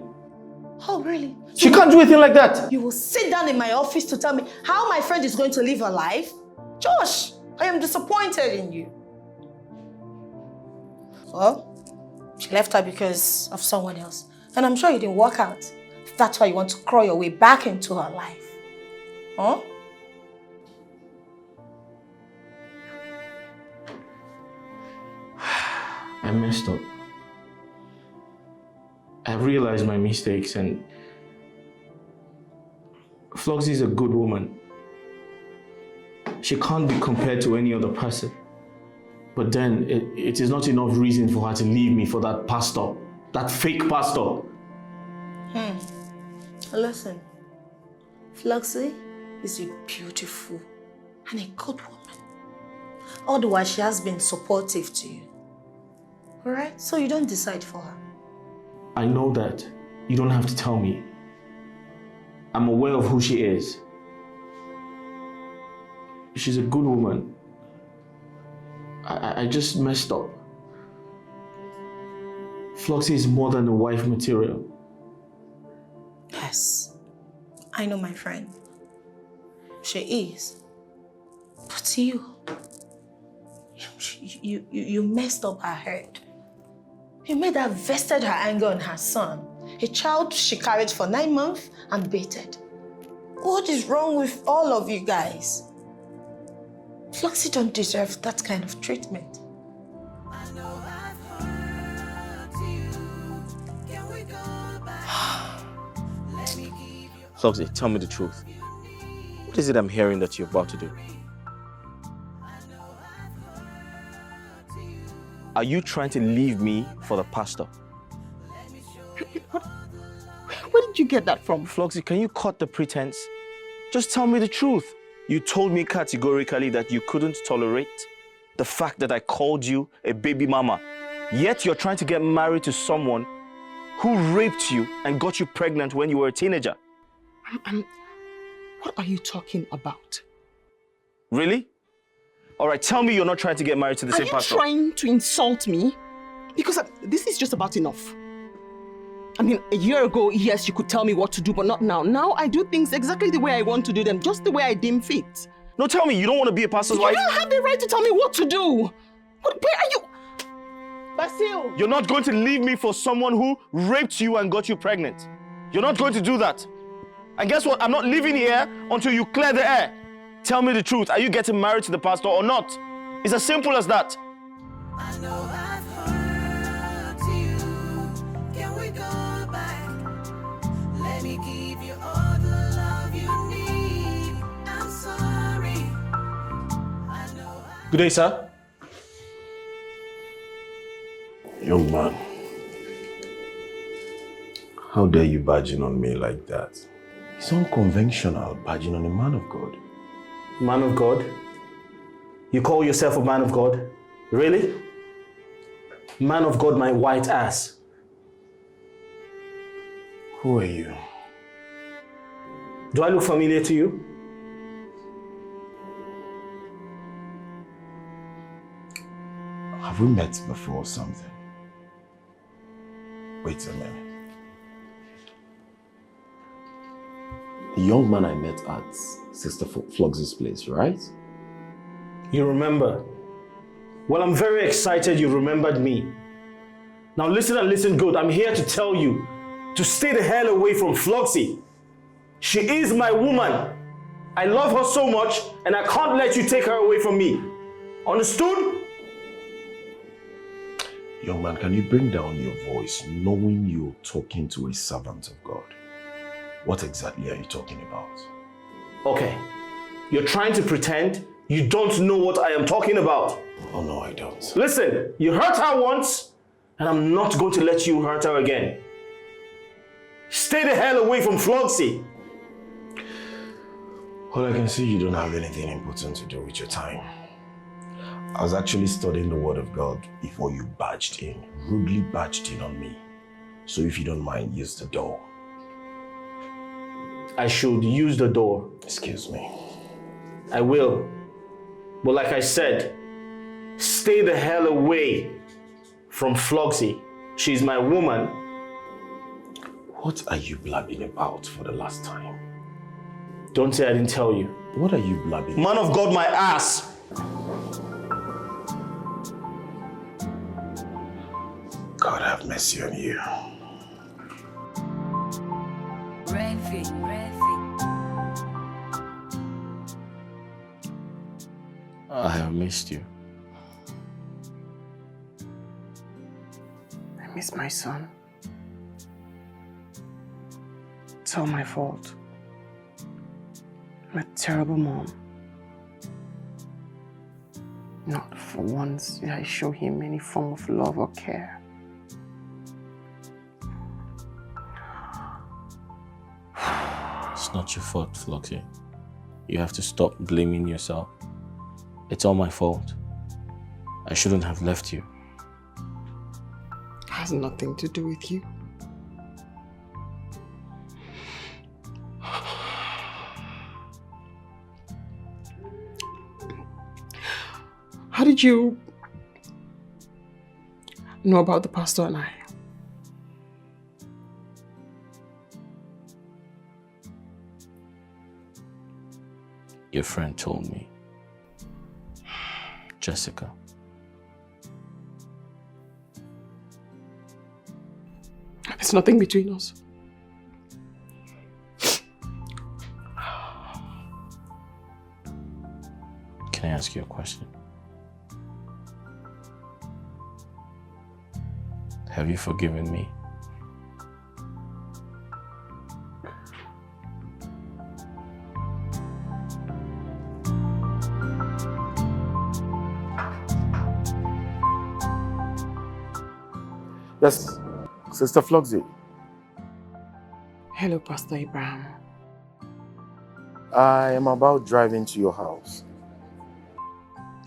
Oh, really? She can't do anything like that. You will sit down in my office to tell me how my friend is going to live her life? Josh, I am disappointed in you. Well, she left her because of someone else. And I'm sure it didn't work out. That's why you want to crawl your way back into her life. Huh? I messed up. I've realized my mistakes, and Floxy is a good woman. She can't be compared to any other person. But then it is not enough reason for her to leave me for that pastor, that fake pastor. Listen, Floxy is a beautiful and a good woman. All the while she has been supportive to you. Alright? So you don't decide for her. I know that. You don't have to tell me. I'm aware of who she is. She's a good woman. I just messed up. Floxy is more than a wife material. Yes, I know, my friend. She is. But you messed up her head. You made her vested her anger on her son, a child she carried for 9 months and baited. What is wrong with all of you guys? Floxy don't deserve that kind of treatment. Floxy, tell me the truth. What is it I'm hearing that you're about to do? Are you trying to leave me for the pastor? Where did you get that from? Floxy, can you cut the pretense? Just tell me the truth. You told me categorically that you couldn't tolerate the fact that I called you a baby mama. Yet you're trying to get married to someone who raped you and got you pregnant when you were a teenager. What are you talking about? Really? All right, tell me you're not trying to get married to the same pastor. Are you trying to insult me? Because this is just about enough. I mean, a year ago, yes, you could tell me what to do, but not now. Now I do things exactly the way I want to do them, just the way I deem fit. No, tell me, you don't want to be a pastor's wife? You don't have the right to tell me what to do. Where are you? Basil! You're not going to leave me for someone who raped you and got you pregnant. You're not going to do that. And guess what? I'm not leaving here until you clear the air. Tell me the truth. Are you getting married to the pastor or not? It's as simple as that. I know I've hurt you. Can we go back? Let me give you all the love you need. I'm sorry. Good day, sir. Young man, how dare you barging on me like that? It's unconventional barging on a man of God. Man of God? You call yourself a man of God? Really? Man of God, my white ass. Who are you? Do I look familiar to you? Have we met before or something? Wait a minute. The young man I met at Sister Floxy's place, right? You remember? Well, I'm very excited you remembered me. Now listen and listen good. I'm here to tell you to stay the hell away from Floxy. She is my woman. I love her so much and I can't let you take her away from me. Understood? Young man, can you bring down your voice knowing you're talking to a servant of God? What exactly are you talking about? Okay. You're trying to pretend you don't know what I am talking about. Oh no, I don't. Listen, you hurt her once, and I'm not going to let you hurt her again. Stay the hell away from Floxy. Well, I can see you don't have anything important to do with your time. I was actually studying the Word of God before you rudely barged in on me. So if you don't mind, use the door. I should use the door. Excuse me. I will. But like I said, stay the hell away from Floxy. She's my woman. What are you blabbing about for the last time? Don't say I didn't tell you. What are you blabbing Man of God, my ass! God have mercy on you. I have missed you. I miss my son. It's all my fault. I'm a terrible mom. Not for once did I show him any form of love or care. It's not your fault, Floxy. You have to stop blaming yourself. It's all my fault. I shouldn't have left you. It has nothing to do with you. How did you know about the pastor and I? Your friend told me. Jessica. There's nothing between us. Can I ask you a question? Have you forgiven me? Yes, Sister Floxy. Hello, Pastor Abraham. I am about driving to your house.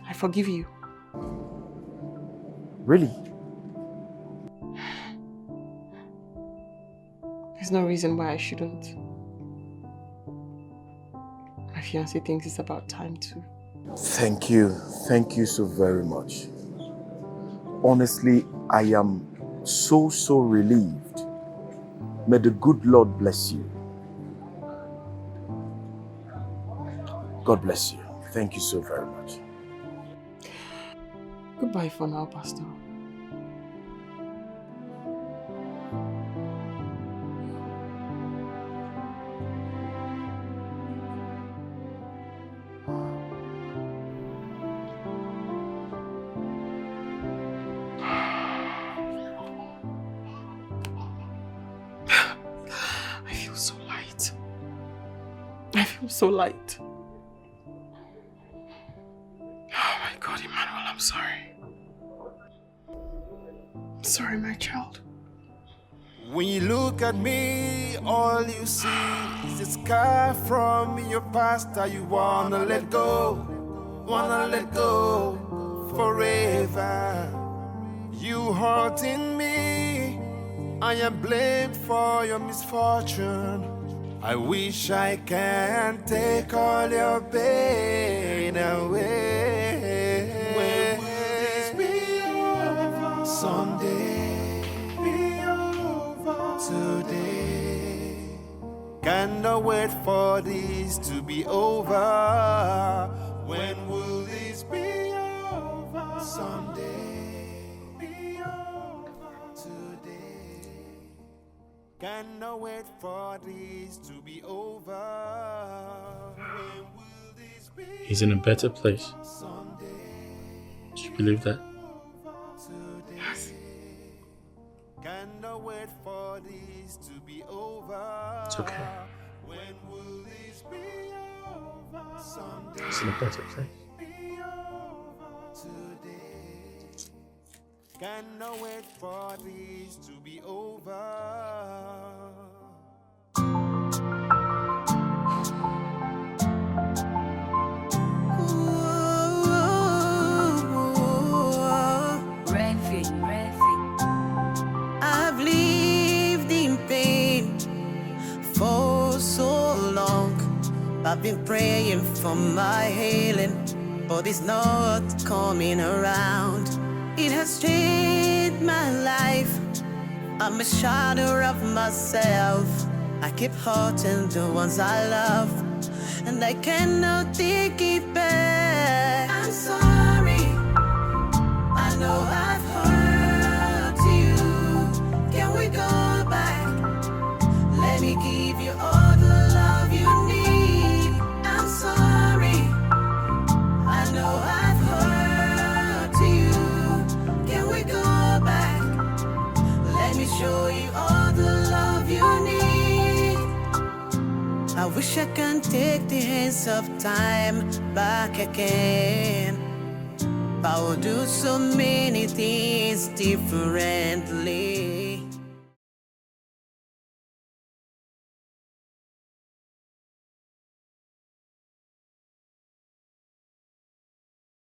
I forgive you. Really? There's no reason why I shouldn't. My fiancé thinks it's about time too. Thank you. Thank you so very much. Honestly, I am so relieved. May the good Lord bless you. God bless you. Thank you so very much. Goodbye for now, Pastor. So light. Oh my God, Emmanuel, I'm sorry. I'm sorry, my child. When you look at me, all you see is a scar from your past that you wanna let go forever. You hurting me, I am blamed for your misfortune. I wish I can take all your pain away. When will this be over? Someday, be over. Today, cannot wait for this to be over. When will this be over? Someday, be over. Today, cannot wait for this to be over. When will this be? He's in a better place. Do you believe that? Yes. Cannot wait for this to be over. It's okay. When will this be over? Someday. He's in a better place. Cannot wait for this to be over. I've lived in pain for so long. I've been praying for my healing, but it's not coming around. It has changed my life. I'm a shadow of myself. I keep hurting the ones I love, and I cannot take it back. I'm sorry, I know I've hurt you. Can we go back? Let me give you all the love you need. I'm sorry, I know I've hurt you. Can we go back? Let me show you all the love you need. I wish I can take the hands of time back again. I will do so many things differently.